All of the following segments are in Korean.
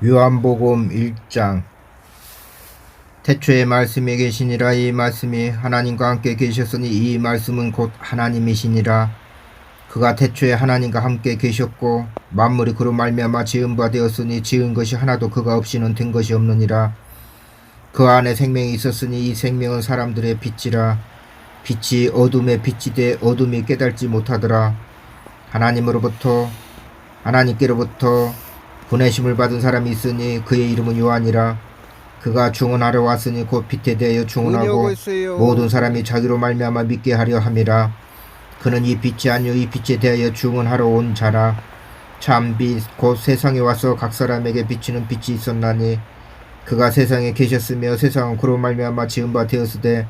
요한복음 1장. 태초에 말씀이 계시니라. 이 말씀이 하나님과 함께 계셨으니 이 말씀은 곧 하나님이시니라. 그가 태초에 하나님과 함께 계셨고 만물이 그로 말미암아 지은 바 되었으니 지은 것이 하나도 그가 없이는 된 것이 없느니라. 그 안에 생명이 있었으니 이 생명은 사람들의 빛이라. 빛이 어둠에 빛이 돼 어둠이 깨달지 못하더라. 하나님께로부터 보내심을 받은 사람이 있으니 그의 이름은 요한이라. 그가 중언하러 왔으니 곧 빛에 대하여 중언하고 모든 사람이 자기로 말미암아 믿게 하려 함이라. 그는 이 빛이 아니요 이 빛에 대하여 중언하러 온 자라. 참 빛 곧 세상에 와서 각 사람에게 비치는 빛이 있었나니 그가 세상에 계셨으며 세상은 그로 말미암아 지은 바 되었으되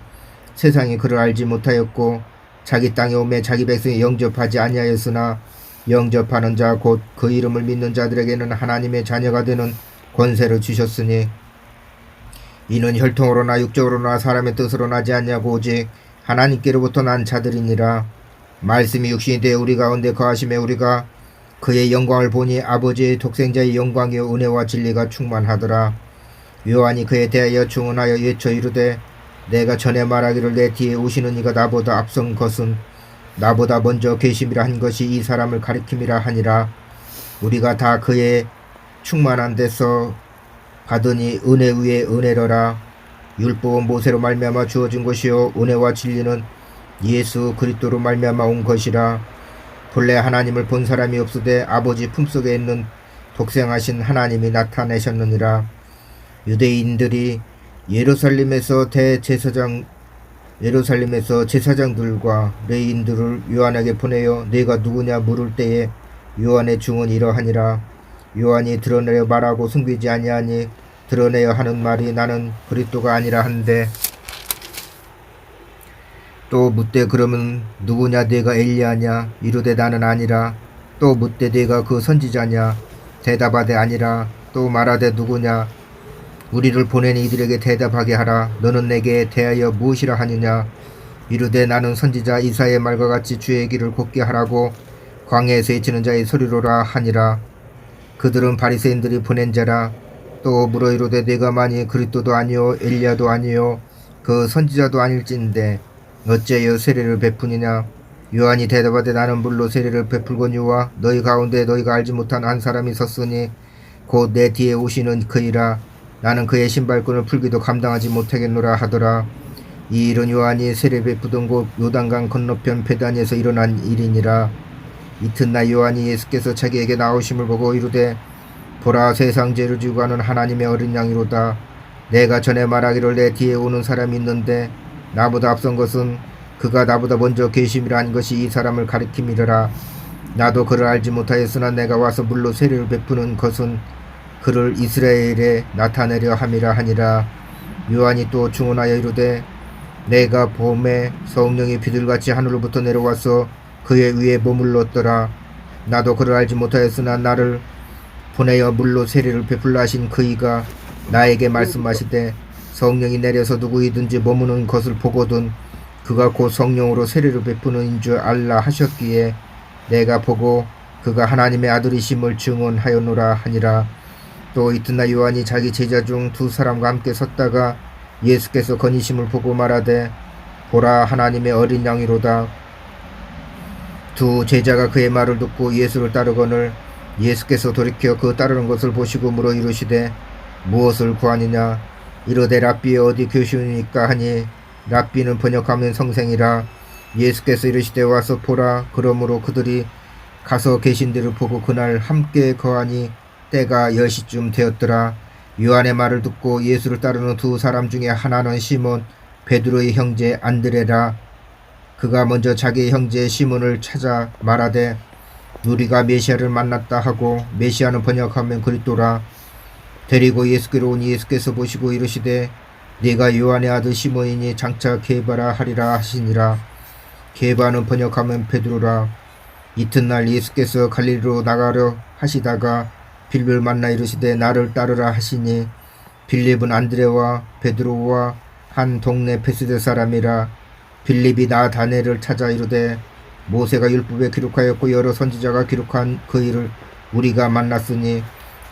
세상이 그를 알지 못하였고 자기 땅에 오매 자기 백성이 영접하지 아니하였으나 영접하는 자 곧 그 이름을 믿는 자들에게는 하나님의 자녀가 되는 권세를 주셨으니 이는 혈통으로나 육적으로나 사람의 뜻으로 나지 않냐고 오직 하나님께로부터 난 자들이니라. 말씀이 육신이 되어 우리 가운데 거하심에 우리가 그의 영광을 보니 아버지의 독생자의 영광이요 은혜와 진리가 충만하더라. 요한이 그에 대하여 중언하여 외쳐 이르되 내가 전에 말하기를 내 뒤에 오시는 이가 나보다 앞선 것은 나보다 먼저 계심이라 한 것이 이 사람을 가리킴이라 하니라. 우리가 다 그의 충만한 데서 받으니 은혜 위에 은혜로라. 율법은 모세로 말미암아 주어진 것이요 은혜와 진리는 예수 그리스도로 말미암아 온 것이라. 본래 하나님을 본 사람이 없으되 아버지 품속에 있는 독생하신 하나님이 나타내셨느니라. 유대인들이 예루살렘에서 제사장들과 레위인들을 요한에게 보내어 네가 누구냐 물을 때에 요한의 중언이 이러하니라. 요한이 드러내려 말하고 숨기지 아니하니 드러내어 하는 말이 나는 그리스도가 아니라 한데 또 묻되 그러면 누구냐 네가 엘리야냐 이르되 나는 아니라. 또 묻되 네가 그 선지자냐 대답하되 아니라. 또 말하되 누구냐 우리를 보낸 이들에게 대답하게 하라. 너는 내게 대하여 무엇이라 하느냐 이르되 나는 선지자 이사야의 말과 같이 주의 길을 곱게 하라고 광야에서 외치는 자의 소리로라 하니라. 그들은 바리새인들이 보낸 자라. 또 물어 이르되 네가 만일 그리스도도 아니요 엘리야도 아니요 그 선지자도 아닐진데 어찌하여 세례를 베푸느냐. 요한이 대답하되 나는 물로 세례를 베풀거니와 너희 가운데 너희가 알지 못한 한 사람이 섰으니 곧 내 뒤에 오시는 그이라. 나는 그의 신발끈을 풀기도 감당하지 못하겠노라 하더라. 이 일은 요한이 세례 베푸던 곳 요단강 건너편 베다니에서 일어난 일이니라. 이튿날 요한이 예수께서 자기에게 나오심을 보고 이르되 보라 세상 죄를 지고 가는 하나님의 어린 양이로다. 내가 전에 말하기를 내 뒤에 오는 사람이 있는데 나보다 앞선 것은 그가 나보다 먼저 계심이라 한 것이 이 사람을 가리킴이라. 나도 그를 알지 못하였으나 내가 와서 물로 세례를 베푸는 것은 그를 이스라엘에 나타내려 함이라 하니라. 요한이 또 중언하여 이르되 내가 봄에 성령이 비둘같이 하늘로부터 내려와서 그의 위에 머물렀더라. 나도 그를 알지 못하였으나 나를 보내어 물로 세례를 베풀라 하신 그이가 나에게 말씀하시되 성령이 내려서 누구이든지 머무는 것을 보거든 그가 곧 성령으로 세례를 베푸는 줄 알라 하셨기에 내가 보고 그가 하나님의 아들이심을 증언하였노라 하니라. 또 이튿날 요한이 자기 제자 중 두 사람과 함께 섰다가 예수께서 거니심을 보고 말하되 보라 하나님의 어린 양이로다. 두 제자가 그의 말을 듣고 예수를 따르거늘 예수께서 돌이켜 그 따르는 것을 보시고 물어 이르시되 무엇을 구하느냐 이르되 랍비의 어디 교시니까 하니 랍비는 번역하면 선생이라. 예수께서 이르시되 와서 보라. 그러므로 그들이 가서 계신 데를 보고 그날 함께 거하니 때가 10시쯤 되었더라. 요한의 말을 듣고 예수를 따르는 두 사람 중에 하나는 시몬 베드로의 형제 안드레라. 그가 먼저 자기의 형제 시몬을 찾아 말하되 우리가 메시아를 만났다 하고 메시아는 번역하면 그리스도라. 데리고 예수께로 오니 예수께서 보시고 이르시되 네가 요한의 아들 시몬이니 장차 게바라 하리라 하시니라. 게바는 번역하면 베드로라. 이튿날 예수께서 갈릴리로 나가려 하시다가 빌립을 만나 이르시되 나를 따르라 하시니 빌립은 안드레와 베드로와 한 동네 베스데 사람이라. 빌립이 나다네를 찾아 이르되 모세가 율법에 기록하였고 여러 선지자가 기록한 그 일을 우리가 만났으니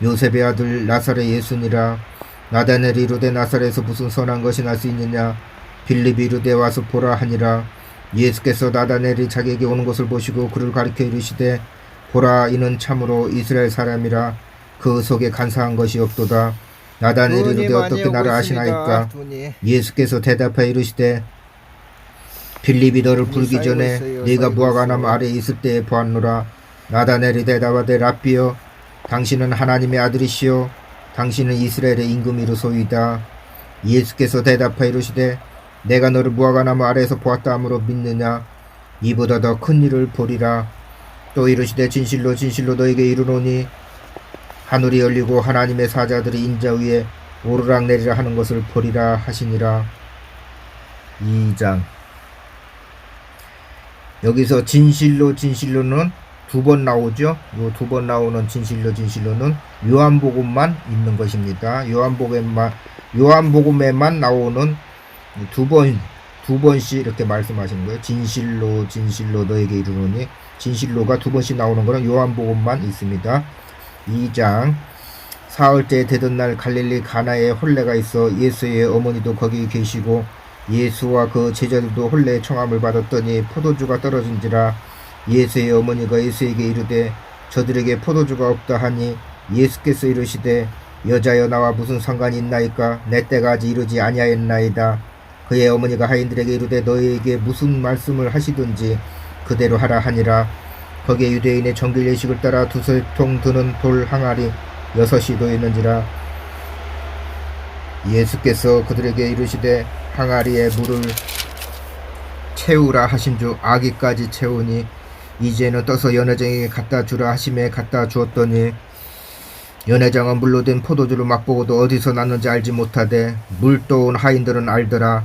요셉의 아들 나사렛 예수니라. 나다넬이 이르되 나사렛에서 무슨 선한 것이 날 수 있느냐. 빌립이 이르되 와서 보라 하니라. 예수께서 나다넬이 자기에게 오는 것을 보시고 그를 가리켜 이르시되 보라, 이는 참으로 이스라엘 사람이라. 그 속에 간사한 것이 없도다. 나다넬이 이르되 어떻게 나를 아시나이까. 예수께서 대답하여 이르시되 빌립이 너를 부르기 전에 네가 무화과나무 아래에 있을 때에 보았노라. 나다넬이 대답하되 랍비여, 당신은 하나님의 아들이시요 당신은 이스라엘의 임금이로소이다. 예수께서 대답하여 이르시되 내가 너를 무화과나무 아래에서 보았다 함으로 믿느냐. 이보다 더 큰 일을 보리라. 또 이르시되 진실로 진실로 너에게 이르노니 하늘이 열리고 하나님의 사자들이 인자 위에 오르락내리락 하는 것을 보리라 하시니라. 2장. 여기서 진실로 진실로는 두 번 나오죠. 요 두 번 나오는 진실로 진실로는 요한복음만 있는 것입니다. 요한복음에만 나오는 두 번씩 이렇게 말씀하시는 거예요. 진실로 진실로 너에게 이르노니, 진실로가 두 번씩 나오는 것은 요한복음만 있습니다. 2장. 사흘째 되던 날 갈릴리 가나에 혼례가 있어 예수의 어머니도 거기 계시고 예수와 그 제자들도 혼례의 청함을 받았더니 포도주가 떨어진지라. 예수의 어머니가 예수에게 이르되 저들에게 포도주가 없다 하니 예수께서 이르시되 여자여, 나와 무슨 상관이 있나이까. 내 때가 아직 이르지 아니하였나이다. 그의 어머니가 하인들에게 이르되 너희에게 무슨 말씀을 하시든지 그대로 하라 하니라. 거기에 유대인의 정길 예식을 따라 두세 통 드는 돌 항아리 6이 놓였는지라. 예수께서 그들에게 이르시되 항아리에 물을 채우라 하신 주 아기까지 채우니 이제는 떠서 연회장에게 갖다 주라 하심에 갖다 주었더니 연회장은 물로 된 포도주를 맛보고도 어디서 났는지 알지 못하되 물 떠온 하인들은 알더라.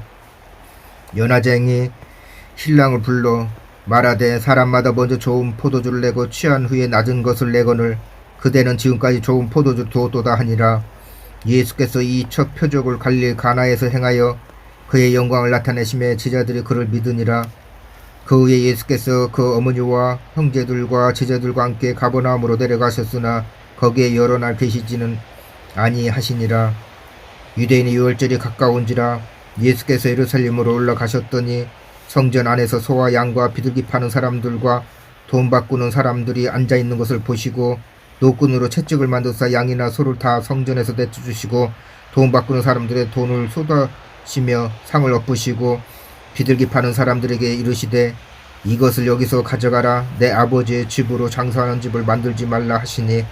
연회장이 신랑을 불러 말하되 사람마다 먼저 좋은 포도주를 내고 취한 후에 낮은 것을 내거늘 그대는 지금까지 좋은 포도주 두었도다 하니라. 예수께서 이 첫 표적을 갈릴리 가나에서 행하여 그의 영광을 나타내심에 제자들이 그를 믿으니라. 그 후에 예수께서 그 어머니와 형제들과 제자들과 함께 가버나움으로 내려가셨으나 거기에 여러 날 계시지는 아니하시니라. 유대인의 유월절이 가까운지라. 예수께서 예루살렘으로 올라가셨더니 성전 안에서 소와 양과 비둘기 파는 사람들과 돈 바꾸는 사람들이 앉아있는 것을 보시고 노끈으로 채찍을 만드사 양이나 소를 다 성전에서 내쫓으시고 돈 바꾸는 사람들의 돈을 쏟아시며 상을 엎으시고 비둘기 파는 사람들에게 이르시되 이것을 여기서 가져가라. 내 아버지의 집으로 장사하는 집을 만들지 말라 하시니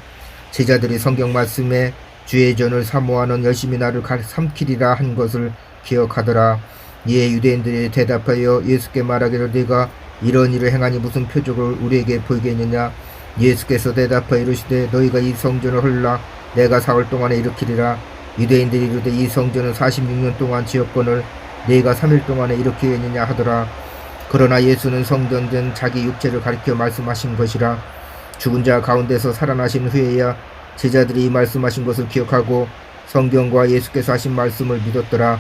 제자들이 성경 말씀에 주의 전을 사모하는 열심히 나를 삼키리라 한 것을 기억하더라. 이에 유대인들이 대답하여 예수께 말하기를 네가 이런 일을 행하니 무슨 표적을 우리에게 보이겠느냐. 예수께서 대답하여 이르시되 너희가 이 성전을 헐라 내가 사흘 동안에 일으키리라. 유대인들이 이르되 이 성전은 46년 동안 지었거늘 네가 3일 동안에 일으키겠느냐 하더라. 그러나 예수는 성전된 자기 육체를 가리켜 말씀하신 것이라. 죽은 자 가운데서 살아나신 후에야 제자들이 이 말씀하신 것을 기억하고 성경과 예수께서 하신 말씀을 믿었더라.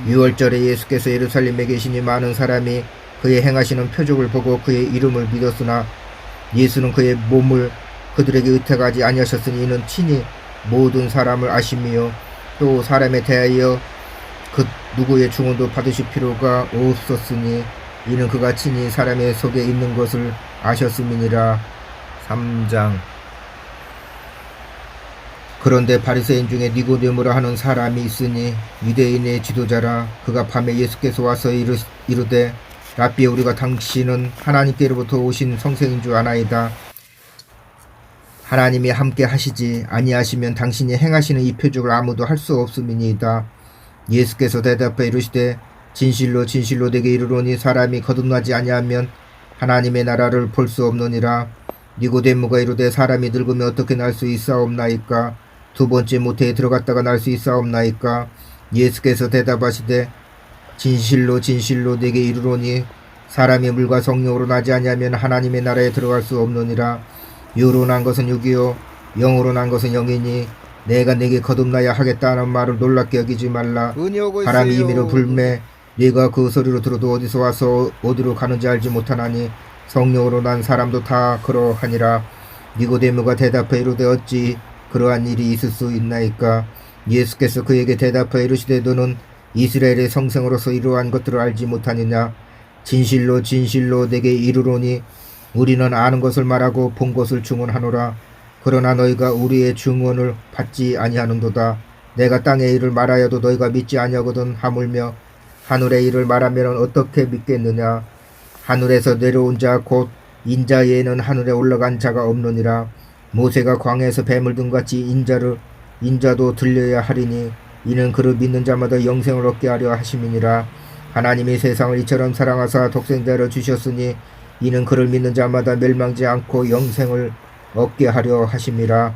유월절에 예수께서 예루살렘에 계시니 많은 사람이 그의 행하시는 표적을 보고 그의 이름을 믿었으나 예수는 그의 몸을 그들에게 의탁하지 아니하셨으니 이는 친히 모든 사람을 아심이요 또 사람에 대하여 그 누구의 증언도 받으실 필요가 없었으니 이는 그가 친히 사람의 속에 있는 것을 아셨음이니라. 3장. 그런데 바리새인 중에 니고데모라 하는 사람이 있으니 유대인의 지도자라. 그가 밤에 예수께서 와서 이르되 랍비여, 우리가 당신은 하나님께로부터 오신 성생인 줄 아나이다. 하나님이 함께 하시지 아니하시면 당신이 행하시는 이 표적을 아무도 할 수 없음이니이다. 예수께서 대답하여 이르시되 진실로 진실로 내게 이르노니 사람이 거듭나지 아니하면 하나님의 나라를 볼 수 없느니라. 니고데모가 이르되 사람이 늙으면 어떻게 날 수 있사옵나이까. 두 번째 모태에 들어갔다가 날 수 있사옵나이까. 예수께서 대답하시되 진실로 진실로 내게 이르노니 사람이 물과 성령으로 나지 아니하면 하나님의 나라에 들어갈 수 없느니라. 육으로 난 것은 육이요 영으로 난 것은 영이니 내가 내게 거듭나야 하겠다는 말을 놀랍게 여기지 말라. 바람이 임의로 불매 네가 그 소리로 들어도 어디서 와서 어디로 가는지 알지 못하나니 성령으로 난 사람도 다 그러하니라. 니고데모가 대답하여 이르되 어찌 그러한 일이 있을 수 있나이까. 예수께서 그에게 대답하여 이르시되 너는 이스라엘의 성생으로서 이러한 것들을 알지 못하느냐. 진실로 진실로 내게 이르노니 우리는 아는 것을 말하고 본 것을 증언하노라. 그러나 너희가 우리의 증언을 받지 아니하는도다. 내가 땅의 일을 말하여도 너희가 믿지 아니하거든. 하물며 하늘의 일을 말하면 어떻게 믿겠느냐. 하늘에서 내려온 자 곧 인자 외에는 하늘에 올라간 자가 없느니라. 모세가 광야에서 뱀을 든같이 인자도 들려야 하리니 이는 그를 믿는 자마다 영생을 얻게 하려 하심이니라. 하나님이 세상을 이처럼 사랑하사 독생자를 주셨으니 이는 그를 믿는 자마다 멸망지 않고 영생을 얻게 하려 하심이라.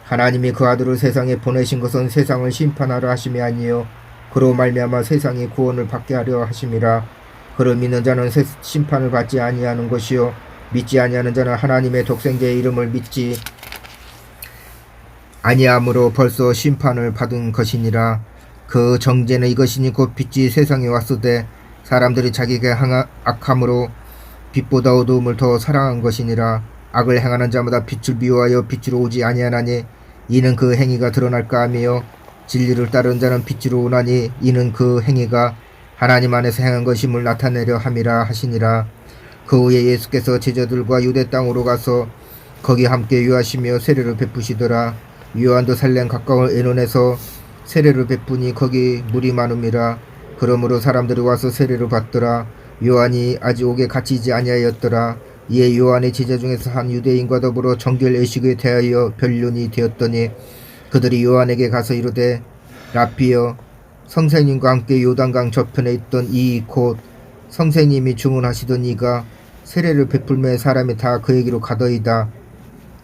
하나님이 그 아들을 세상에 보내신 것은 세상을 심판하려 하심이 아니요 그로 말미암아 세상이 구원을 받게 하려 하심이라. 그를 믿는 자는 심판을 받지 아니하는 것이요 믿지 아니하는 자는 하나님의 독생자의 이름을 믿지 아니함으로 벌써 심판을 받은 것이니라. 그 정죄는 이것이니 곧 빛이 세상에 왔으되 사람들이 자기가 악함으로 빛보다 어두움을 더 사랑한 것이니라. 악을 행하는 자마다 빛을 미워하여 빛으로 오지 아니하나니 이는 그 행위가 드러날까 하며 진리를 따르는 자는 빛으로 오나니 이는 그 행위가 하나님 안에서 행한 것임을 나타내려 함이라 하시니라. 그 후에 예수께서 제자들과 유대 땅으로 가서 거기 함께 유하시며 세례를 베푸시더라. 요한도 살렘 가까운 에논에서 세례를 베푸니 거기 물이 많음이라. 그러므로 사람들이 와서 세례를 받더라. 요한이 아직 옥에 갇히지 아니하였더라. 이에 요한의 제자 중에서 한 유대인과 더불어 정결 의식에 대하여 변론이 되었더니 그들이 요한에게 가서 이르되 라피여 선생님과 함께 요단강 저편에 있던 이 곧 선생님이 주문하시던 이가 세례를 베풀매 사람이 다 그에게로 가더이다.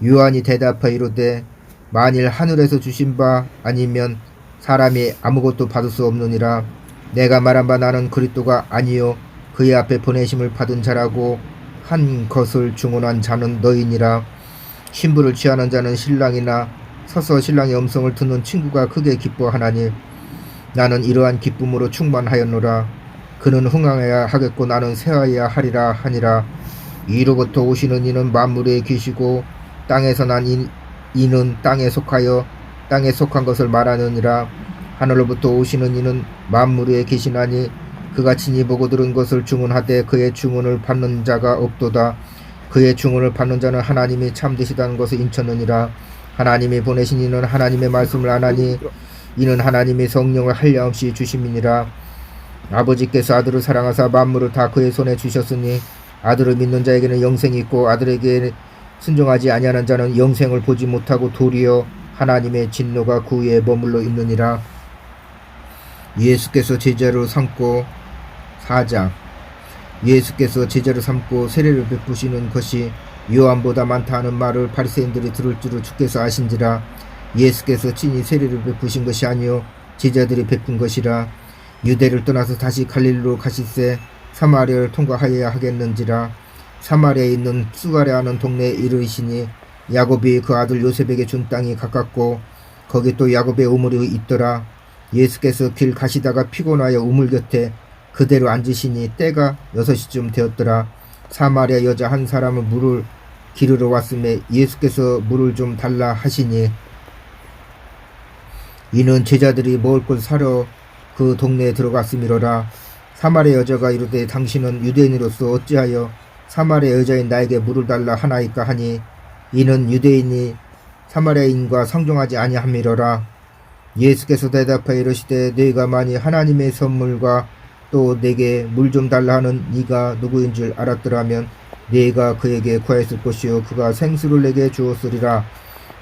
요한이 대답하여 이르되 만일 하늘에서 주신 바 아니면 사람이 아무것도 받을 수 없느니라. 내가 말한 바 나는 그리스도가 아니요 그의 앞에 보내심을 받은 자라고 한 것을 증언한 자는 너희니라. 신부를 취하는 자는 신랑이나 서서 신랑의 음성을 듣는 친구가 크게 기뻐하나니 나는 이러한 기쁨으로 충만하였노라. 그는 흥황해야 하겠고 나는 쇠하여야 하리라 하니라. 이로부터 오시는 이는 만물에 계시고 땅에서 난 이는 땅에 속하여 땅에 속한 것을 말하느니라. 하늘로부터 오시는 이는 만물에 계시나니 그가 친히 보고 들은 것을 증언하되 그의 증언을 받는 자가 없도다. 그의 증언을 받는 자는 하나님이 참되시다는 것을 인쳤느니라. 하나님이 보내신 이는 하나님의 말씀을 안하니 이는 하나님이 성령을 한량없이 주심이니라. 아버지께서 아들을 사랑하사 만물을 다 그의 손에 주셨으니 아들을 믿는 자에게는 영생이 있고 아들에게 순종하지 아니하는 자는 영생을 보지 못하고 도리어 하나님의 진노가 그 위에 머물러 있느니라. 예수께서 제자로 삼고 4장. 예수께서 제자로 삼고 세례를 베푸시는 것이 요한보다 많다 하는 말을 바리새인들이 들을 줄을 주께서 아신지라. 예수께서 친히 세례를 베푸신 것이 아니요 제자들이 베푼 것이라. 유대를 떠나서 다시 갈릴리로 가실새 사마리아를 통과하여야 하겠는지라. 사마리아에 있는 수가랴하는 동네에 이르시니 야곱이 그 아들 요셉에게 준 땅이 가깝고 거기 또 야곱의 우물이 있더라. 예수께서 길 가시다가 피곤하여 우물 곁에 그대로 앉으시니 때가 6시쯤 되었더라. 사마리아 여자 한 사람은 물을 기르러 왔음에 예수께서 물을 좀 달라 하시니 이는 제자들이 먹을 것 사러 그 동네에 들어갔음이로라. 사마리아 여자가 이르되 당신은 유대인으로서 어찌하여 사마리아 여자인 나에게 물을 달라 하나이까 하니 이는 유대인이 사마리아인과 상종하지 아니함이로라. 예수께서 대답하여 이르시되 너희가 만일 하나님의 선물과 또 내게 물 좀 달라 하는 네가 누구인 줄 알았더라면 네가 그에게 구하였을 것이요 그가 생수를 내게 주었으리라.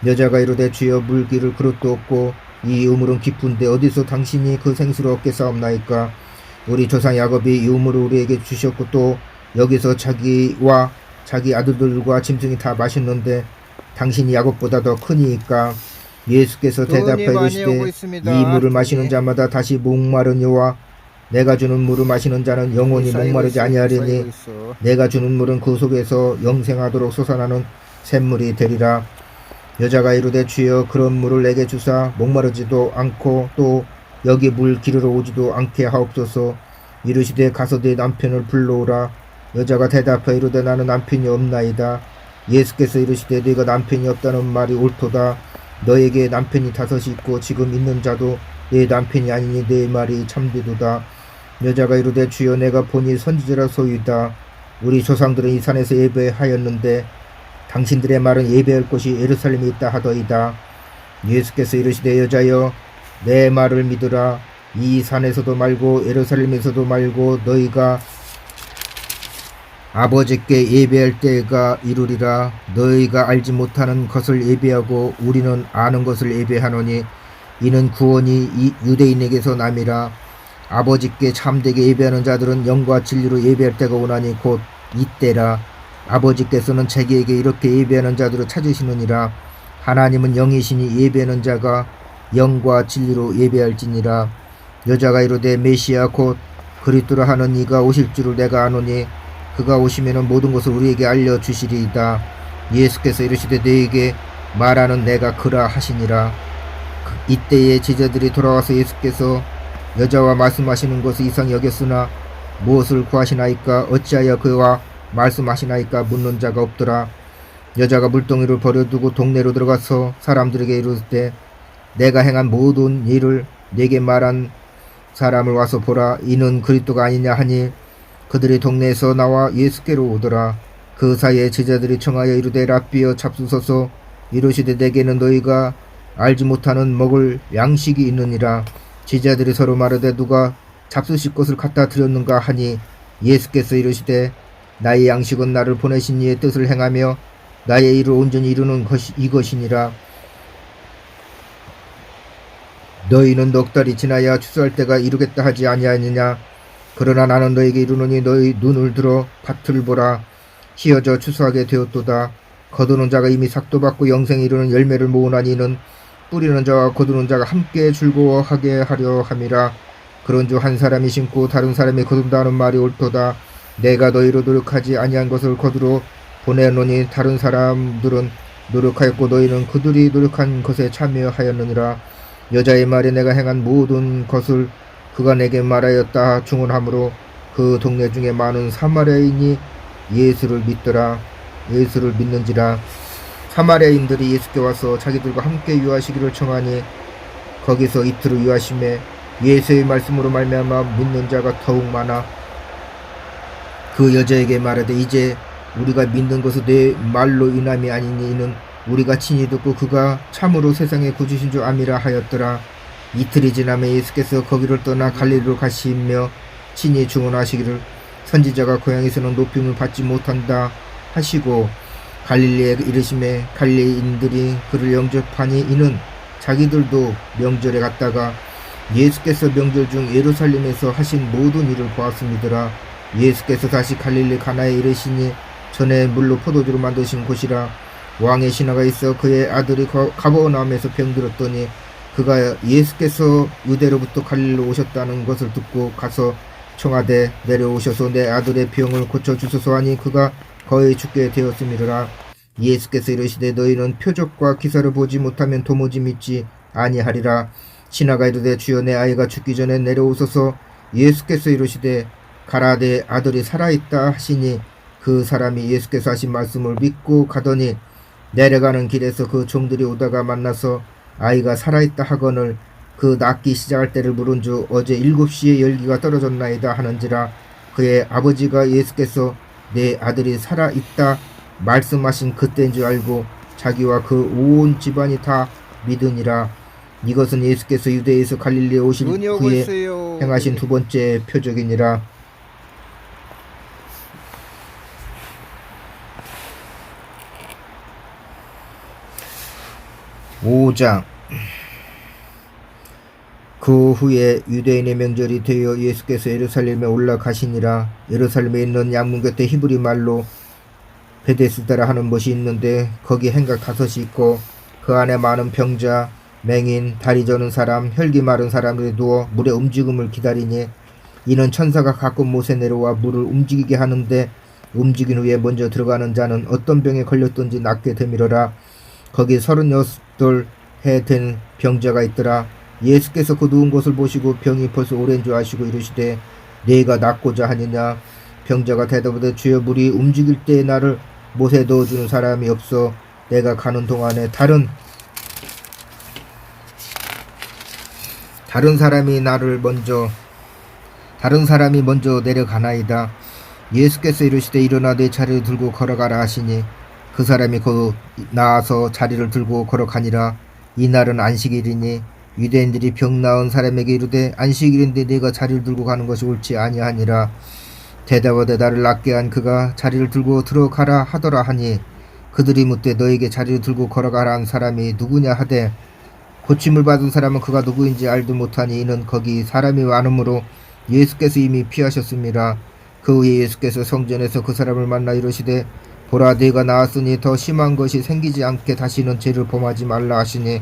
여자가 이르되 주여 물 기를 그릇도 없고 이 우물은 깊은데 어디서 당신이 그 생수를 얻겠사옵나이까. 우리 조상 야곱이 이 우물을 우리에게 주셨고 또 여기서 자기와 자기 아들들과 짐승이 다 마셨는데 당신이 야곱보다 더 크니이까. 예수께서 대답하여 이르시되 이 물을 마시는 자마다 다시 목마르니와 내가 주는 물을 마시는 자는 영원히 목마르지 아니하리니 내가 주는 물은 그 속에서 영생하도록 솟아나는 샘물이 되리라. 여자가 이르되 주여 그런 물을 내게 주사 목마르지도 않고 또 여기 물 기르러 오지도 않게 하옵소서. 이르시되 가서 네 남편을 불러오라. 여자가 대답하여 이르되 나는 남편이 없나이다. 예수께서 이르시되 너희가 남편이 없다는 말이 옳도다. 너에게 남편이 다섯이 있고 지금 있는 자도 내 남편이 아니니 내 말이 참되도다. 여자가 이르되 주여 내가 보니 선지자라 소이다. 우리 조상들은 이 산에서 예배하였는데 당신들의 말은 예배할 곳이 예루살렘에 있다 하더이다. 예수께서 이르시되 여자여 내 말을 믿으라. 이 산에서도 말고 예루살렘에서도 말고 너희가 아버지께 예배할 때가 이루리라. 너희가 알지 못하는 것을 예배하고 우리는 아는 것을 예배하노니 이는 구원이 유대인에게서 남이라. 아버지께 참되게 예배하는 자들은 영과 진리로 예배할 때가 오나니 곧 이때라. 아버지께서는 자기에게 이렇게 예배하는 자들을 찾으시느니라. 하나님은 영이시니 예배하는 자가 영과 진리로 예배할지니라. 여자가 이르되 메시아 곧 그리스도라 하는 이가 오실 줄을 내가 아노니 그가 오시면은 모든 것을 우리에게 알려주시리이다. 예수께서 이르시되 너에게 말하는 내가 그라 하시니라. 이때에 제자들이 돌아와서 예수께서 여자와 말씀하시는 것을 이상히 여겼으나 무엇을 구하시나이까 어찌하여 그와 말씀하시나이까 묻는 자가 없더라. 여자가 물동이를 버려두고 동네로 들어가서 사람들에게 이르되 내가 행한 모든 일을 내게 말한 사람을 와서 보라. 이는 그리스도가 아니냐 하니 그들이 동네에서 나와 예수께로 오더라. 그 사이에 제자들이 청하여 이르되 랍비여 잡수소서. 이르시되 내게는 너희가 알지 못하는 먹을 양식이 있느니라. 제자들이 서로 말하되 누가 잡수실 것을 갖다 드렸는가 하니 예수께서 이르시되 나의 양식은 나를 보내신 이의 뜻을 행하며 나의 일을 온전히 이루는 것이 이것이니라. 너희는 넉 달이 지나야 추수할 때가 이루겠다 하지 아니하느냐. 그러나 나는 너에게 이르노니 너희 눈을 들어 밭을 보라. 희어져 추수하게 되었도다. 거두는 자가 이미 삭도 받고 영생에 이르는 열매를 모으나니 이는 뿌리는 자와 거두는 자가 함께 즐거워하게 하려 함이라. 그런즉 한 사람이 심고 다른 사람이 거둔다는 말이 옳도다. 내가 너희로 노력하지 아니한 것을 거두러 보내노니 다른 사람들은 노력하였고 너희는 그들이 노력한 것에 참여하였느니라. 여자의 말에 내가 행한 모든 것을 그가 내게 말하였다 중언하므로 그 동네 중에 많은 사마리아인이 예수를 믿는지라. 사마리아인들이 예수께 와서 자기들과 함께 유하시기를 청하니 거기서 이틀을 유하심에 예수의 말씀으로 말미암아 믿는 자가 더욱 많아. 그 여자에게 말하되 이제 우리가 믿는 것은 내 말로 인함이 아니니 이는 우리가 친히 듣고 그가 참으로 세상의 구주신 줄 암이라 하였더라. 이틀이 지나면 예수께서 거기를 떠나 갈릴리로 가시며 친히 증언하시기를 선지자가 고향에서는 높임을 받지 못한다 하시고 갈릴리에 이르심에 갈릴리인들이 그를 영접하니 이는 자기들도 명절에 갔다가 예수께서 명절 중 예루살렘에서 하신 모든 일을 보았음이더라. 예수께서 다시 갈릴리 가나에 이르시니 전에 물로 포도주로 만드신 곳이라. 왕의 신하가 있어 그의 아들이 가버나움에서 병들었더니 그가 예수께서 유대로부터 갈릴리로 오셨다는 것을 듣고 가서 청하되 내려오셔서 내 아들의 병을 고쳐주소서 하니 그가 거의 죽게 되었음이라. 예수께서 이르시되 너희는 표적과 기사를 보지 못하면 도무지 믿지 아니하리라. 신하가 이르되 주여 내 아이가 죽기 전에 내려오소서. 예수께서 이르시되 가라 내 아들이 살아있다 하시니 그 사람이 예수께서 하신 말씀을 믿고 가더니 내려가는 길에서 그 종들이 오다가 만나서 아이가 살아있다 하거늘 그 낫기 시작할 때를 물은즉 어제 7시에 열기가 떨어졌나이다 하는지라. 그의 아버지가 예수께서 내 아들이 살아있다 말씀하신 그때인 줄 알고 자기와 그 온 집안이 다 믿으니라. 이것은 예수께서 유대에서 갈릴리에 오실 후에 행하신 두 번째 표적이니라. 5장. 그 후에 유대인의 명절이 되어 예수께서 예루살렘에 올라가시니라. 예루살렘에 있는 양문 곁에 히브리 말로 베데스다라 하는 곳이 있는데 거기 행각 5이 있고 그 안에 많은 병자, 맹인, 다리 저는 사람, 혈기 마른 사람들이 누워 물의 움직임을 기다리니 이는 천사가 가끔 못에 내려와 물을 움직이게 하는데 움직인 후에 먼저 들어가는 자는 어떤 병에 걸렸든지 낫게 되밀어라. 거기 38해 된 병자가 있더라. 예수께서 그 누운 것을 보시고 병이 벌써 오랜 줄 아시고 이르시되 네가 낫고자 하느냐. 병자가 대답하되 주여 물이 움직일 때에 나를 못에 넣어주는 사람이 없어 내가 가는 동안에 다른 사람이 먼저 내려가나이다. 예수께서 이르시되 일어나 내 자리를 들고 걸어가라 하시니 그 사람이 곧 나와서 자리를 들고 걸어가니라. 이날은 안식일이니 유대인들이 병 나은 사람에게 이르되 안식일인데 네가 자리를 들고 가는 것이 옳지 아니하니라. 대답하되 나를 낫게 한 그가 자리를 들고 들어가라 하더라 하니 그들이 묻되 너에게 자리를 들고 걸어가라 한 사람이 누구냐 하되 고침을 받은 사람은 그가 누구인지 알도 못하니 이는 거기 사람이 많으므로 예수께서 이미 피하셨습니다. 그 후에 예수께서 성전에서 그 사람을 만나 이르시되 보라 네가 나았으니 더 심한 것이 생기지 않게 다시는 죄를 범하지 말라 하시니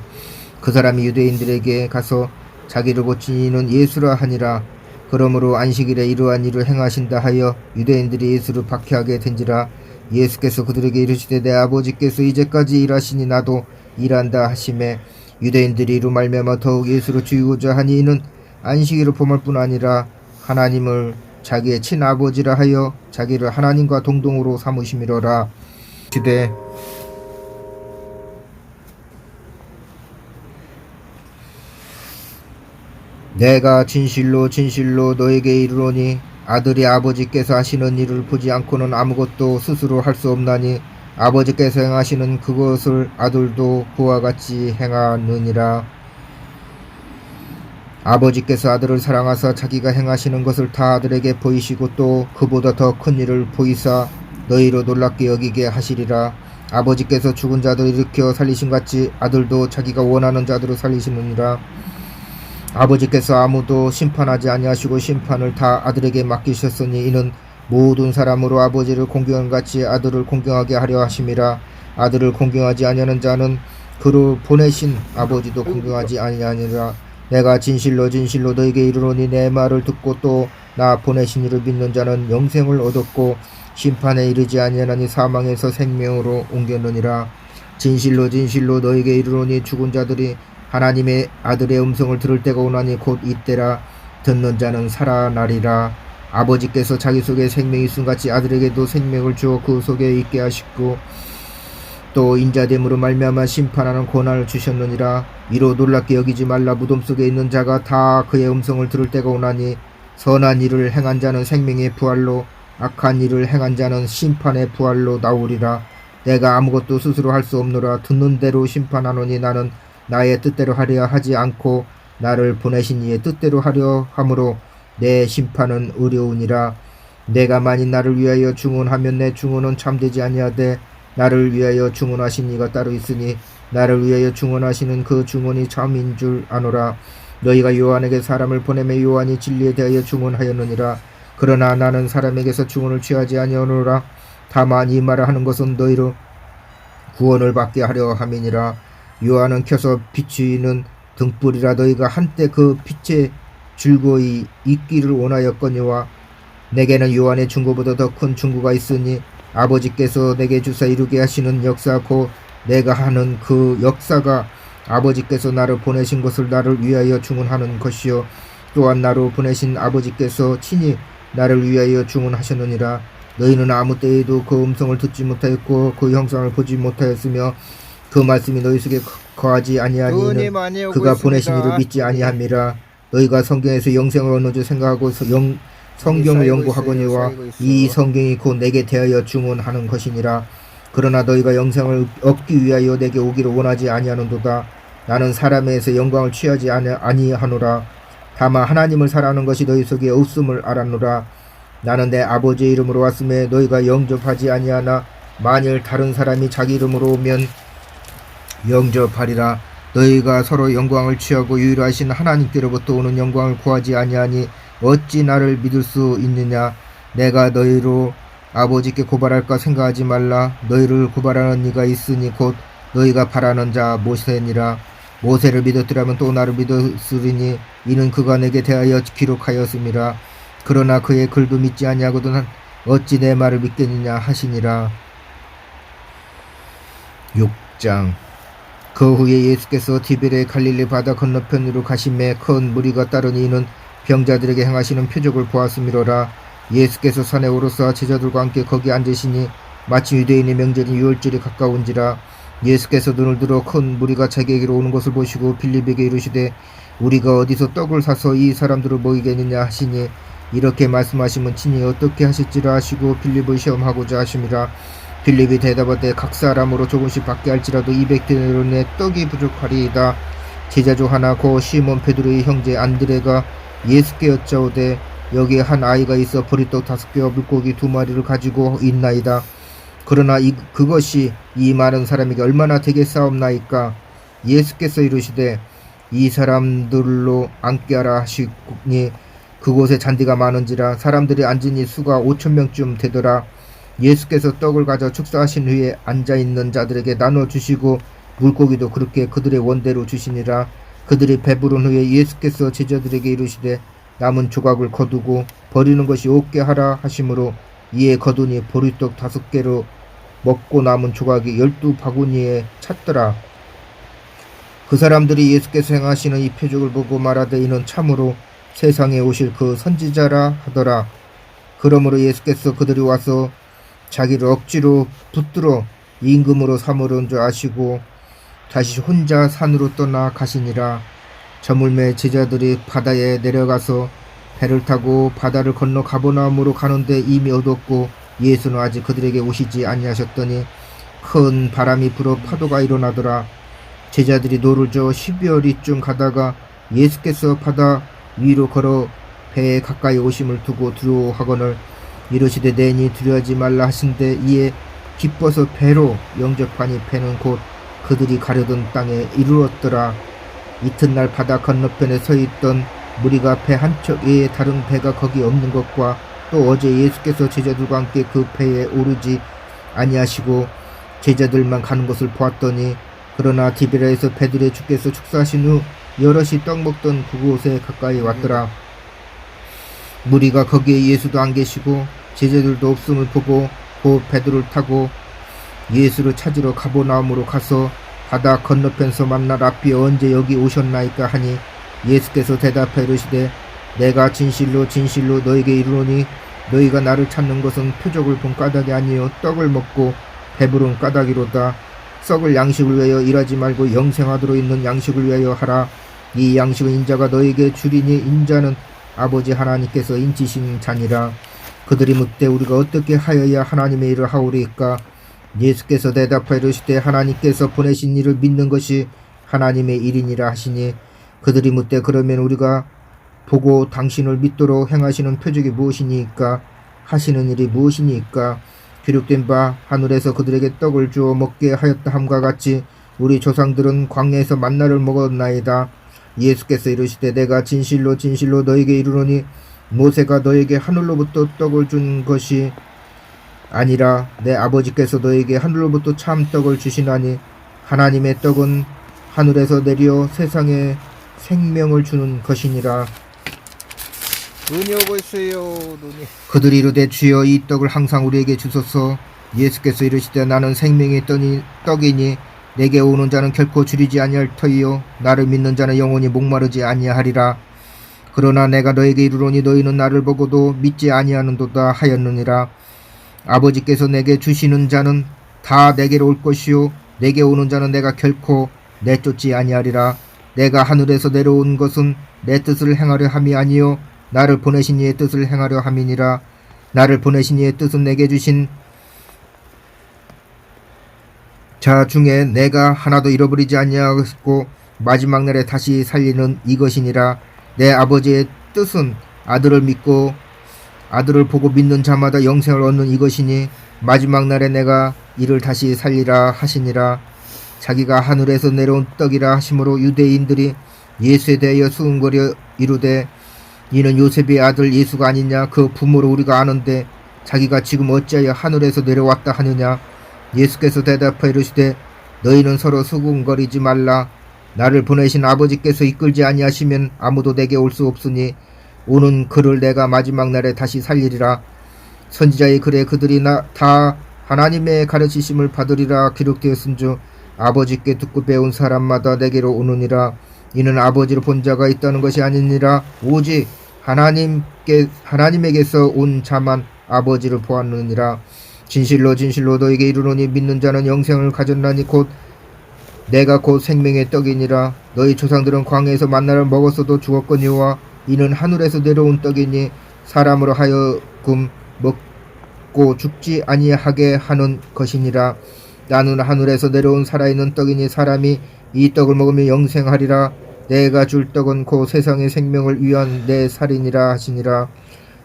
그 사람이 유대인들에게 가서 자기를 고친 이는 예수라 하니라. 그러므로 안식일에 이러한 일을 행하신다 하여 유대인들이 예수를 박해하게 된지라. 예수께서 그들에게 이르시되 내 아버지께서 이제까지 일하시니 나도 일한다 하시매 유대인들이 이로 말미암아 더욱 예수를 죽이고자 하니 이는 안식일을 범할 뿐 아니라 하나님을 자기의 친아버지라 하여 자기를 하나님과 동등으로 삼으심이로라. 시대 내가 진실로 진실로 너에게 이르노니 아들이 아버지께서 하시는 일을 보지 않고는 아무것도 스스로 할 수 없나니 아버지께서 행하시는 그것을 아들도 그와 같이 행하느니라. 아버지께서 아들을 사랑하사 자기가 행하시는 것을 다 아들에게 보이시고 또 그보다 더 큰 일을 보이사 너희로 놀랍게 여기게 하시리라. 아버지께서 죽은 자들을 일으켜 살리신 같이 아들도 자기가 원하는 자들을 살리시느니라. 아버지께서 아무도 심판하지 아니하시고 심판을 다 아들에게 맡기셨으니 이는 모든 사람으로 아버지를 공경한 같이 아들을 공경하게 하려 하심이라. 아들을 공경하지 아니하는 자는 그를 보내신 아버지도 공경하지 아니하니라. 내가 진실로 진실로 너에게 이르노니 내 말을 듣고 또 나 보내신 이를 믿는 자는 영생을 얻었고 심판에 이르지 아니하나니 사망에서 생명으로 옮겼느니라. 진실로 진실로 너에게 이르노니 죽은 자들이 하나님의 아들의 음성을 들을 때가 오나니 곧 이때라. 듣는 자는 살아나리라. 아버지께서 자기 속에 생명이 있음같이 아들에게도 생명을 주어 그 속에 있게 하시고 또 인자됨으로 말미암아 심판하는 권한을 주셨느니라. 이로 놀랍게 여기지 말라. 무덤 속에 있는 자가 다 그의 음성을 들을 때가 오나니 선한 일을 행한 자는 생명의 부활로 악한 일을 행한 자는 심판의 부활로 나오리라. 내가 아무것도 스스로 할 수 없노라. 듣는 대로 심판하노니 나는 나의 뜻대로 하려 하지 않고 나를 보내신 이의 뜻대로 하려 함으로 내 심판은 의로우니라. 내가 만일 나를 위하여 중언하면 내 중언은 참되지 아니하되 나를 위하여 중언하신 이가 따로 있으니 나를 위하여 중언하시는 그 중언이 참인 줄 아노라. 너희가 요한에게 사람을 보내매 요한이 진리에 대하여 중언하였느니라. 그러나 나는 사람에게서 중언을 취하지 아니하노라. 다만 이 말을 하는 것은 너희로 구원을 받게 하려 함이니라. 요한은 켜서 비추이는 등불이라. 너희가 한때 그 빛에 즐거이 있기를 원하였거니와 내게는 요한의 중고보다 더 큰 중고가 있으니 아버지께서 내게 주사 이루게 하시는 역사 곧 내가 하는 그 역사가 아버지께서 나를 보내신 것을 나를 위하여 중언하는 것이요 또한 나로 보내신 아버지께서 친히 나를 위하여 중언하셨느니라. 너희는 아무 때에도 그 음성을 듣지 못하였고 그 형상을 보지 못하였으며 그 말씀이 너희 속에 거하지 아니하니는 그가 보내신 이를 믿지 아니함이라. 너희가 성경에서 영생을 얻는 줄 생각하고 성경을 연구하거니와 이 성경이 곧 내게 대하여 중언하는 것이니라. 그러나 너희가 영생을 얻기 위하여 내게 오기를 원하지 아니하는도다. 나는 사람에서 영광을 취하지 아니하노라. 다만 하나님을 사랑하는 것이 너희 속에 없음을 알았노라. 나는 내 아버지의 이름으로 왔음에 너희가 영접하지 아니하나 만일 다른 사람이 자기 이름으로 오면 영접하리라. 너희가 서로 영광을 취하고 유일하신 하나님께로부터 오는 영광을 구하지 아니하니 어찌 나를 믿을 수 있느냐. 내가 너희로 아버지께 고발할까 생각하지 말라. 너희를 고발하는 이가 있으니 곧 너희가 바라는 자 모세니라. 모세를 믿었더라면 또 나를 믿었으리니 이는 그가 내게 대하여 기록하였음이라. 그러나 그의 글도 믿지 아니하거든 어찌 내 말을 믿겠느냐 하시니라. 6장. 그 후에 예수께서 디베레 갈릴리 바다 건너편으로 가심에 큰 무리가 따르니 이는 병자들에게 행하시는 표적을 보았음이로라. 예수께서 산에 오르사 제자들과 함께 거기 앉으시니 마침 유대인의 명절인 유월절이 가까운지라 예수께서 눈을 들어 큰 무리가 자기에게로 오는 것을 보시고 빌립에게 이르시되 우리가 어디서 떡을 사서 이 사람들을 먹이겠느냐 하시니 이렇게 말씀하시면 친히 어떻게 하실지라 하시고 빌립을 시험하고자 하심이라. 빌립이 대답하되 각 사람으로 조금씩 받게 할지라도 200데나리온의 떡이 부족하리이다. 제자 중 하나 고 시몬 베드로의 형제 안드레가 예수께 여짜오되 여기에 한 아이가 있어 보리떡 5개와 물고기 2마리를 가지고 있나이다. 그러나 그것이 이 많은 사람에게 얼마나 되겠사옵나이까. 예수께서 이르시되 이 사람들로 앉게 하라 하시니 그곳에 잔디가 많은지라 사람들이 앉으니 수가 5,000명쯤 되더라. 예수께서 떡을 가져 축사하신 후에 앉아있는 자들에게 나눠주시고 물고기도 그렇게 그들의 원대로 주시니라. 그들이 배부른 후에 예수께서 제자들에게 이르시되 남은 조각을 거두고 버리는 것이 없게 하라 하시므로 이에 거두니 보리떡 5개로 먹고 남은 조각이 12바구니에 찼더라. 그 사람들이 예수께서 행하시는 이 표적을 보고 말하되 이는 참으로 세상에 오실 그 선지자라 하더라. 그러므로 예수께서 그들이 와서 자기를 억지로 붙들어 임금으로 삼으려는 줄 아시고 다시 혼자 산으로 떠나 가시니라. 저물매 제자들이 바다에 내려가서 배를 타고 바다를 건너 가버나움으로 가는데 이미 어둡고 예수는 아직 그들에게 오시지 아니하셨더니 큰 바람이 불어 파도가 일어나더라. 제자들이 노를 저어 12여리쯤 가다가 예수께서 바다 위로 걸어 배에 가까이 오심을 두고 두려워하거늘 이르시되 내니 두려워하지 말라 하신데 이에 기뻐서 배로 영접하니 배는 곧 그들이 가려던 땅에 이르렀더라. 이튿날 바다 건너편에 서 있던 무리가 배 한 척 외에 다른 배가 거기 없는 것과 또 어제 예수께서 제자들과 함께 그 배에 오르지 아니하시고 제자들만 가는 것을 보았더니 그러나 디베라에서 베드레 주께서 축사하신 후 여럿이 떡 먹던 그곳에 가까이 왔더라. 무리가 거기에 예수도 안 계시고 제자들도 없음을 보고 곧 베드로를 타고 예수를 찾으러 가버나움으로 가서 바다 건너편서 만나 랍비 언제 여기 오셨나이까 하니 예수께서 대답하여 이르시되 내가 진실로 진실로 너에게 이르노니 너희가 나를 찾는 것은 표적을 본 까닭이 아니요 떡을 먹고 배부른 까닭이로다. 썩을 양식을 위하여 일하지 말고 영생하도록 있는 양식을 위하여 하라. 이 양식은 인자가 너에게 주리니 인자는 아버지 하나님께서 인치신 자니라. 그들이 묻되 우리가 어떻게 하여야 하나님의 일을 하오리까. 예수께서 대답하여 이르시되 하나님께서 보내신 일을 믿는 것이 하나님의 일이니라 하시니 그들이 묻되 그러면 우리가 보고 당신을 믿도록 행하시는 표적이 무엇이니까 하시는 일이 무엇이니까. 기록된 바 하늘에서 그들에게 떡을 주어 먹게 하였다 함과 같이 우리 조상들은 광야에서 만나를 먹었나이다. 예수께서 이르시되 내가 진실로 진실로 너에게 이르노니 모세가 너에게 하늘로부터 떡을 준 것이 아니라 내 아버지께서 너에게 하늘로부터 참 떡을 주시나니 하나님의 떡은 하늘에서 내려 세상에 생명을 주는 것이니라. 눈이 오고 있어요. 눈이. 그들이 이르되 주여 이 떡을 항상 우리에게 주소서. 예수께서 이르시되 나는 생명의 떡이니 내게 오는 자는 결코 줄이지 아니할 터이요 나를 믿는 자는 영원히 목마르지 아니하리라. 그러나 내가 너에게 이르노니 너희는 나를 보고도 믿지 아니하는도다 하였느니라. 아버지께서 내게 주시는 자는 다 내게로 올 것이요 내게 오는 자는 내가 결코 내쫓지 아니하리라. 내가 하늘에서 내려온 것은 내 뜻을 행하려 함이 아니요 나를 보내신 이의 뜻을 행하려 함이니라. 나를 보내신 이의 뜻은 내게 주신 자 중에 내가 하나도 잃어버리지 아니하고 마지막 날에 다시 살리는 이것이니라. 내 아버지의 뜻은 아들을 믿고 아들을 보고 믿는 자마다 영생을 얻는 이것이니 마지막 날에 내가 이를 다시 살리라 하시니라. 자기가 하늘에서 내려온 떡이라 하심으로 유대인들이 예수에 대하여 수군거려 이르되 이는 요셉의 아들 예수가 아니냐. 그 부모를 우리가 아는데 자기가 지금 어찌하여 하늘에서 내려왔다 하느냐. 예수께서 대답하여 이르시되 너희는 서로 수군거리지 말라. 나를 보내신 아버지께서 이끌지 아니하시면 아무도 내게 올 수 없으니 오는 그를 내가 마지막 날에 다시 살리리라. 선지자의 글에 그들이 다 하나님의 가르치심을 받으리라 기록되었은즉 아버지께 듣고 배운 사람마다 내게로 오느니라. 이는 아버지를 본 자가 있다는 것이 아니니라 오직 하나님에게서 온 자만 아버지를 보았느니라. 진실로 진실로 너에게 이르노니 믿는 자는 영생을 가졌나니 곧 내가 곧 생명의 떡이니라. 너희 조상들은 광야에서 만나를 먹었어도 죽었거니와 이는 하늘에서 내려온 떡이니 사람으로 하여금 먹고 죽지 아니하게 하는 것이니라. 나는 하늘에서 내려온 살아있는 떡이니 사람이 이 떡을 먹으면 영생하리라. 내가 줄 떡은 곧 세상의 생명을 위한 내 살이니라 하시니라.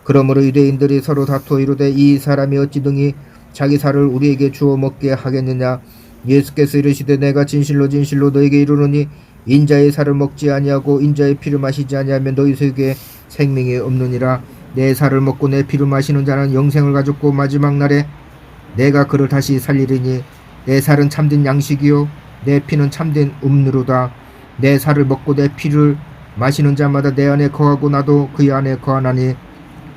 그러므로 유대인들이 서로 다투어 이르되 이 사람이 어찌 등이 자기 살을 우리에게 주어 먹게 하겠느냐. 예수께서 이르시되 내가 진실로 진실로 너에게 이르노니 인자의 살을 먹지 아니하고 인자의 피를 마시지 아니하면 너희 속에 생명이 없느니라. 내 살을 먹고 내 피를 마시는 자는 영생을 가졌고 마지막 날에 내가 그를 다시 살리리니 내 살은 참된 양식이요 내 피는 참된 음료로다. 내 살을 먹고 내 피를 마시는 자마다 내 안에 거하고 나도 그의 안에 거하나니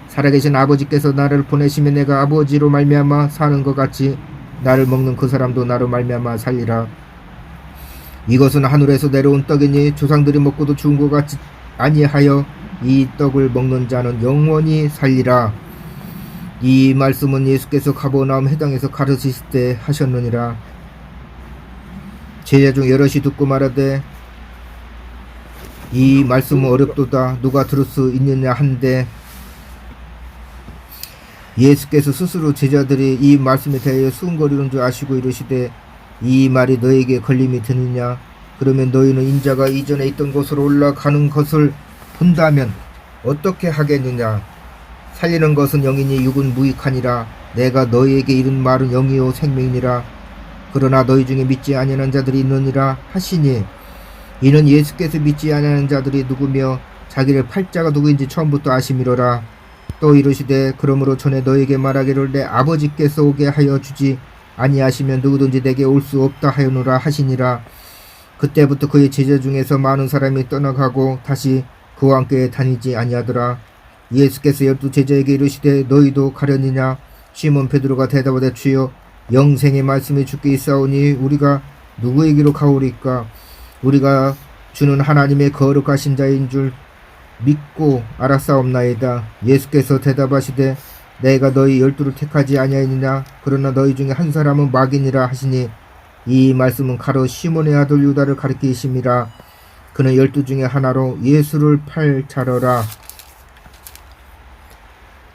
살아계신 아버지께서 나를 보내시면 내가 아버지로 말미암아 사는 것 같이 나를 먹는 그 사람도 나로 말미암아 살리라. 이것은 하늘에서 내려온 떡이니 조상들이 먹고도 죽은 것 같지 아니하여 이 떡을 먹는 자는 영원히 살리라. 이 말씀은 예수께서 가버나움 해당에서 가르치실 때 하셨느니라. 제자 중 여럿이 듣고 말하되 이 말씀은 어렵도다 누가 들을 수 있느냐 한데 예수께서 스스로 제자들이 이 말씀에 대하여 수군거리는 줄 아시고 이르시되 이 말이 너에게 걸림이 되느냐. 그러면 너희는 인자가 이전에 있던 곳으로 올라가는 것을 본다면 어떻게 하겠느냐. 살리는 것은 영이니 육은 무익하니라. 내가 너희에게 이른 말은 영이요 생명이니라. 그러나 너희 중에 믿지 아니하는 자들이 있느니라 하시니 이는 예수께서 믿지 아니하는 자들이 누구며 자기를 팔 자가 누구인지 처음부터 아심이로라. 또 이르시되 그러므로 전에 너에게 말하기를 내 아버지께서 오게 하여 주지 아니하시면 누구든지 내게 올 수 없다 하였노라 하시니라. 그때부터 그의 제자 중에서 많은 사람이 떠나가고 다시 그와 함께 다니지 아니하더라. 예수께서 12 제자에게 이르시되 너희도 가려니냐. 시몬 베드로가 대답하되 주여 영생의 말씀이 주께 있사오니 우리가 누구에게로 가오리까. 우리가 주는 하나님의 거룩하신 자인 줄 믿고 알았사옵나이다. 예수께서 대답하시되 내가 너희 12를 택하지 아니하였느냐. 그러나 너희 중에 한 사람은 마귀니라 하시니 이 말씀은 가로 시몬의 아들 유다를 가리키심이라. 그는 12 중에 하나로 예수를 팔 자러라.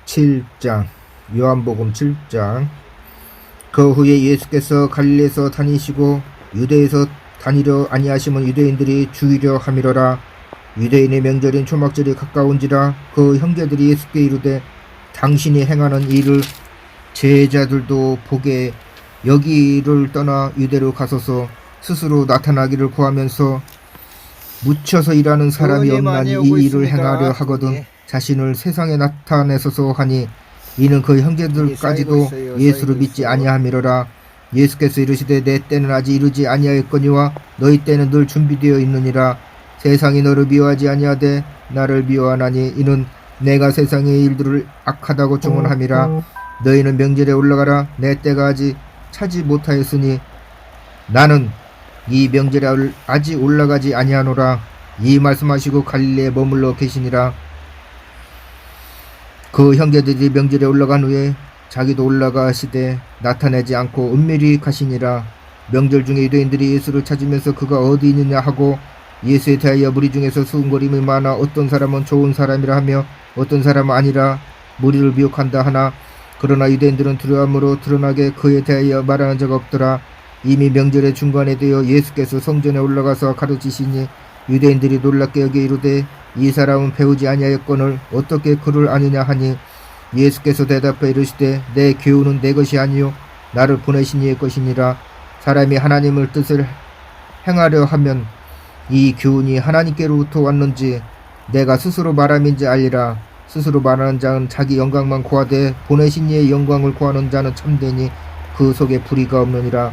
7장 요한복음 7장. 그 후에 예수께서 갈릴리에서 다니시고 유대에서 다니려 아니하시면 유대인들이 죽이려 함이러라. 유대인의 명절인 초막절이 가까운지라. 그 형제들이 예수께 이르되 당신이 행하는 일을 제자들도 보게 여기를 떠나 유대로 가소서. 스스로 나타나기를 구하면서 묻혀서 일하는 사람이 없나니 이 일을 행하려 하거든 자신을 세상에 나타내소서 하니 이는 그 형제들까지도 예수를 믿지 아니함이로라. 예수께서 이르시되 내 때는 아직 이르지 아니하였거니와 너희 때는 늘 준비되어 있느니라. 세상이 너를 미워하지 아니하되 나를 미워하나니 이는 내가 세상의 일들을 악하다고 증언함이라. 너희는 명절에 올라가라. 내 때가 아직 차지 못하였으니 나는 이 명절에 아직 올라가지 아니하노라. 이 말씀하시고 갈릴리에 머물러 계시니라. 그 형제들이 명절에 올라간 후에 자기도 올라가시되 나타내지 않고 은밀히 가시니라. 명절 중에 유대인들이 예수를 찾으면서 그가 어디 있느냐 하고 예수에 대하여 무리 중에서 수군거림이 많아 어떤 사람은 좋은 사람이라 하며 어떤 사람은 아니라 무리를 미혹한다 하나 그러나 유대인들은 두려움으로 드러나게 그에 대하여 말하는 자가 없더라. 이미 명절의 중간에 되어 예수께서 성전에 올라가서 가르치시니 유대인들이 놀랍게 여겨 이르되 이 사람은 배우지 아니하였거늘 어떻게 그를 아느냐 하니 예수께서 대답해 이르시되 내 교훈은 내 것이 아니요 나를 보내신 이의 것이니라. 사람이 하나님을 뜻을 행하려 하면 이 교훈이 하나님께로부터 왔는지 내가 스스로 말함인지 알리라. 스스로 말하는 자는 자기 영광만 구하되 보내신 이의 영광을 구하는 자는 참되니 그 속에 불의가 없느니라.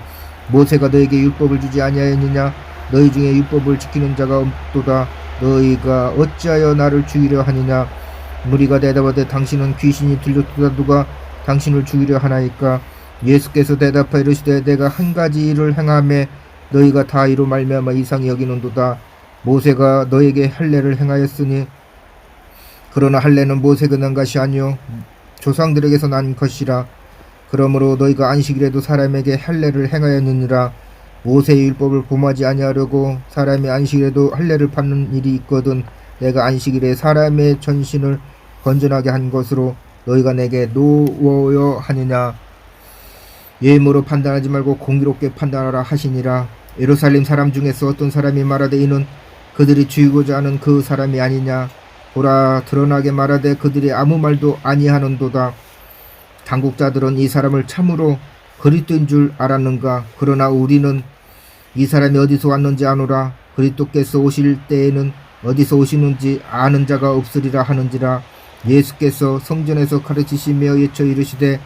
모세가 너에게 율법을 주지 아니하였느냐. 너희 중에 율법을 지키는 자가 없도다. 너희가 어찌하여 나를 죽이려 하느냐. 무리가 대답하되 당신은 귀신이 들렸도다. 누가 당신을 죽이려 하나이까. 예수께서 대답하여 이르시되 내가 한 가지 일을 행하매 너희가 다 이로 말미암아 이상히 여기는도다. 모세가 너에게 할례를 행하였으니 그러나 할례는 모세가 난 것이 아니요 조상들에게서 난 것이라. 그러므로 너희가 안식일에도 사람에게 할례를 행하였느니라. 모세의 율법을 범하지 아니하려고 사람이 안식일에도 할례를 받는 일이 있거든 내가 안식일에 사람의 전신을 건전하게 한 것으로 너희가 내게 노워여 하느냐. 예물로 판단하지 말고 공의롭게 판단하라 하시니라. 예루살렘 사람 중에서 어떤 사람이 말하되 이는 그들이 죽이고자 하는 그 사람이 아니냐. 보라, 드러나게 말하되 그들이 아무 말도 아니하는도다. 당국자들은 이 사람을 참으로 그리스도인 줄 알았는가. 그러나 우리는 이 사람이 어디서 왔는지 아노라. 그리스도께서 오실 때에는 어디서 오시는지 아는 자가 없으리라 하는지라. 예수께서 성전에서 가르치시며 예쳐 이르시되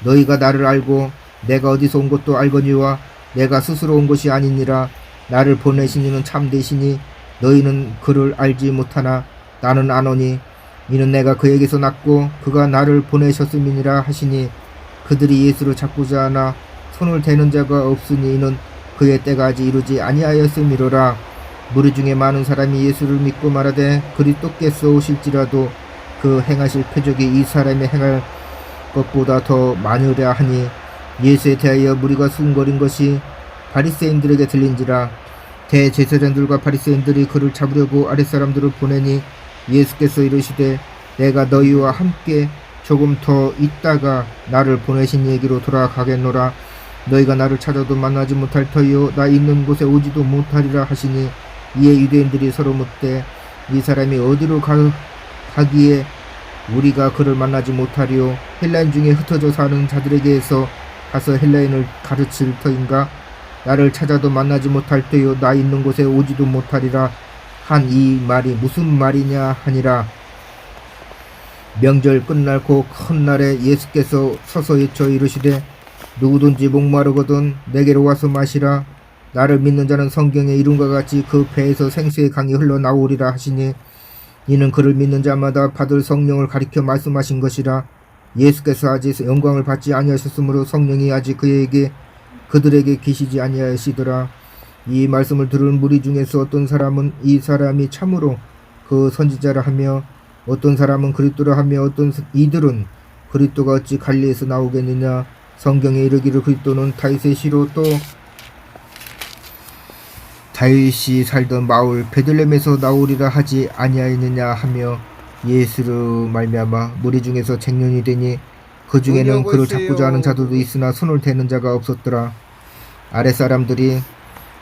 너희가 나를 알고 내가 어디서 온 것도 알거니와 내가 스스로 온 것이 아니니라. 나를 보내신 이는 참되시니 너희는 그를 알지 못하나 나는 아노니 이는 내가 그에게서 났고 그가 나를 보내셨음이니라 하시니 그들이 예수를 잡고자 하나 손을 대는 자가 없으니 이는 그의 때가 아직 이루지 아니하였음이로라. 무리 중에 많은 사람이 예수를 믿고 말하되 그리스도께서 오실지라도 그 행하실 표적이 이 사람이 행할 것보다 더 많으랴 하니 예수에 대하여 무리가 수군거린 것이 바리새인들에게 들린지라. 대제사장들과 바리새인들이 그를 잡으려고 아랫사람들을 보내니 예수께서 이르시되 내가 너희와 함께 조금 더 있다가 나를 보내신 얘기로 돌아가겠노라. 너희가 나를 찾아도 만나지 못할 터이요 나 있는 곳에 오지도 못하리라 하시니 이에 유대인들이 서로 묻되 이 사람이 어디로 가기에 우리가 그를 만나지 못하리요. 헬라인 중에 흩어져 사는 자들에게서 가서 헬라인을 가르칠 터인가. 나를 찾아도 만나지 못할 때요 나 있는 곳에 오지도 못하리라 한 이 말이 무슨 말이냐 하니라. 명절 끝날고 큰 날에 예수께서 서서 외쳐 이르시되 누구든지 목마르거든 내게로 와서 마시라. 나를 믿는 자는 성경의 이름과 같이 그 배에서 생수의 강이 흘러나오리라 하시니 이는 그를 믿는 자마다 받을 성령을 가리켜 말씀하신 것이라. 예수께서 아직 영광을 받지 아니하셨으므로 성령이 아직 그들에게 계시지 아니하시더라. 이 말씀을 들은 무리 중에서 어떤 사람은 이 사람이 참으로 그 선지자라 하며 어떤 사람은 그리스도라 하며 어떤 이들은 그리스도가 어찌 갈릴리에서 나오겠느냐. 성경에 이르기를 그리스도는 다윗의 씨로 또 다윗이 살던 마을 베들레헴에서 나오리라 하지 아니하였느냐 하며 예수로 말미암아 무리 중에서 쟁론이 되니 그 중에는 그를 잡고자 하는 자들도 있으나 손을 대는 자가 없었더라. 아랫사람들이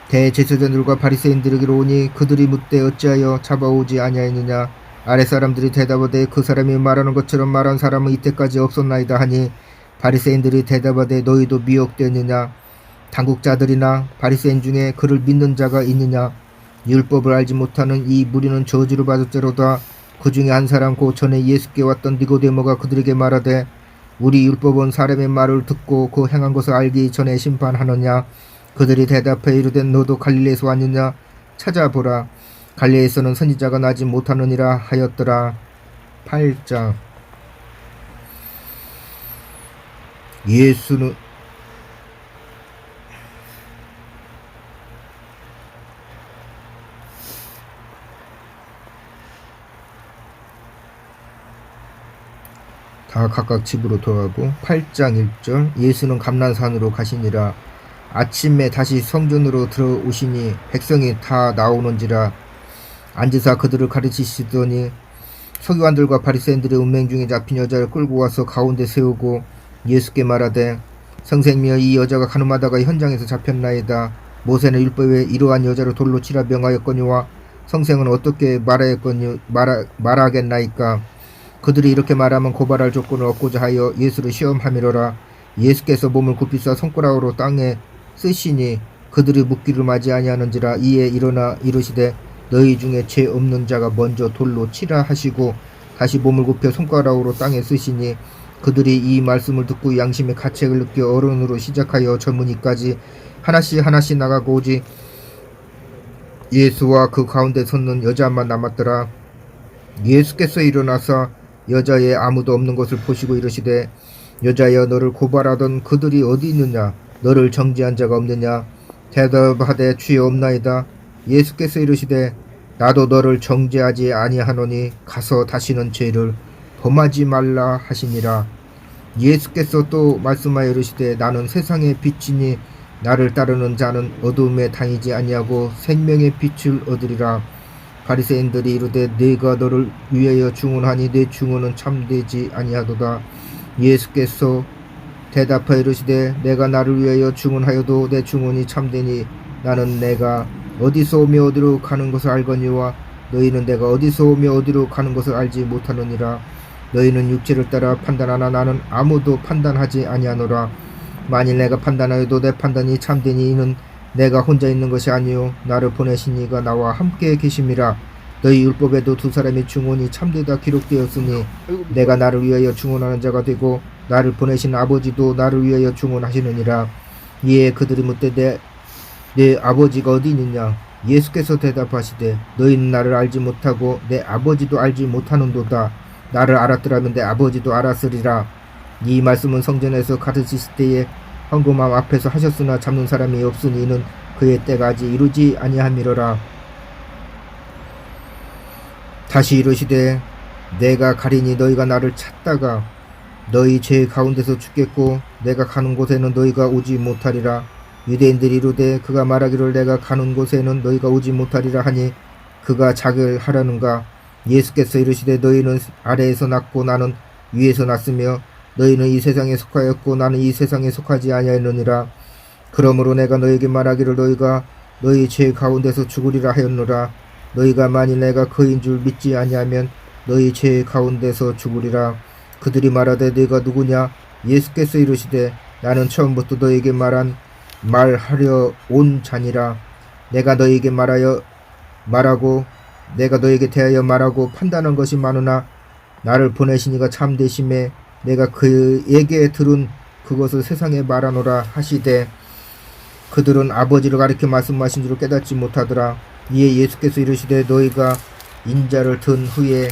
대제사장들과 바리새인들에게로 오니 그들이 묻되 어찌하여 잡아오지 아니하였느냐. 아랫사람들이 대답하되 그 사람이 말하는 것처럼 말한 사람은 이때까지 없었나이다 하니 바리새인들이 대답하되 너희도 미혹되느냐. 당국자들이나 바리새인 중에 그를 믿는 자가 있느냐. 율법을 알지 못하는 이 무리는 저주를 받을지로다. 그 중에 한 사람 곧 전에 예수께 왔던 니고데모가 그들에게 말하되 우리 율법은 사람의 말을 듣고 그 행한 것을 알기 전에 심판하느냐. 그들이 대답해 이르되 너도 갈릴리에서 왔느냐. 찾아보라. 갈릴리에서는 선지자가 나지 못하느니라 하였더라. 8장. 예수는 다 각각 집으로 돌아가고 8장 1절 예수는 감난산으로 가시니라. 아침에 다시 성전으로 들어오시니 백성이 다 나오는지라. 앉으사 그들을 가르치시더니 서기관들과 바리새인들의 운명 중에 잡힌 여자를 끌고 와서 가운데 세우고 예수께 말하되 선생님이여 이 여자가 가늠하다가 현장에서 잡혔나이다. 모세는 율법에 이러한 여자를 돌로 치라 명하였거니와 성생은 어떻게 말하겠나이까. 그들이 이렇게 말하면 고발할 조건을 얻고자 하여 예수를 시험함이로라. 예수께서 몸을 굽히사 손가락으로 땅에 쓰시니 그들이 묻기를 맞이 아니하는지라. 이에 일어나 이르시되 너희 중에 죄 없는 자가 먼저 돌로 치라 하시고 다시 몸을 굽혀 손가락으로 땅에 쓰시니 그들이 이 말씀을 듣고 양심의 가책을 느껴 어른으로 시작하여 젊은이까지 하나씩 나가고 오지 예수와 그 가운데 섰는 여자만 남았더라. 예수께서 일어나서 여자의 아무도 없는 것을 보시고 이르시되 여자여 너를 고발하던 그들이 어디 있느냐. 너를 정죄한 자가 없느냐. 대답하되 주여 없나이다. 예수께서 이르시되 나도 너를 정죄하지 아니하노니 가서 다시는 죄를 범하지 말라 하시니라. 예수께서 또 말씀하여 이르시되 나는 세상의 빛이니 나를 따르는 자는 어두움에 다니지 아니하고 생명의 빛을 얻으리라. 바리새인들이 이르되 네가 너를 위하여 증언하니 네 증언은 참되지 아니하도다. 예수께서 대답하여 이르시되 내가 나를 위하여 증언하여도 내 증언이 참되니 나는 내가 어디서 오며 어디로 가는 것을 알거니와 너희는 내가 어디서 오며 어디로 가는 것을 알지 못하느니라. 너희는 육체를 따라 판단하나 나는 아무도 판단하지 아니하노라. 만일 내가 판단하여도 내 판단이 참되니 이는 내가 혼자 있는 것이 아니요 나를 보내신 이가 나와 함께 계심이라. 너희 율법에도 두 사람의 증언이 참되다 기록되었으니 내가 나를 위하여 증언하는 자가 되고 나를 보내신 아버지도 나를 위하여 증언하시느니라. 이에 그들이 묻되 내 아버지가 어디 있느냐? 예수께서 대답하시되 너희는 나를 알지 못하고 내 아버지도 알지 못하는도다. 나를 알았더라면 내 아버지도 알았으리라. 이 말씀은 성전에서 가르치실 때에 헌금함 앞에서 하셨으나 잡는 사람이 없으니 이는 그의 때가 아직 이루지 아니함이로라. 다시 이르시되 내가 가리니 너희가 나를 찾다가 너희 죄 가운데서 죽겠고 내가 가는 곳에는 너희가 오지 못하리라. 유대인들이 이르되 그가 말하기를 내가 가는 곳에는 너희가 오지 못하리라 하니 그가 자기를 하라는가. 예수께서 이르시되 너희는 아래에서 났고 나는 위에서 났으며 너희는 이 세상에 속하였고 나는 이 세상에 속하지 아니하였느니라. 그러므로 내가 너희에게 말하기를 너희가 너희 죄 가운데서 죽으리라 하였노라. 너희가 만일 내가 그인 줄 믿지 아니하면 너희 죄 가운데서 죽으리라. 그들이 말하되 네가 누구냐? 예수께서 이르시되 나는 처음부터 너희에게 말하려 온 자니라. 내가 너희에게 말하고 내가 너희에게 대하여 말하고 판단한 것이 많으나 나를 보내신 이가 참되심에 내가 그에게 들은 그것을 세상에 말하노라 하시되 그들은 아버지를 가리켜 말씀하신 줄을 깨닫지 못하더라. 이에 예수께서 이르시되 너희가 인자를 든 후에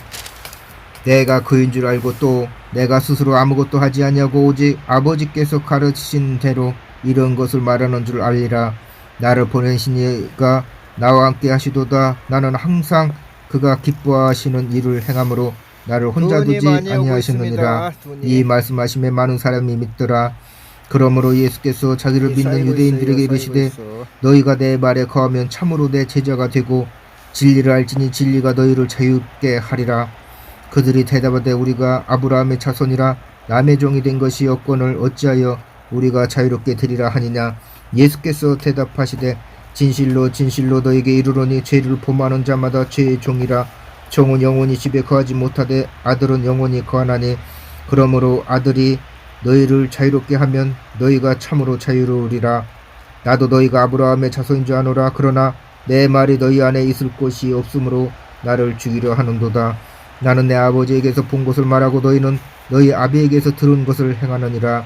내가 그인 줄 알고 또 내가 스스로 아무것도 하지 아니하고 오직 아버지께서 가르치신 대로 이런 것을 말하는 줄 알리라. 나를 보내신 이가 나와 함께 하시도다. 나는 항상 그가 기뻐하시는 일을 행함으로 나를 혼자 두지 아니하셨느니라. 이 말씀하심에 많은 사람이 믿더라. 그러므로 예수께서 자기를 믿는 유대인들에게 이르시되 너희가 내 말에 거하면 참으로 내 제자가 되고 진리를 알지니 진리가 너희를 자유롭게 하리라. 그들이 대답하되 우리가 아브라함의 자손이라 남의 종이 된 것이 없거늘 어찌하여 우리가 자유롭게 되리라 하니냐. 예수께서 대답하시되 진실로 진실로 너에게 이르노니 죄를 범하는 자마다 죄의 종이라. 종은 영원히 집에 거하지 못하되 아들은 영원히 거하나니 그러므로 아들이 너희를 자유롭게 하면 너희가 참으로 자유로우리라. 나도 너희가 아브라함의 자손인 줄 아노라. 그러나 내 말이 너희 안에 있을 곳이 없으므로 나를 죽이려 하는도다. 나는 내 아버지에게서 본 것을 말하고 너희는 너희 아비에게서 들은 것을 행하느니라.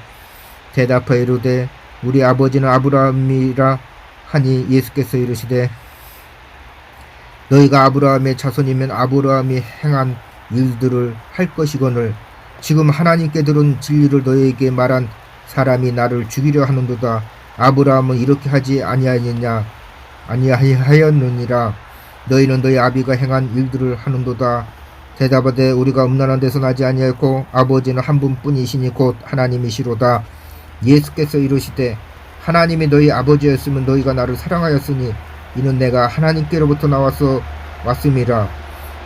대답하여 이르되 우리 아버지는 아브라함이라 하니 예수께서 이르시되 너희가 아브라함의 자손이면 아브라함이 행한 일들을 할 것이거늘 지금 하나님께 들은 진리를 너희에게 말한 사람이 나를 죽이려 하는도다. 아브라함은 이렇게 하지 아니하였느니라. 너희는 너희 아비가 행한 일들을 하는도다. 대답하되 우리가 음란한 데서 나지 아니하였고 아버지는 한 분뿐이시니 곧 하나님이시로다. 예수께서 이르시되 하나님이 너희 아버지였으면 너희가 나를 사랑하였으니 이는 내가 하나님께로부터 나와서 왔음이라.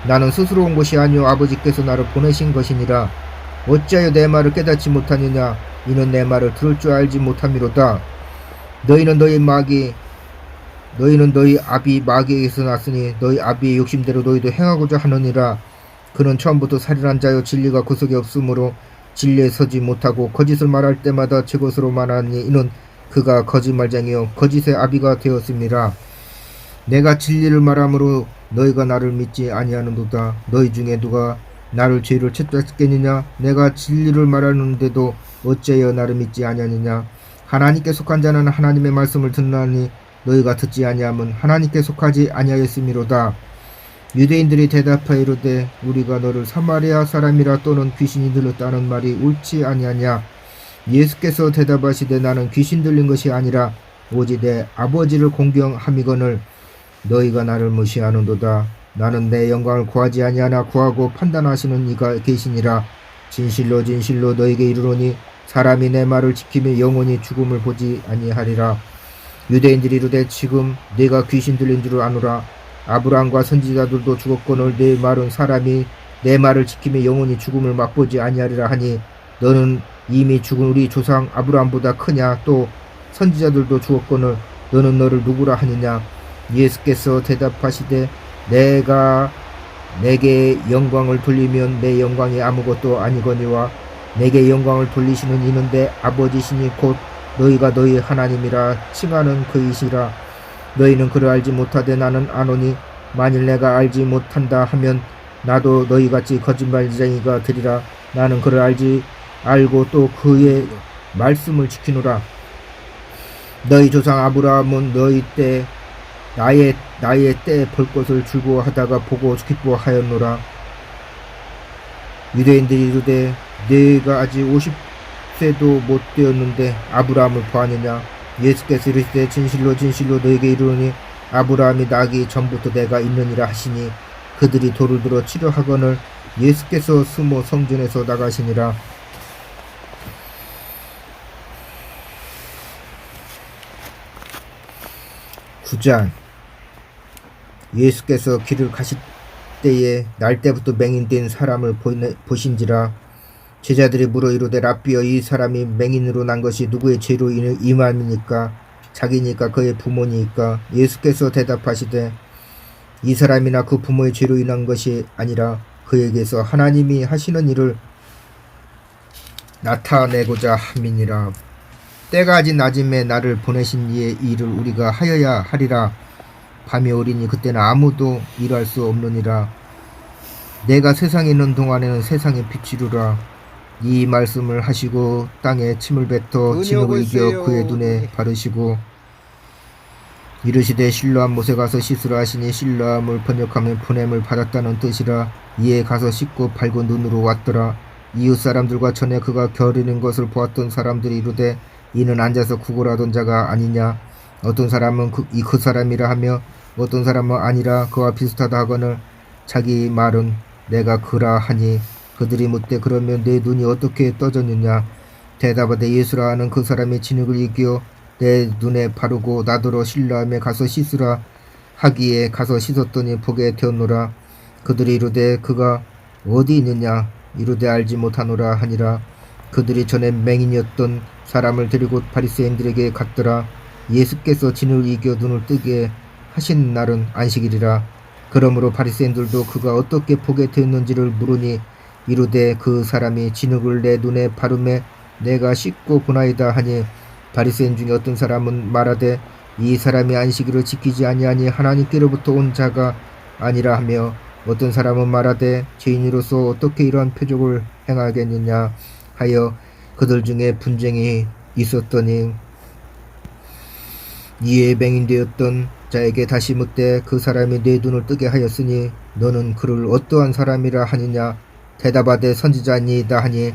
나는 스스로 온 것이 아니요 아버지께서 나를 보내신 것이니라. 어찌하여 내 말을 깨닫지 못하느냐. 이는 내 말을 들을 줄 알지 못함이로다. 너희는 너희 아비 마귀에게서 났으니 너희 아비의 욕심대로 너희도 행하고자 하느니라. 그는 처음부터 살인한 자여 진리가 그 속에 없으므로 진리에 서지 못하고 거짓을 말할 때마다 제 것으로 말하니 이는 그가 거짓말쟁이요 거짓의 아비가 되었음이라. 내가 진리를 말함으로 너희가 나를 믿지 아니하는도다. 너희 중에 누가 나를 죄를 채찍겠느냐. 내가 진리를 말하는데도 어찌하여 나를 믿지 아니하느냐. 하나님께 속한 자는 하나님의 말씀을 듣나니 너희가 듣지 아니함은 하나님께 속하지 아니하였음이로다. 유대인들이 대답하여 이르되 우리가 너를 사마리아 사람이라 또는 귀신이 들렸다는 말이 옳지 아니하냐. 예수께서 대답하시되 나는 귀신 들린 것이 아니라 오직 내 아버지를 공경함이거늘 너희가 나를 무시하는도다. 나는 내 영광을 구하지 아니하나 구하고 판단하시는 이가 계시니라. 진실로 진실로 너에게 이르노니 사람이 내 말을 지키며 영원히 죽음을 보지 아니하리라. 유대인들이 이르되 지금 네가 귀신 들린 줄 아노라. 아브라함과 선지자들도 죽었거늘 네 말은 사람이 내 말을 지키며 영원히 죽음을 맛보지 아니하리라 하니 너는 이미 죽은 우리 조상 아브라함보다 크냐? 또 선지자들도 죽었거늘 너는 너를 누구라 하느냐? 예수께서 대답하시되 내가 내게 영광을 돌리면 내 영광이 아무것도 아니거니와 내게 영광을 돌리시는 이는 내 아버지시니 곧 너희가 너희 하나님이라 칭하는 그이시라. 너희는 그를 알지 못하되 나는 아노니 만일 내가 알지 못한다 하면 나도 너희같이 거짓말쟁이가 되리라. 나는 그를 알고 또 그의 말씀을 지키노라. 너희 조상 아브라함은 너희 때 나의 때 볼 것을 즐거워하다가 보고 기뻐하였노라. 유대인들이 이르되 네가 아직 50세도 못 되었는데 아브라함을 보았느냐? 예수께서 이르시되 진실로 진실로 너에게 이르노니 아브라함이 나기 전부터 내가 있느니라 하시니 그들이 돌을 들어 치려 하거늘 예수께서 숨어 성전에서 나가시니라. 9장. 예수께서 길을 가실 때에 날 때부터 맹인된 사람을 보신지라. 제자들이 물어 이르되 라삐여 이 사람이 맹인으로 난 것이 누구의 죄로 임함이니까? 자기니까 그의 부모니까? 예수께서 대답하시되 이 사람이나 그 부모의 죄로 인한 것이 아니라 그에게서 하나님이 하시는 일을 나타내고자 함이니라. 때가 아직 낮음에 나를 보내신 이의 일을 우리가 하여야 하리라. 밤이 오리니 그때는 아무도 일할 수 없느니라. 내가 세상에 있는 동안에는 세상의 빛이루라. 이 말씀을 하시고 땅에 침을 뱉어 진흙을 이겨 그의 눈에 바르시고 이르시되 실로암 못에 가서 씻으라 하시니 실로암을 번역하면 보냄을 받았다는 뜻이라. 이에 가서 씻고 밝은 눈으로 왔더라. 이웃 사람들과 전에 그가 겨루는 것을 보았던 사람들이 이르되 이는 앉아서 구걸하던 자가 아니냐? 어떤 사람은 그 사람이라 하며 어떤 사람은 아니라 그와 비슷하다 하거늘 자기 말은 내가 그라 하니 그들이 묻되 그러면 내 눈이 어떻게 떠졌느냐? 대답하되 예수라 하는 그 사람이 진흙을 이겨 내 눈에 바르고 나더러 실로암에 가서 씻으라 하기에 가서 씻었더니 보게 되었노라. 그들이 이르되 그가 어디 있느냐? 이르되 알지 못하노라 하니라. 그들이 전에 맹인이었던 사람을 데리고 바리새인들에게 갔더라. 예수께서 진을 이겨 눈을 뜨게 하신 날은 안식일이라. 그러므로 바리새인들도 그가 어떻게 보게 되었는지를 물으니 이르되 그 사람이 진흙을 내 눈에 바르매 내가 씻고 보나이다 하니 바리새인 중에 어떤 사람은 말하되 이 사람이 안식일을 지키지 아니하니 하나님께로부터 온 자가 아니라 하며 어떤 사람은 말하되 죄인으로서 어떻게 이러한 표적을 행하겠느냐 하여 그들 중에 분쟁이 있었더니 이에 맹인되었던 자에게 다시 묻되 그 사람이 내 눈을 뜨게 하였으니 너는 그를 어떠한 사람이라 하느냐? 대답하되 선지자니이다 하니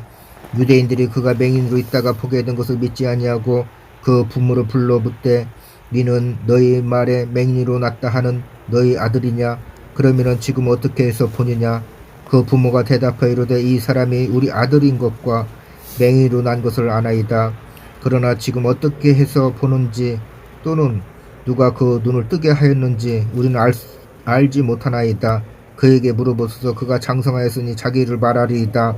유대인들이 그가 맹인으로 있다가 보게 된 것을 믿지 아니하고 그 부모를 불러 묻되 너는 너희 말에 맹인으로 났다 하는 너희 아들이냐? 그러면은 지금 어떻게 해서 보느냐? 그 부모가 대답하여 이르되 이 사람이 우리 아들인 것과 맹인으로 난 것을 아나이다. 그러나 지금 어떻게 해서 보는지 또는 누가 그 눈을 뜨게 하였는지 우리는 알지 못하나이다. 그에게 물어보소서. 그가 장성하였으니 자기를 말하리이다.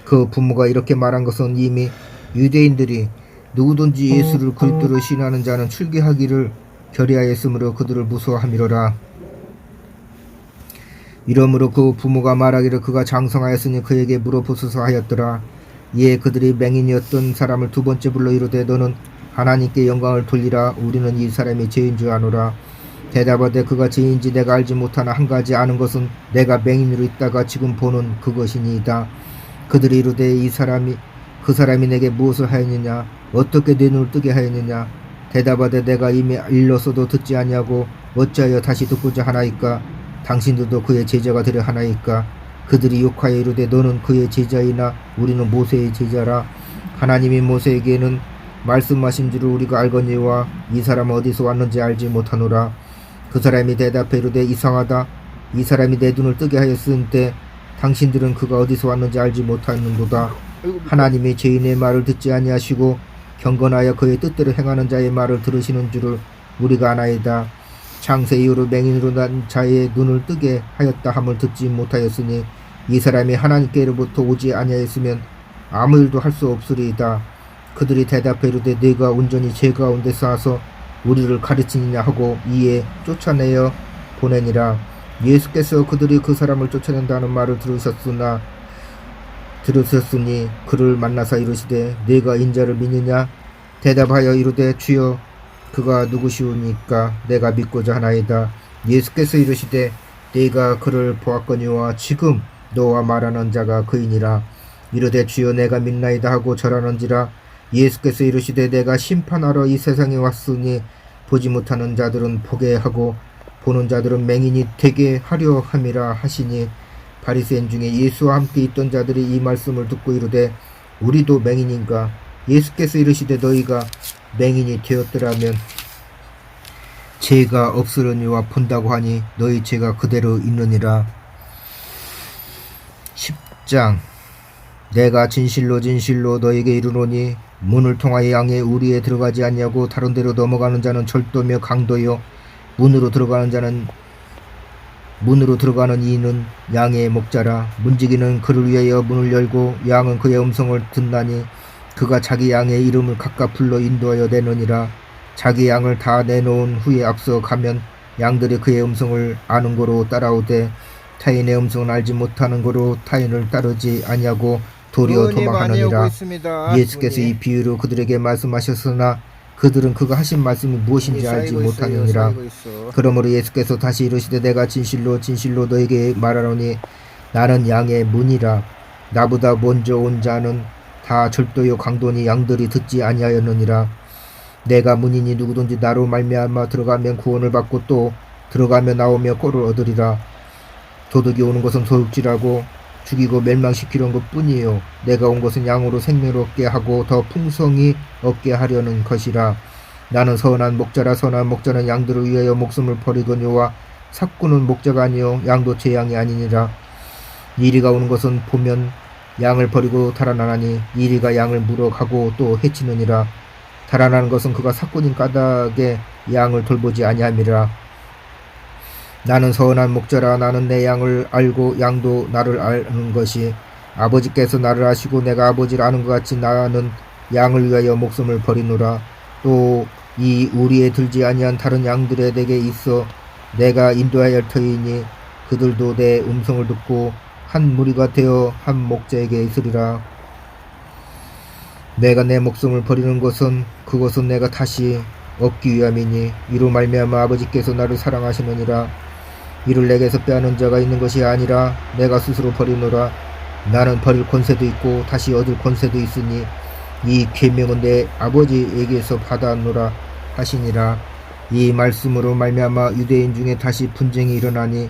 그 부모가 이렇게 말한 것은 이미 유대인들이 누구든지 예수를 그리스도로 신하는 자는 출교하기를 결의하였으므로 그들을 무서워함이로라. 이러므로 그 부모가 말하기를 그가 장성하였으니 그에게 물어보소서 하였더라. 이에 그들이 맹인이었던 사람을 두 번째 불러 이르되 너는 하나님께 영광을 돌리라. 우리는 이 사람이 죄인 줄 아노라. 대답하되 그가 죄인지 내가 알지 못하나 한 가지 아는 것은 내가 맹인으로 있다가 지금 보는 그것이니이다. 그들이 이르되 그 사람이 내게 무엇을 하였느냐? 어떻게 내 눈을 뜨게 하였느냐? 대답하되 내가 이미 일렀어도 듣지 아니하고 어찌하여 다시 듣고자 하나이까? 당신들도 그의 제자가 되려 하나이까? 그들이 욕하여 이르되 너는 그의 제자이나 우리는 모세의 제자라. 하나님이 모세에게는 말씀하신 줄을 우리가 알거니와 이 사람은 어디서 왔는지 알지 못하노라. 그 사람이 대답해 이르되 이상하다. 이 사람이 내 눈을 뜨게 하였으니 당신들은 그가 어디서 왔는지 알지 못하는도다. 하나님이 죄인의 말을 듣지 아니하시고 경건하여 그의 뜻대로 행하는 자의 말을 들으시는 줄을 우리가 아나이다. 창세 이후로 맹인으로 난 자의 눈을 뜨게 하였다 함을 듣지 못하였으니 이 사람이 하나님께로부터 오지 아니하였으면 아무 일도 할 수 없으리이다. 그들이 대답해 이르되 네가 온전히 죄 가운데서 와서 우리를 가르치느냐 하고 이에 쫓아내어 보내니라. 예수께서 그들이 그 사람을 쫓아낸다는 말을 들으셨으니 그를 만나사 이르시되 네가 인자를 믿느냐? 대답하여 이르되 주여 그가 누구시오니까 내가 믿고자 하나이다. 예수께서 이르시되 네가 그를 보았거니와 지금 너와 말하는 자가 그이니라. 이르되 주여 내가 믿나이다 하고 절하는지라. 예수께서 이르시되 내가 심판하러 이 세상에 왔으니 보지 못하는 자들은 보게 하고 보는 자들은 맹인이 되게 하려 함이라 하시니 바리새인 중에 예수와 함께 있던 자들이 이 말씀을 듣고 이르되 우리도 맹인인가? 예수께서 이르시되 너희가 맹인이 되었더라면 죄가 없으려니와 본다고 하니 너희 죄가 그대로 있느니라. 10장. 내가 진실로 진실로 너에게 이르노니 문을 통하여 양의 우리에 들어가지 아니하고 다른 데로 넘어가는 자는 절도며 강도요 문으로 들어가는 이는 양의 목자라. 문지기는 그를 위하여 문을 열고 양은 그의 음성을 듣나니 그가 자기 양의 이름을 각각 불러 인도하여 내느니라. 자기 양을 다 내놓은 후에 앞서 가면 양들이 그의 음성을 아는 거로 따라오되 타인의 음성을 알지 못하는 거로 타인을 따르지 아니하고 도리어 도망하느니라. 예수께서 이 비유로 그들에게 말씀하셨으나 그들은 그가 하신 말씀이 무엇인지 알지 못하느니라. 그러므로 예수께서 다시 이르시되 내가 진실로 진실로 너에게 말하노니 나는 양의 문이라. 나보다 먼저 온 자는 다 절도요 강도니 양들이 듣지 아니하였느니라. 내가 문이니 누구든지 나로 말미암아 들어가면 구원을 받고 또 들어가며 나오며 꼴을 얻으리라. 도둑이 오는 것은 도둑질하고 죽이고 멸망시키려는 것뿐이요 내가 온 것은 양으로 생명을 얻게 하고 더 풍성히 얻게 하려는 것이라. 나는 선한 목자라. 선한 목자는 양들을 위하여 목숨을 버리거니와 삭구는 목자가 아니요 양도 제 양이 아니니라. 이리가 오는 것은 보면 양을 버리고 달아나나니 이리가 양을 물어가고 또 해치느니라. 달아나는 것은 그가 삭군인 까닭에 양을 돌보지 아니함이라. 나는 선한 목자라. 나는 내 양을 알고 양도 나를 아는 것이 아버지께서 나를 아시고 내가 아버지를 아는 것 같이 나는 양을 위하여 목숨을 버리노라. 또 이 우리에 들지 아니한 다른 양들에 내게 있어 내가 인도하여 할 터이니 그들도 내 음성을 듣고 한 무리가 되어 한 목자에게 있으리라. 내가 내 목숨을 버리는 것은 그것은 내가 다시 얻기 위함이니 이로 말미암아 아버지께서 나를 사랑하시느니라. 이를 내게서 빼앗는 자가 있는 것이 아니라 내가 스스로 버리노라. 나는 버릴 권세도 있고 다시 얻을 권세도 있으니 이 계명은 내 아버지에게서 받았노라 하시니라. 이 말씀으로 말미암아 유대인 중에 다시 분쟁이 일어나니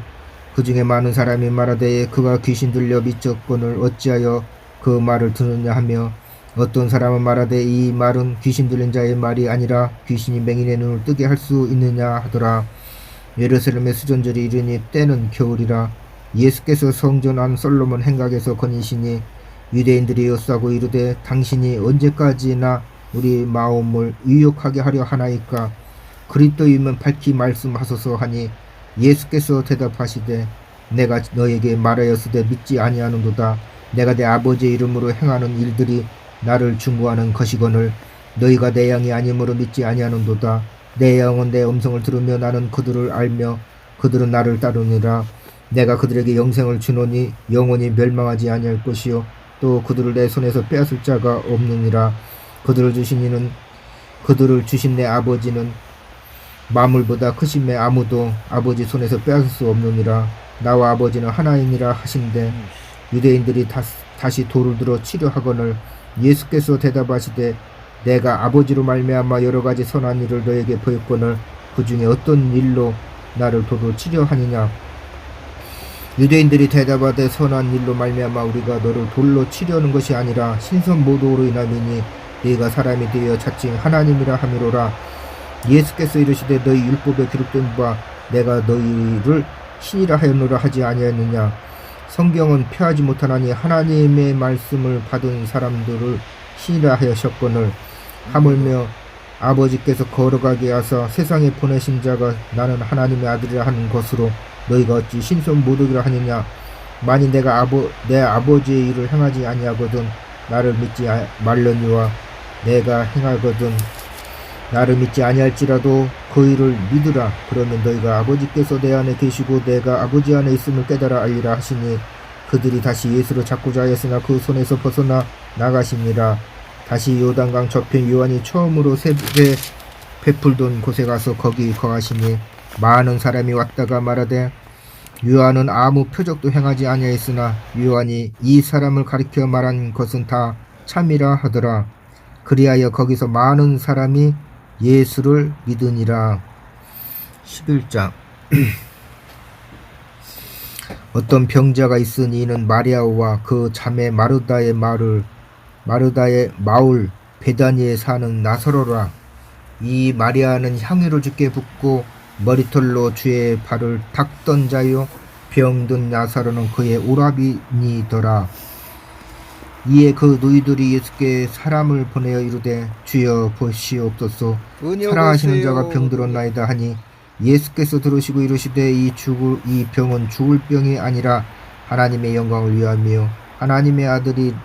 그 중에 많은 사람이 말하되 그가 귀신 들려 미쳤거늘 어찌하여 그 말을 듣느냐 하며 어떤 사람은 말하되 이 말은 귀신 들린 자의 말이 아니라 귀신이 맹인의 눈을 뜨게 할 수 있느냐 하더라. 예루살렘의 수전절이 이르니 때는 겨울이라. 예수께서 성전 안 솔로몬 행각에서 거니시니 유대인들이 엿싸고 이르되 당신이 언제까지나 우리 마음을 유혹하게 하려 하나이까? 그리스도이면 밝히 말씀하소서 하니 예수께서 대답하시되 내가 너에게 말하였으되 믿지 아니하는도다. 내가 내 아버지의 이름으로 행하는 일들이 나를 중구하는 것이거늘 너희가 내 양이 아니므로 믿지 아니하는도다. 내 양은 내 음성을 들으며 나는 그들을 알며 그들은 나를 따르니라. 내가 그들에게 영생을 주노니 영원히 멸망하지 아니할 것이요 또 그들을 내 손에서 빼앗을 자가 없느니라. 그들을 주신 내 아버지는 만물보다 크심에 아무도 아버지 손에서 빼앗을 수 없느니라. 나와 아버지는 하나이니라 하신대 유대인들이 다시 돌을 들어 치려 하거늘 예수께서 대답하시되 내가 아버지로 말미암아 여러 가지 선한 일을 너에게 보였거늘 그 중에 어떤 일로 나를 돌로 치려 하느냐? 유대인들이 대답하되 선한 일로 말미암아 우리가 너를 돌로 치려는 것이 아니라 신선 모독으로 인함이니 네가 사람이 되어 자칭 하나님이라 함이로라. 예수께서 이르시되 너희 율법에 기록된 바 내가 너희를 신이라 하였노라 하지 아니하였느냐? 성경은 폐하지 못하나니 하나님의 말씀을 받은 사람들을 신이라 하셨거늘 하물며 아버지께서 거룩하게 하사 세상에 보내신 자가 나는 하나님의 아들이라 하는 것으로 너희가 어찌 신선 모독이라 하느냐. 만일 내가 내 아버지의 일을 행하지 아니하거든 나를 믿지 말려니와 내가 행하거든 나를 믿지 아니할지라도 그 일을 믿으라. 그러면 너희가 아버지께서 내 안에 계시고 내가 아버지 안에 있음을 깨달아 알리라 하시니 그들이 다시 예수를 찾고자 하였으나 그 손에서 벗어나 나가시니라. 다시 요단강 저편 요한이 처음으로 세배 베풀던 곳에 가서 거기 거하시니 많은 사람이 왔다가 말하되 요한은 아무 표적도 행하지 아니하였으나 요한이 이 사람을 가리켜 말한 것은 다 참이라 하더라. 그리하여 거기서 많은 사람이 예수를 믿으니라. 11장 어떤 병자가 있으니 이는 마리아와 그 자매 마르다의 마을 베다니에 사는 나사로라. 이 마리아는 향유를 주께 붓고 머리털로 주의 발을 닦던 자요 병든 나사로는 그의 오라비니더라. 이에 그 누이들이 예수께 사람을 보내어 이르되 주여 보시옵소서 사랑하시는 자가 병들었나이다 하니 예수께서 들으시고 이르시되 이 병은 죽을 병이 아니라 하나님의 영광을 위하며 하나님의 아들이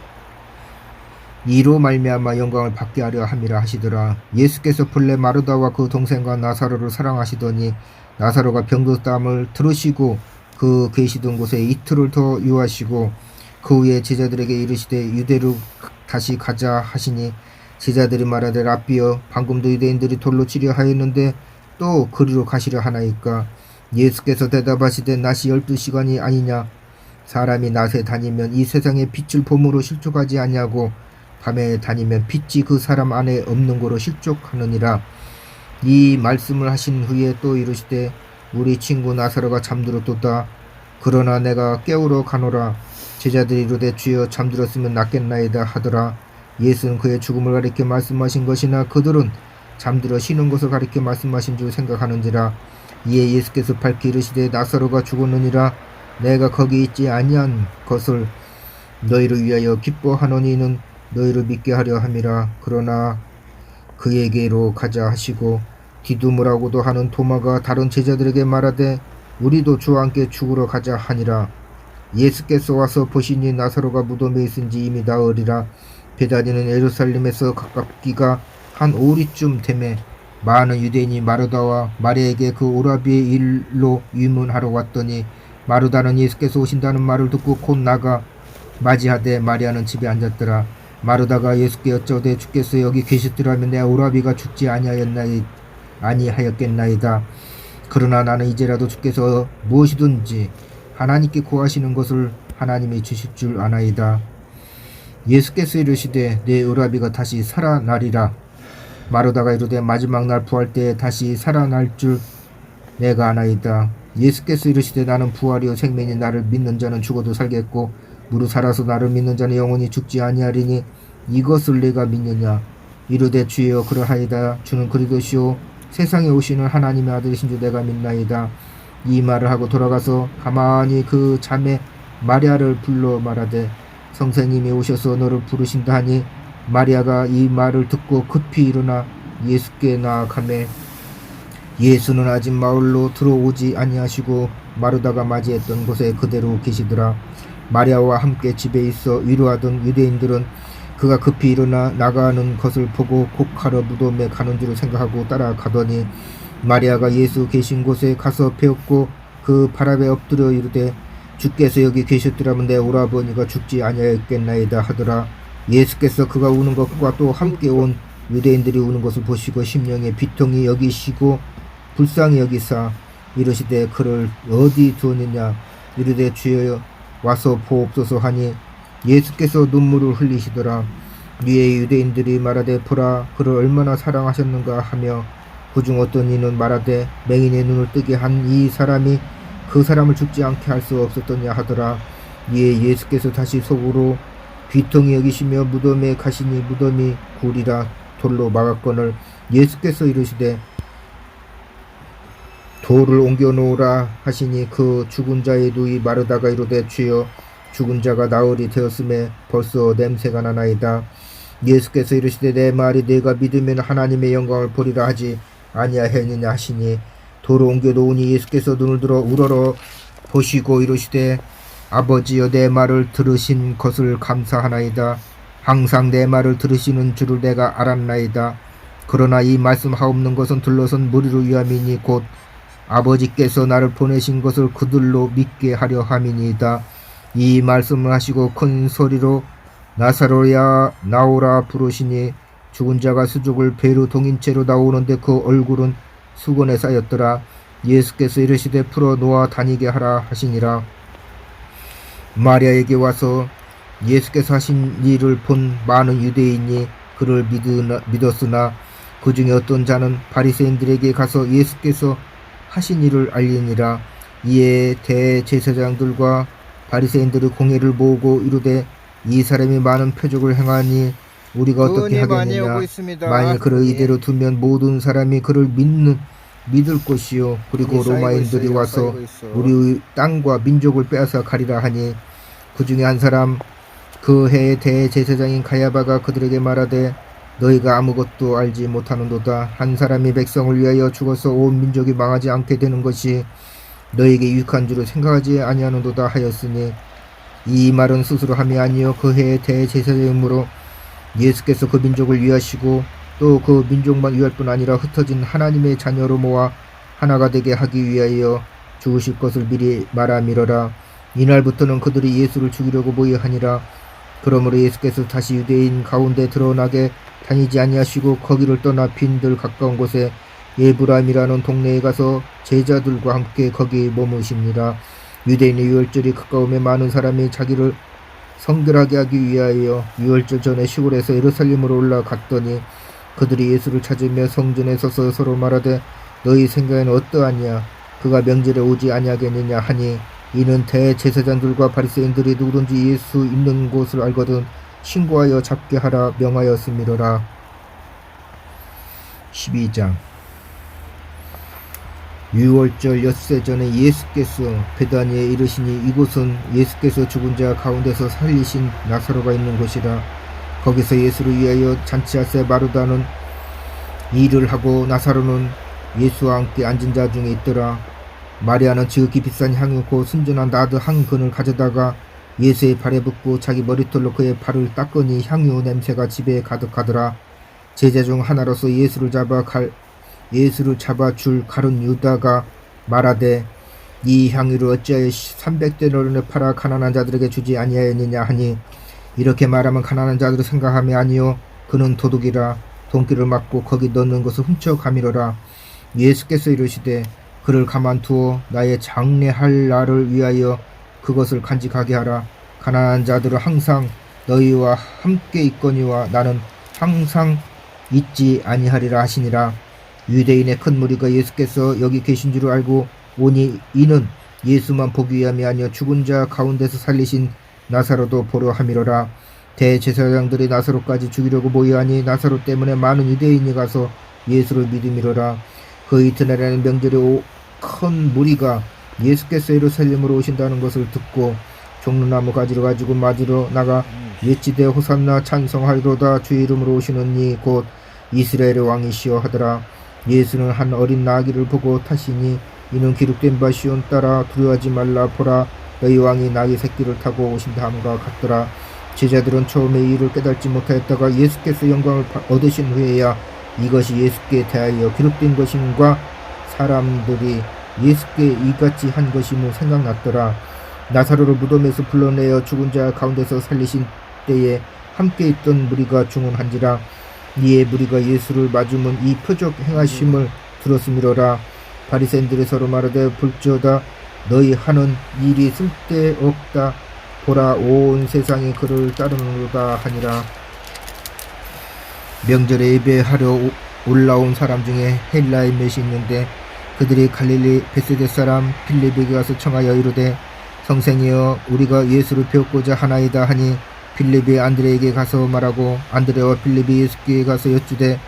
이로 말미암아 영광을 받게 하려 함이라 하시더라. 예수께서 본래 마르다와 그 동생과 나사로를 사랑하시더니 나사로가 병들었다함을 들으시고 그 계시던 곳에 이틀을 더 유하시고 그 후에 제자들에게 이르시되 유대로 다시 가자 하시니 제자들이 말하되 라삐여 방금도 유대인들이 돌로 치려 하였는데 또 그리로 가시려 하나이까. 예수께서 대답하시되 낮이 12시간이 아니냐. 사람이 낮에 다니면 이 세상의 빛을 봄으로 실족하지 아니하고 밤에 다니면 빛이 그 사람 안에 없는 거로 실족하느니라. 이 말씀을 하신 후에 또 이르시되 우리 친구 나사로가 잠들었도다. 그러나 내가 깨우러 가노라. 제자들이 이르되 주여 잠들었으면 낫겠나이다 하더라. 예수는 그의 죽음을 가리켜 말씀하신 것이나 그들은 잠들어 쉬는 것을 가리켜 말씀하신 줄 생각하는지라. 이에 예수께서 밝히 이르시되 나사로가 죽었느니라. 내가 거기 있지 아니한 것을 너희를 위하여 기뻐하노니 이는 너희를 믿게 하려 함이라. 그러나 그에게로 가자 하시고 디두무라고도 하는 도마가 다른 제자들에게 말하되 우리도 주와 함께 죽으러 가자 하니라. 예수께서 와서 보시니 나사로가 무덤에 있은지 이미 나으리라. 베다니는 예루살렘에서 가깝기가 한 오리쯤 되매 많은 유대인이 마르다와 마리아에게 그 오라비의 일로 유문하러 왔더니 마르다는 예수께서 오신다는 말을 듣고 곧 나가 맞이하되 마리아는 집에 앉았더라. 마르다가 예수께 여쭤되 주께서 여기 계셨더라면 내 오라비가 죽지 아니하였겠나이다. 그러나 나는 이제라도 주께서 무엇이든지 하나님께 구하시는 것을 하나님이 주실 줄 아나이다. 예수께서 이르시되 내 오라비가 다시 살아나리라. 마르다가 이르되 마지막 날 부활 때에 다시 살아날 줄 내가 아나이다. 예수께서 이르시되 나는 부활이요 생명이 나를 믿는 자는 죽어도 살겠고 무릇 살아서 나를 믿는 자는 영원히 죽지 아니하리니 이것을 내가 믿느냐. 이르되 주여 그러하이다. 주는 그리스도시요 세상에 오시는 하나님의 아들이신 줄 내가 믿나이다. 이 말을 하고 돌아가서 가만히 그 자매 마리아를 불러 말하되 성령님이 오셔서 너를 부르신다 하니 마리아가 이 말을 듣고 급히 일어나 예수께 나아가매 예수는 아직 마을로 들어오지 아니하시고 마르다가 맞이했던 곳에 그대로 계시더라. 마리아와 함께 집에 있어 위로하던 유대인들은 그가 급히 일어나 나가는 것을 보고 곡하러 무덤에 가는 줄 생각하고 따라가더니 마리아가 예수 계신 곳에 가서 배웠고 그 발 앞에 엎드려 이르되 주께서 여기 계셨더라면 내 오라버니가 죽지 아니하였겠나이다 하더라. 예수께서 그가 우는 것과 또 함께 온 유대인들이 우는 것을 보시고 심령에 비통히 여기시고 불쌍히 여기사 이르시되 그를 어디 두었느냐. 이르되 주여 와서 보옵소서 하니 예수께서 눈물을 흘리시더라. 이에 유대인들이 말하되 보라 그를 얼마나 사랑하셨는가 하며 그중 어떤 이는 말하되 맹인의 눈을 뜨게 한 이 사람이 그 사람을 죽지 않게 할 수 없었더냐 하더라. 이에 예수께서 다시 속으로 비통히 여기시며 무덤에 가시니 무덤이 굴이라 돌로 막았거늘 예수께서 이르시되 돌을 옮겨 놓으라 하시니 그 죽은 자의 누이 마르다가 이르되 주여 죽은 자가 나흘이 되었음에 벌써 냄새가 나나이다. 예수께서 이르시되 내 말이 네가 믿으면 하나님의 영광을 보리라 하지 아니하였느냐 하시니 돌을 옮겨 놓으니 예수께서 눈을 들어 우러러 보시고 이르시되 아버지여 내 말을 들으신 것을 감사하나이다. 항상 내 말을 들으시는 줄을 내가 알았나이다. 그러나 이 말씀하옵는 것은 둘러선 무리를 위함이니 곧 아버지께서 나를 보내신 것을 그들로 믿게 하려 함이니이다. 이 말씀을 하시고 큰 소리로 나사로야 나오라 부르시니 죽은 자가 수족을 배로 동인 채로 나오는데 그 얼굴은 수건에 쌓였더라. 예수께서 이르시되 풀어 놓아 다니게 하라 하시니라. 마리아에게 와서 예수께서 하신 일을 본 많은 유대인이 그를 믿었으나 그 중에 어떤 자는 바리새인들에게 가서 예수께서 하신 일을 알리니라. 이에 대제사장들과 바리새인들의 공회를 모으고 이르되 이 사람이 많은 표적을 행하니 우리가 어떻게 하겠느냐. 만일 그를 이대로 두면 모든 사람이 그를 믿을 것이요 그리고 로마인들이 와서 우리의 땅과 민족을 빼앗아 가리라 하니 그 중에 한 사람 그 해의 대제사장인 가야바가 그들에게 말하되 너희가 아무것도 알지 못하는도다. 한 사람이 백성을 위하여 죽어서 온 민족이 망하지 않게 되는 것이 너희에게 유익한 줄을 생각하지 아니하는도다 하였으니 이 말은 스스로 함이 아니요 그 해의 대제사장이므로 예수께서 그 민족을 위하시고 또 그 민족만 위할 뿐 아니라 흩어진 하나님의 자녀로 모아 하나가 되게 하기 위하여 죽으실 것을 미리 말함이러라. 이날부터는 그들이 예수를 죽이려고 모의하니라. 그러므로 예수께서 다시 유대인 가운데 드러나게 다니지 아니하시고 거기를 떠나 빈들 가까운 곳에 예브람이라는 동네에 가서 제자들과 함께 거기 머무십니다. 유대인의 유월절이 가까움에 많은 사람이 자기를 성결하게 하기 위하여 유월절 전에 시골에서 예루살렘으로 올라갔더니 그들이 예수를 찾으며 성전에 서서 서로 말하되 너희 생각에는 어떠하냐. 그가 명절에 오지 아니하겠느냐 하니 이는 대제사장들과 바리새인들이 누구든지 예수 있는 곳을 알거든 신고하여 잡게 하라 명하였음이로라. 12장 유월절 엿새 전에 예수께서 베다니에 이르시니 이곳은 예수께서 죽은 자 가운데서 살리신 나사로가 있는 곳이라. 거기서 예수를 위하여 잔치하세 마르다는 일을 하고 나사로는 예수와 함께 앉은 자 중에 있더라. 마리아는 지극히 비싼 향유 곧 순전한 나드 한 근을 가져다가 예수의 발에 붓고 자기 머리털로 그의 발을 닦으니 향유 냄새가 집에 가득하더라. 제자 중 하나로서 예수를 잡아 줄 가룟 유다가 말하되 이 향유를 어찌하여 300데나리온에 팔아 가난한 자들에게 주지 아니하였느냐 하니 이렇게 말하면 가난한 자들을 생각함이 아니요 그는 도둑이라. 돈기를 맞고 거기 넣는 것을 훔쳐가미러라. 예수께서 이르시되 그를 가만두어 나의 장례할 날을 위하여 그것을 간직하게 하라. 가난한 자들은 항상 너희와 함께 있거니와 나는 항상 있지 아니하리라 하시니라. 유대인의 큰 무리가 예수께서 여기 계신 줄을 알고 오니 이는 예수만 보기 위함이 아니여 죽은 자 가운데서 살리신 나사로도 보려 함이로라. 대제사장들이 나사로까지 죽이려고 모여하니 나사로 때문에 많은 유대인이 가서 예수를 믿음이로라. 그 이튿날에는 명절에 큰 무리가 예수께서 예루살렘으로 오신다는 것을 듣고 종려나무 가지를 가지고 맞으러 나가 외치되 호산나 찬송하리로다 주의 이름으로 오시는 이 곧 이스라엘의 왕이시여 하더라. 예수는 한 어린 나귀를 보고 타시니 이는 기록된 바 시온 따라 두려워하지 말라 보라 너희 왕이 나귀 새끼를 타고 오신다 함과 같더라. 제자들은 처음에 이 일을 깨닫지 못하였다가 예수께서 영광을 얻으신 후에야 이것이 예수께 대하여 기록된 것인가 사람들이 예수께 이같이 한 것이므 생각났더라. 나사로를 무덤에서 불러내어 죽은 자 가운데서 살리신 때에 함께 있던 무리가 중언한지라. 이에 무리가 예수를 맞으면 이 표적 행하심을 들었음이로라. 바리새인들이 서로 말하되 볼지어다 너희 하는 일이 쓸데없다. 보라 온 세상이 그를 따르는도다 하니라. 명절에 예배하려 올라온 사람 중에 헬라의 몇이 있는데 그들이 갈릴리 베세데 사람 빌립에게 가서 청하여 이르되 선생이여 우리가 예수를 배우고자 하나이다 하니 빌립이 안드레에게 가서 말하고 안드레와 빌립이 예수께 가서 여쭈되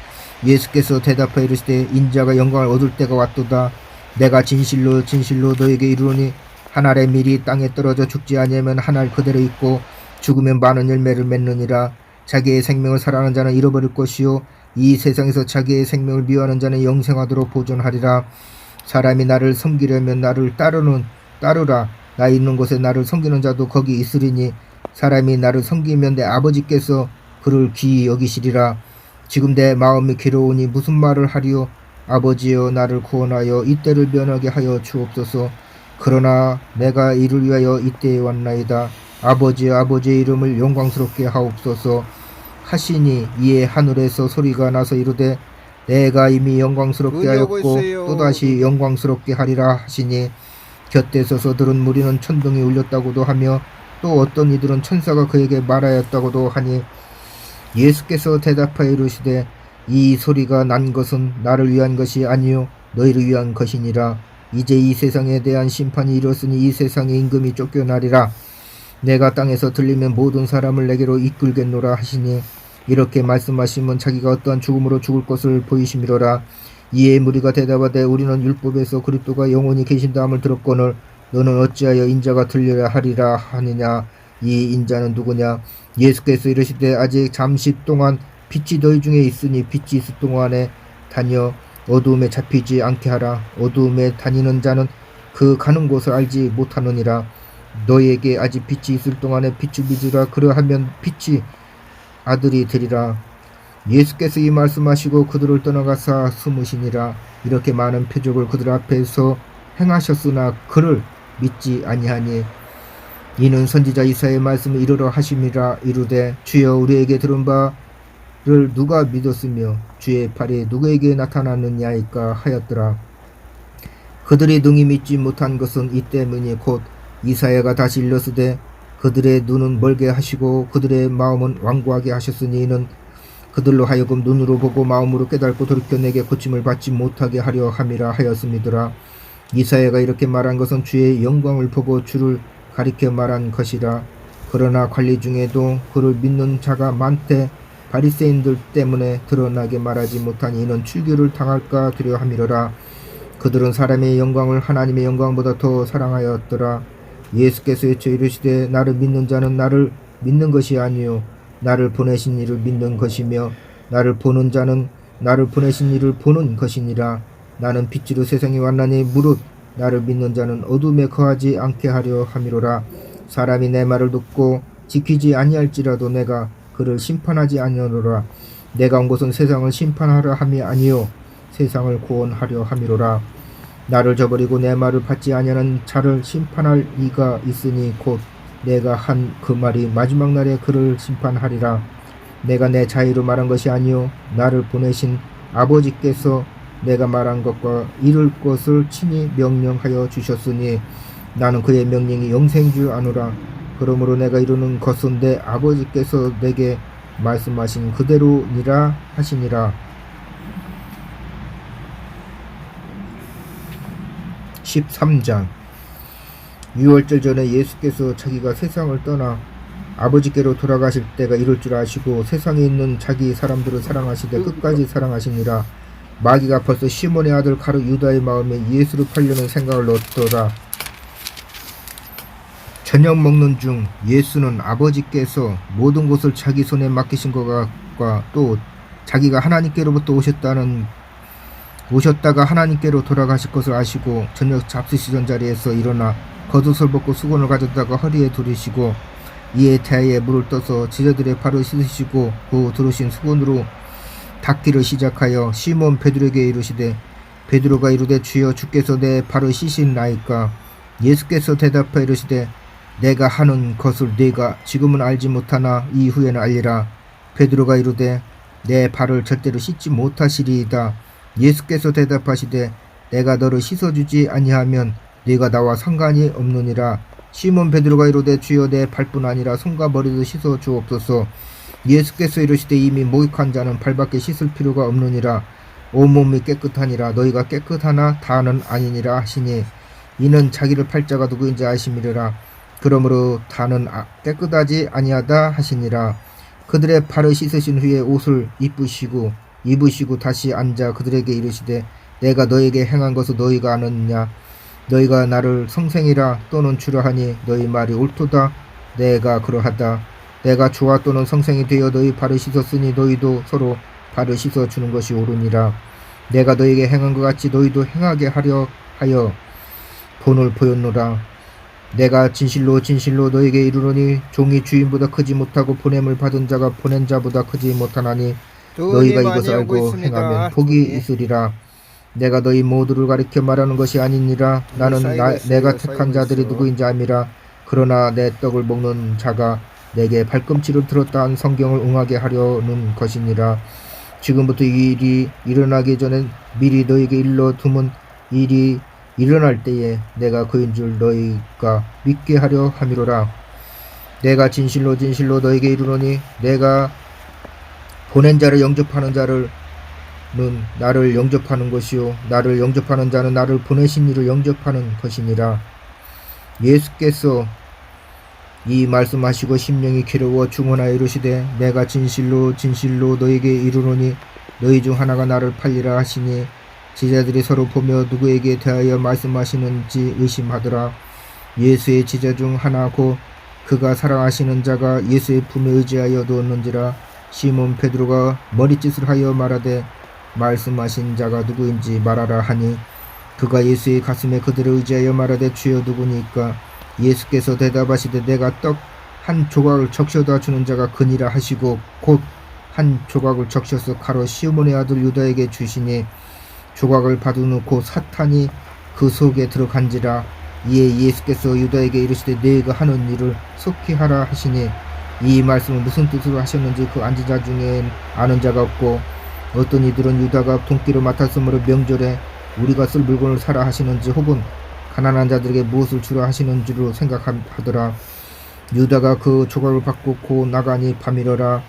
예수께서 대답하여 이르시되 인자가 영광을 얻을 때가 왔도다. 내가 진실로 진실로 너에게 이르노니 한 알의 밀이 땅에 떨어져 죽지 아니하면 한 알 그대로 있고 죽으면 많은 열매를 맺느니라. 자기의 생명을 사랑하는 자는 잃어버릴 것이요 이 세상에서 자기의 생명을 미워하는 자는 영생하도록 보존하리라. 사람이 나를 섬기려면 나를 따르라. 나 있는 곳에 나를 섬기는 자도 거기 있으리니 사람이 나를 섬기면 내 아버지께서 그를 귀히 여기시리라. 지금 내 마음이 괴로우니 무슨 말을 하리요. 아버지여 나를 구원하여 이때를 면하게 하여 주옵소서. 그러나 내가 이를 위하여 이때에 왔나이다. 아버지여 아버지의 이름을 영광스럽게 하옵소서 하시니 이에 하늘에서 소리가 나서 이르되 내가 이미 영광스럽게 은혜 오고 하였고 있어요. 또다시 영광스럽게 하리라 하시니 곁에 서서 들은 무리는 천둥이 울렸다고도 하며 또 어떤 이들은 천사가 그에게 말하였다고도 하니 예수께서 대답하여 이르시되 이 소리가 난 것은 나를 위한 것이 아니요 너희를 위한 것이니라. 이제 이 세상에 대한 심판이 이르렀으니 이 세상의 임금이 쫓겨나리라. 내가 땅에서 들리면 모든 사람을 내게로 이끌겠노라 하시니 이렇게 말씀하시면 자기가 어떠한 죽음으로 죽을 것을 보이심이로라. 이에 무리가 대답하되 우리는 율법에서 그리스도가 영원히 계신다함을 들었거늘 너는 어찌하여 인자가 들려야 하리라 하느냐. 이 인자는 누구냐. 예수께서 이르시되 아직 잠시 동안 빛이 너희 중에 있으니 빛이 있을 동안에 다녀 어두움에 잡히지 않게 하라. 어두움에 다니는 자는 그 가는 곳을 알지 못하느니라. 너희에게 아직 빛이 있을 동안에 빛을 믿으라. 그러하면 빛이 아들이 되리라. 예수께서 이 말씀하시고 그들을 떠나가사 숨으시니라. 이렇게 많은 표적을 그들 앞에서 행하셨으나 그를 믿지 아니하니 이는 선지자 이사야의 말씀을 이루러 하심이라. 이르되 주여 우리에게 들은 바를 누가 믿었으며 주의 팔이 누구에게 나타났느냐이까 하였더라. 그들이 능히 믿지 못한 것은 이 때문이 곧 이사야가 다시 일렀으되 그들의 눈은 멀게 하시고 그들의 마음은 완고하게 하셨으니 이는 그들로 하여금 눈으로 보고 마음으로 깨닫고 돌이켜 내게 고침을 받지 못하게 하려 함이라 하였음이더라. 이사야가 이렇게 말한 것은 주의 영광을 보고 주를 가리켜 말한 것이라. 그러나 관리 중에도 그를 믿는 자가 많되 바리새인들 때문에 드러나게 말하지 못하니 이는 출교를 당할까 두려워함이로라. 그들은 사람의 영광을 하나님의 영광보다 더 사랑하였더라. 예수께서 외쳐 이르시되 나를 믿는 자는 나를 믿는 것이 아니요 나를 보내신 이를 믿는 것이며 나를 보는 자는 나를 보내신 이를 보는 것이니라. 나는 빛으로 세상에 왔나니 무릇 나를 믿는 자는 어둠에 거하지 않게 하려 함이로라. 사람이 내 말을 듣고 지키지 아니할지라도 내가 그를 심판하지 아니하노라. 내가 온 것은 세상을 심판하려 함이 아니요 세상을 구원하려 함이로라. 나를 저버리고 내 말을 받지 아니하는 자를 심판할 이가 있으니 곧 내가 한 그 말이 마지막 날에 그를 심판하리라. 내가 내 자의로 말한 것이 아니요 나를 보내신 아버지께서 내가 말한 것과 이룰 것을 친히 명령하여 주셨으니 나는 그의 명령이 영생인 줄 아노라. 그러므로 내가 이루는 것은 내 아버지께서 내게 말씀하신 그대로니라 하시니라. 13장. 유월절 전에 예수께서 자기가 세상을 떠나 아버지께로 돌아가실 때가 이럴 줄 아시고 세상에 있는 자기 사람들을 사랑하시되 끝까지 사랑하시니라. 마귀가 벌써 시몬의 아들 가룟 유다의 마음에 예수를 팔려는 생각을 넣었더라. 저녁 먹는 중 예수는 아버지께서 모든 것을 자기 손에 맡기신 것과 또 자기가 하나님께로부터 오셨다가 하나님께로 돌아가실 것을 아시고 저녁 잡수시던 자리에서 일어나 겉옷을 벗고 수건을 가져다가 허리에 두르시고 이에 태아에 물을 떠서 제자들의 발을 씻으시고 그 두르신 수건으로 닦기를 시작하여 시몬 베드로에게 이르시되 베드로가 이르되 주여 주께서 내 발을 씻으시나이까. 예수께서 대답하여 이르시되 내가 하는 것을 네가 지금은 알지 못하나 이후에는 알리라. 베드로가 이르되 내 발을 절대로 씻지 못하시리이다. 예수께서 대답하시되 내가 너를 씻어주지 아니하면 네가 나와 상관이 없느니라. 시몬 베드로가 이르되 주여 내 발뿐 아니라 손과 머리도 씻어 주옵소서. 예수께서 이르시되 이미 목욕한 자는 발밖에 씻을 필요가 없느니라. 온몸이 깨끗하니라. 너희가 깨끗하나 다는 아니니라 하시니 이는 자기를 팔 자가 누구인지 아심이라. 그러므로 다는 깨끗하지 아니하다 하시니라. 그들의 발을 씻으신 후에 옷을 입으시고 다시 앉아 그들에게 이르시되 내가 너에게 행한 것을 너희가 아느냐? 너희가 나를 성생이라 또는 주라 하니 너희 말이 옳도다. 내가 그러하다. 내가 주와 또는 성생이 되어 너희 발을 씻었으니 너희도 서로 발을 씻어 주는 것이 옳으니라. 내가 너희에게 행한 것 같이 너희도 행하게 하려 하여 본을 보였노라. 내가 진실로 진실로 너희에게 이르노니 종이 주인보다 크지 못하고 보냄을 받은 자가 보낸 자보다 크지 못하나니 너희가 이것을 알고 행하면 복이 있으리라. 내가 너희 모두를 가리켜 말하는 것이 아니니라. 나는 내가 택한 자들이 누구인지 암이라. 그러나 내 떡을 먹는 자가 내게 발꿈치를 들었다 한 성경을 응하게 하려는 것이니라. 지금부터 이 일이 일어나기 전에 미리 너희에게 일러 두면 일이 일어날 때에 내가 그인 줄 너희가 믿게 하려 함이로라. 내가 진실로 진실로 너희에게 이르노니 내가 보낸 자를 영접하는 자는 나를 영접하는 것이요 나를 영접하는 자는 나를 보내신 이를 영접하는 것이니라. 예수께서 이 말씀하시고 심령이 괴로워 중언하여 이르시되 내가 진실로 진실로 너희에게 이르노니 너희 중 하나가 나를 팔리라 하시니 제자들이 서로 보며 누구에게 대하여 말씀하시는지 의심하더라. 예수의 제자 중 하나 곧 그가 사랑하시는 자가 예수의 품에 의지하여 누웠는지라. 시몬 베드로가 머리짓을 하여 말하되 말씀하신 자가 누구인지 말하라 하니 그가 예수의 가슴에 그들을 의지하여 말하되 주여 누구니까? 예수께서 대답하시되 내가 떡 한 조각을 적셔다 주는 자가 그니라 하시고 곧 한 조각을 적셔서 가로 시몬의 아들 유다에게 주시니 조각을 받은 후 곧 사탄이 그 속에 들어간지라. 이에 예수께서 유다에게 이르시되 너희가 하는 일을 속히 하라 하시니 이 말씀은 무슨 뜻으로 하셨는지 그 앉은 자 중에 아는 자가 없고 어떤 이들은 유다가 돈기를 맡았으므로 명절에 우리가 쓸 물건을 사라 하시는지 혹은 가난한 자들에게 무엇을 주라 하시는 줄로 생각하더라. 유다가 그 조각을 받고 곧 나가니 밤이러라.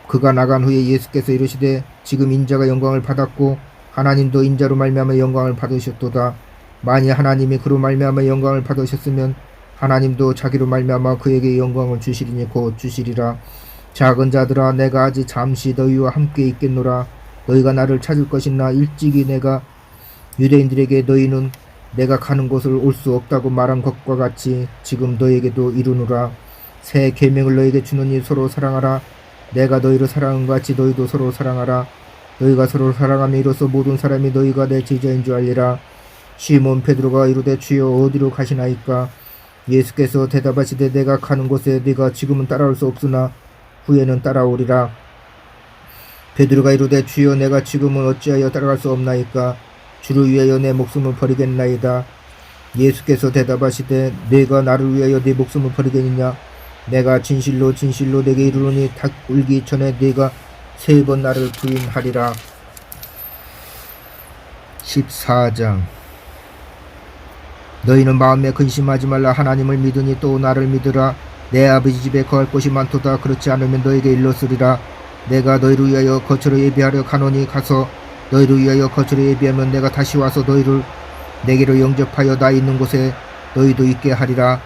그가 나간 후에 예수께서 이르시되 지금 인자가 영광을 받았고 하나님도 인자로 말미암아 영광을 받으셨도다. 만일 하나님이 그로 말미암아 영광을 받으셨으면 하나님도 자기로 말미암아 그에게 영광을 주시리니 곧 주시리라. 작은 자들아 내가 아직 잠시 너희와 함께 있겠노라. 너희가 나를 찾을 것이나 일찍이 내가 유대인들에게 너희는 내가 가는 곳을 올 수 없다고 말한 것과 같이 지금 너희에게도 이르노라. 새 계명을 너희에게 주노니 서로 사랑하라. 내가 너희를 사랑한 것 같이 너희도 서로 사랑하라. 너희가 서로 사랑하며 이로써 모든 사람이 너희가 내 제자인 줄 알리라. 시몬 베드로가 이르되 주여 어디로 가시나이까? 예수께서 대답하시되 내가 가는 곳에 네가 지금은 따라올 수 없으나 후에는 따라오리라. 베드로가 이르되 주여 내가 지금은 어찌하여 따라갈 수 없나이까? 주를 위하여 내 목숨을 버리겠나이다. 예수께서 대답하시되 네가 나를 위하여 네 목숨을 버리겠느냐? 내가 진실로 진실로 내게 이르노니 닭 울기 전에 네가 3번 나를 부인하리라. 14장. 너희는 마음에 근심하지 말라. 하나님을 믿으니 또 나를 믿으라. 내 아버지 집에 거할 곳이 많도다. 그렇지 않으면 너에게 일렀으리라. 내가 너희를 위하여 거처를 예비하려 가노니 가서 너희를 위하여 거처를 예비하면 내가 다시 와서 너희를 내게로 영접하여 나 있는 곳에 너희도 있게 하리라.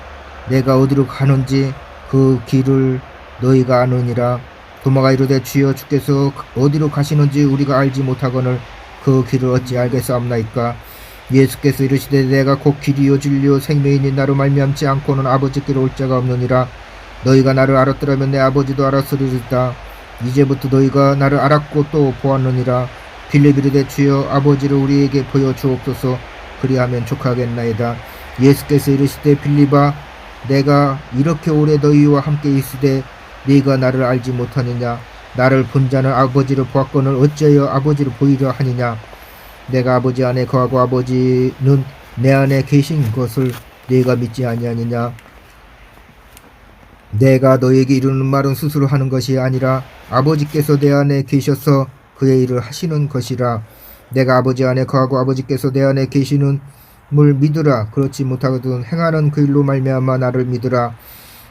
내가 어디로 가는지 그 길을 너희가 아느니라. 도마가 이르되 주여 주께서 어디로 가시는지 우리가 알지 못하거늘 그 길을 어찌 알겠사옵나이까? 예수께서 이르시되 내가 곧 길이요 진리요 생명이니 나로 말미암지 않고는 아버지께로 올 자가 없느니라. 너희가 나를 알았더라면 내 아버지도 알았으리다. 이제부터 너희가 나를 알았고 또 보았느니라. 빌립이 이르되 주여 아버지를 우리에게 보여 주옵소서. 그리하면 족하겠나이다. 예수께서 이르시되 빌립아 내가 이렇게 오래 너희와 함께 있으되 네가 나를 알지 못하느냐? 나를 본 자는 아버지를 보았거늘 어찌하여 아버지를 보이려 하느냐? 내가 아버지 안에 거하고 아버지는 내 안에 계신 것을 네가 믿지 아니하느냐? 내가 너에게 이르는 말은 스스로 하는 것이 아니라 아버지께서 내 안에 계셔서 그의 일을 하시는 것이라. 내가 아버지 안에 거하고 아버지께서 내 안에 계시는 물 믿으라. 그렇지 못하거든 행하는 그 일로 말미암아 나를 믿으라.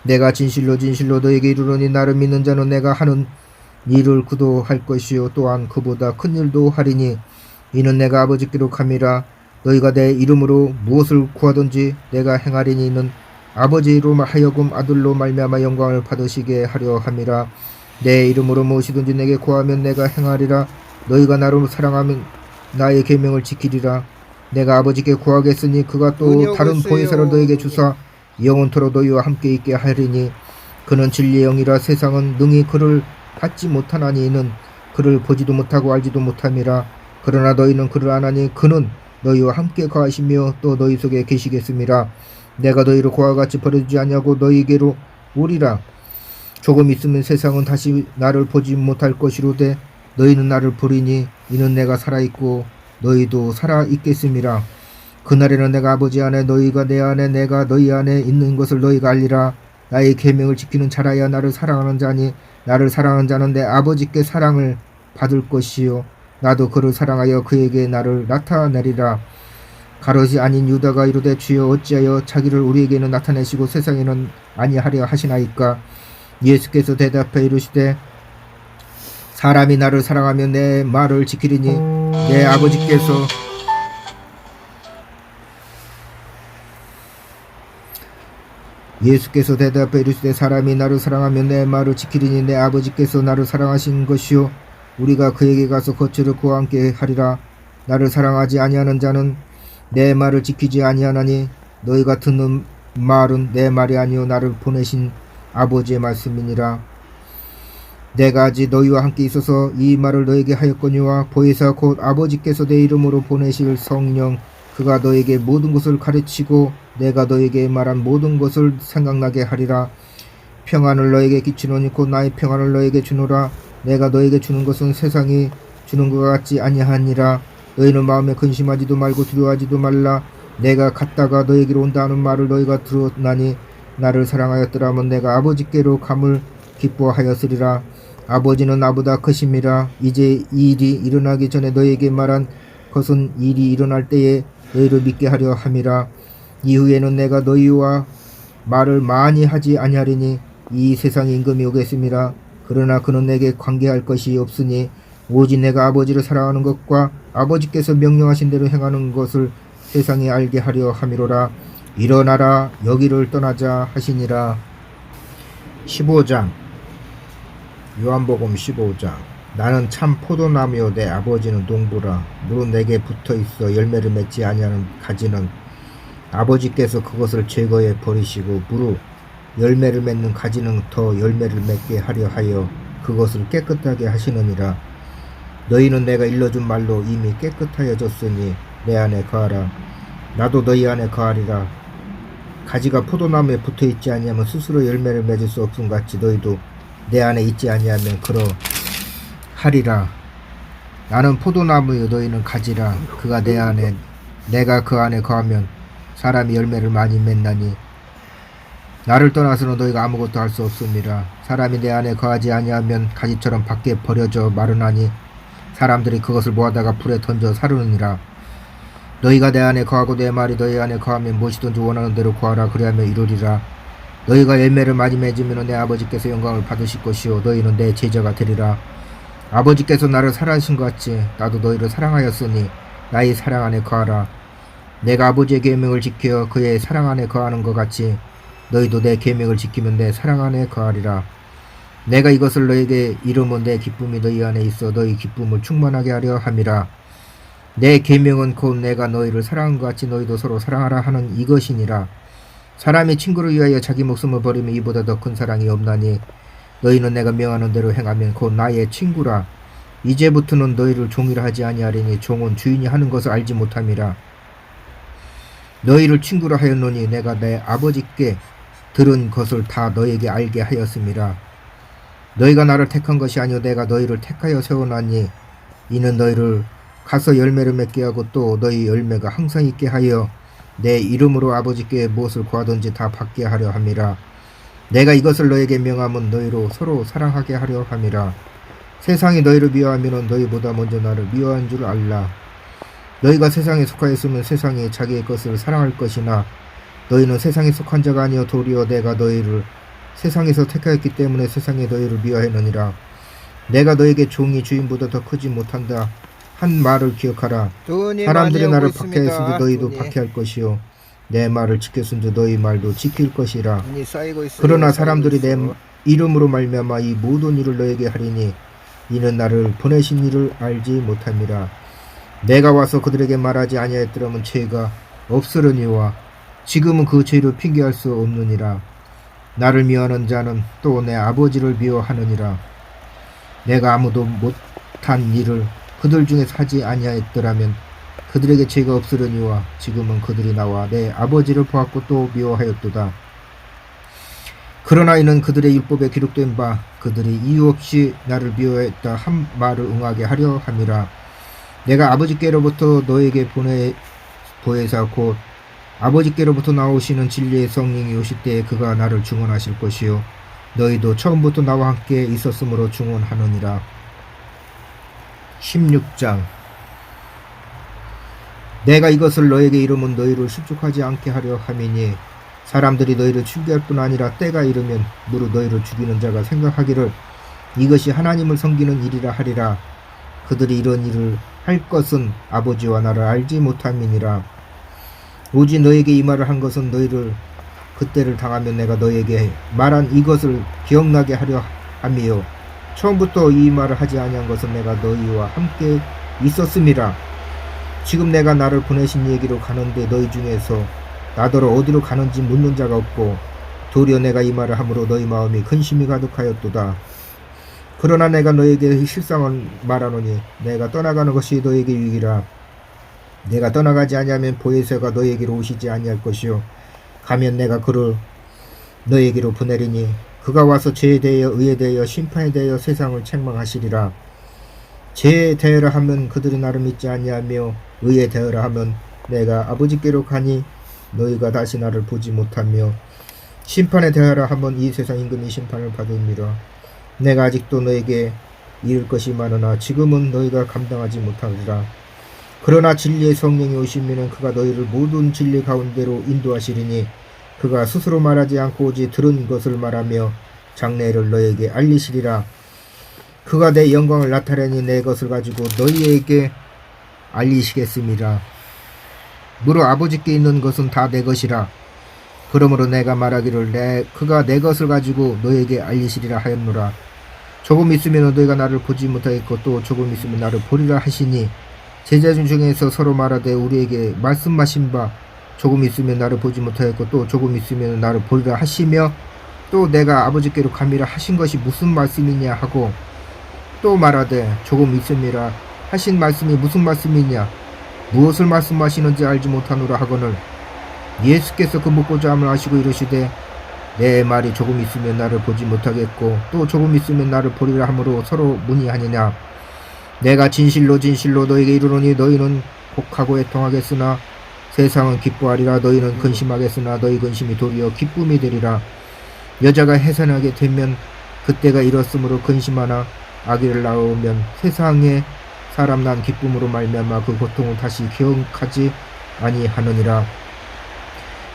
내가 진실로 진실로 너에게 이르노니 나를 믿는 자는 내가 하는 일을 그도 할 것이요 또한 그보다 큰 일도 하리니 이는 내가 아버지께로 감이라. 너희가 내 이름으로 무엇을 구하든지 내가 행하리니 이는 아버지로 하여금 아들로 말미암아 영광을 받으시게 하려 함이라. 내 이름으로 무엇이든지 내게 구하면 내가 행하리라. 너희가 나로 사랑하면 나의 계명을 지키리라. 내가 아버지께 구하겠으니 그가 또 은혜가 다른 있어요, 보혜사를 너에게 누님. 주사 영원토록 너희와 함께 있게 하리니 그는 진리의 영이라. 세상은 능히 그를 받지 못하나니 이는 그를 보지도 못하고 알지도 못함이라. 그러나 너희는 그를 아나니 그는 너희와 함께 거하시며 또 너희 속에 계시겠음이라. 내가 너희를 고와 같이 버려두지 아니하고 너희에게로 오리라. 조금 있으면 세상은 다시 나를 보지 못할 것이로되 너희는 나를 보리니 이는 내가 살아있고 너희도 살아있겠음이라. 그날에는 내가 아버지 안에 너희가 내 안에 내가 너희 안에 있는 것을 너희가 알리라. 나의 계명을 지키는 자라야 나를 사랑하는 자니 나를 사랑하는 자는 내 아버지께 사랑을 받을 것이요 나도 그를 사랑하여 그에게 나를 나타내리라. 가롯이 아닌 유다가 이르되 주여 어찌하여 자기를 우리에게는 나타내시고 세상에는 아니하려 하시나이까. 예수께서 대답해 이르시되 사람이 나를 사랑하면 내 말을 지키리니 내 아버지께서 예수께서 대답해 이르시되 사람이 나를 사랑하면 내 말을 지키리니 내 아버지께서 나를 사랑하신 것이요 우리가 그에게 가서 거처를 그와 함께 하리라. 나를 사랑하지 아니하는 자는 내 말을 지키지 아니하나니 너희가 듣는 말은 내 말이 아니요 나를 보내신 아버지의 말씀이니라. 내가 아직 너희와 함께 있어서 이 말을 너에게 하였거니와 보혜사 곧 아버지께서 내 이름으로 보내실 성령 그가 너에게 모든 것을 가르치고 내가 너에게 말한 모든 것을 생각나게 하리라. 평안을 너에게 끼치노니 곧 나의 평안을 너에게 주노라. 내가 너에게 주는 것은 세상이 주는 것 같지 아니하니라. 너희는 마음에 근심하지도 말고 두려워하지도 말라. 내가 갔다가 너에게로 온다 하는 말을 너희가 들었나니 나를 사랑하였더라면 내가 아버지께로 감을 기뻐하였으리라. 아버지는 나보다 크심이라. 이제 이 일이 일어나기 전에 너희에게 말한 것은 일이 일어날 때에 너희를 믿게 하려 함이라. 이후에는 내가 너희와 말을 많이 하지 아니하리니 이 세상에 임금이 오겠음이라. 그러나 그는 내게 관계할 것이 없으니 오직 내가 아버지를 사랑하는 것과 아버지께서 명령하신 대로 행하는 것을 세상에 알게 하려 함이로라. 일어나라 여기를 떠나자 하시니라. 15장 요한복음 15장 나는 참 포도나무요 내 아버지는 농부라. 물은 내게 붙어있어 열매를 맺지 아니하는 가지는 아버지께서 그것을 제거해 버리시고 무릇 열매를 맺는 가지는 더 열매를 맺게 하려 하여 그것을 깨끗하게 하시느니라. 너희는 내가 일러준 말로 이미 깨끗하여졌으니 내 안에 거하라. 나도 너희 안에 거하리라. 가지가 포도나무에 붙어있지 아니하면 스스로 열매를 맺을 수 없음 같이 너희도 내 안에 있지 아니하면 그러하리라. 나는 포도나무요 너희는 가지라. 그가 내 안에 내가 그 안에 거하면 사람이 열매를 많이 맺나니 나를 떠나서는 너희가 아무것도 할 수 없음이라. 사람이 내 안에 거하지 아니하면 가지처럼 밖에 버려져 마르나니 사람들이 그것을 모아다가 불에 던져 사르느니라. 너희가 내 안에 거하고 내 말이 너희 안에 거하면 무엇이든지 원하는 대로 구하라. 그리하면 이루리라. 너희가 열매를 많이 맺으면 내 아버지께서 영광을 받으실 것이요 너희는 내 제자가 되리라. 아버지께서 나를 사랑하신 것 같이 나도 너희를 사랑하였으니 나의 사랑 안에 거하라. 내가 아버지의 계명을 지켜 그의 사랑 안에 거하는 것 같이 너희도 내 계명을 지키면 내 사랑 안에 거하리라. 내가 이것을 너희에게 이름은 내 기쁨이 너희 안에 있어 너희 기쁨을 충만하게 하려 함이라. 내 계명은 곧 내가 너희를 사랑한 것 같이 너희도 서로 사랑하라 하는 이것이니라. 사람이 친구를 위하여 자기 목숨을 버리면 이보다 더 큰 사랑이 없나니 너희는 내가 명하는 대로 행하면 곧 나의 친구라. 이제부터는 너희를 종이라 하지 아니하리니 종은 주인이 하는 것을 알지 못함이라. 너희를 친구라 하였노니 내가 내 아버지께 들은 것을 다 너희에게 알게 하였음이라. 너희가 나를 택한 것이 아니요 내가 너희를 택하여 세워놨니 이는 너희를 가서 열매를 맺게 하고 또 너희 열매가 항상 있게 하여 내 이름으로 아버지께 무엇을 구하든지 다 받게 하려 함이라. 내가 이것을 너희에게 명함은 너희로 서로 사랑하게 하려 함이라. 세상이 너희를 미워하면 너희보다 먼저 나를 미워한 줄 알라. 너희가 세상에 속하였으면 세상이 자기의 것을 사랑할 것이나 너희는 세상에 속한 자가 아니여 도리어 내가 너희를 세상에서 택하였기 때문에 세상에 너희를 미워하느니라. 내가 너에게 종이 주인보다 더 크지 못한다 한 말을 기억하라. 사람들이 나를 박해하였은지 너희도 박해할 것이요 내 말을 지켰은지 너희 말도 지킬 것이라. 그러나 사람들이 내 이름으로 말미암아 이 모든 일을 너에게 하리니 이는 나를 보내신 이를 알지 못함이라. 내가 와서 그들에게 말하지 아니하였더라면 죄가 없으려니와 지금은 그 죄를 핑계할 수 없느니라. 나를 미워하는 자는 또 내 아버지를 미워하느니라. 내가 아무도 못한 일을 그들 중에서 하지 아니하였더라면 그들에게 죄가 없으려니와 지금은 그들이 나와 내 아버지를 보았고 또 미워하였도다. 그러나 이는 그들의 율법에 기록된 바 그들이 이유 없이 나를 미워했다 한 말을 응하게 하려 함이라. 내가 아버지께로부터 너에게 보혜사 곧 아버지께로부터 나오시는 진리의 성령이 오실 때에 그가 나를 증언하실 것이요 너희도 처음부터 나와 함께 있었으므로 증언하느니라. 16장. 내가 이것을 너에게 이르면 너희를 수축하지 않게 하려 함이니 사람들이 너희를 죽일 뿐 아니라 때가 이르면 무릇 너희를 죽이는 자가 생각하기를 이것이 하나님을 섬기는 일이라 하리라. 그들이 이런 일을 할 것은 아버지와 나를 알지 못함이니라. 오직 너에게 이 말을 한 것은 너희를 그때를 당하면 내가 너에게 말한 이것을 기억나게 하려 함이요 처음부터 이 말을 하지 아니한 것은 내가 너희와 함께 있었음이라. 지금 내가 나를 보내신 얘기로 가는데 너희 중에서 나더러 어디로 가는지 묻는 자가 없고 도리어 내가 이 말을 함으로 너희 마음이 근심이 가득하였도다. 그러나 내가 너에게 실상을 말하노니 내가 떠나가는 것이 너에게 유익이라. 내가 떠나가지 아니하면 보혜사가 너에게로 오시지 아니할 것이요 가면 내가 그를 너에게로 보내리니 그가 와서 죄에 대하여 의에 대하여 심판에 대하여 세상을 책망하시리라. 죄에 대하여 하면 그들이 나를 믿지 아니하며 의에 대하여 하면 내가 아버지께로 가니 너희가 다시 나를 보지 못하며 심판에 대하여 하면 이 세상 임금이 심판을 받음이라. 내가 아직도 너에게 이를 것이 많으나 지금은 너희가 감당하지 못하리라. 그러나 진리의 성령이 오시면은 그가 너희를 모든 진리 가운데로 인도하시리니 그가 스스로 말하지 않고 오직 들은 것을 말하며 장래를 너희에게 알리시리라. 그가 내 영광을 나타내니 내 것을 가지고 너희에게 알리시겠습니다. 무릇 아버지께 있는 것은 다 내 것이라. 그러므로 내가 말하기를 그가 내 것을 가지고 너희에게 알리시리라 하였노라. 조금 있으면 너희가 나를 보지 못하겠고 또 조금 있으면 나를 보리라 하시니 제자 중에서 서로 말하되 우리에게 말씀하신 바 조금 있으면 나를 보지 못하겠고 또 조금 있으면 나를 보리라 하시며 또 내가 아버지께로 감이라 하신 것이 무슨 말씀이냐 하고 또 말하되 조금 있음이라 하신 말씀이 무슨 말씀이냐 무엇을 말씀하시는지 알지 못하노라 하거늘 예수께서 그 묻고자 함을 아시고 이르시되 내 말이 조금 있으면 나를 보지 못하겠고 또 조금 있으면 나를 보리라 하므로 서로 문의하느냐. 내가 진실로 진실로 너에게 이르노니 너희는 곡하고 애통하겠으나 세상은 기뻐하리라. 너희는 근심하겠으나 너희 근심이 도리어 기쁨이 되리라. 여자가 해산하게 되면 그때가 이렇으므로 근심하나 아기를 낳으면 세상에 사람 난 기쁨으로 말미암아 그 고통을 다시 기억하지 아니하느니라.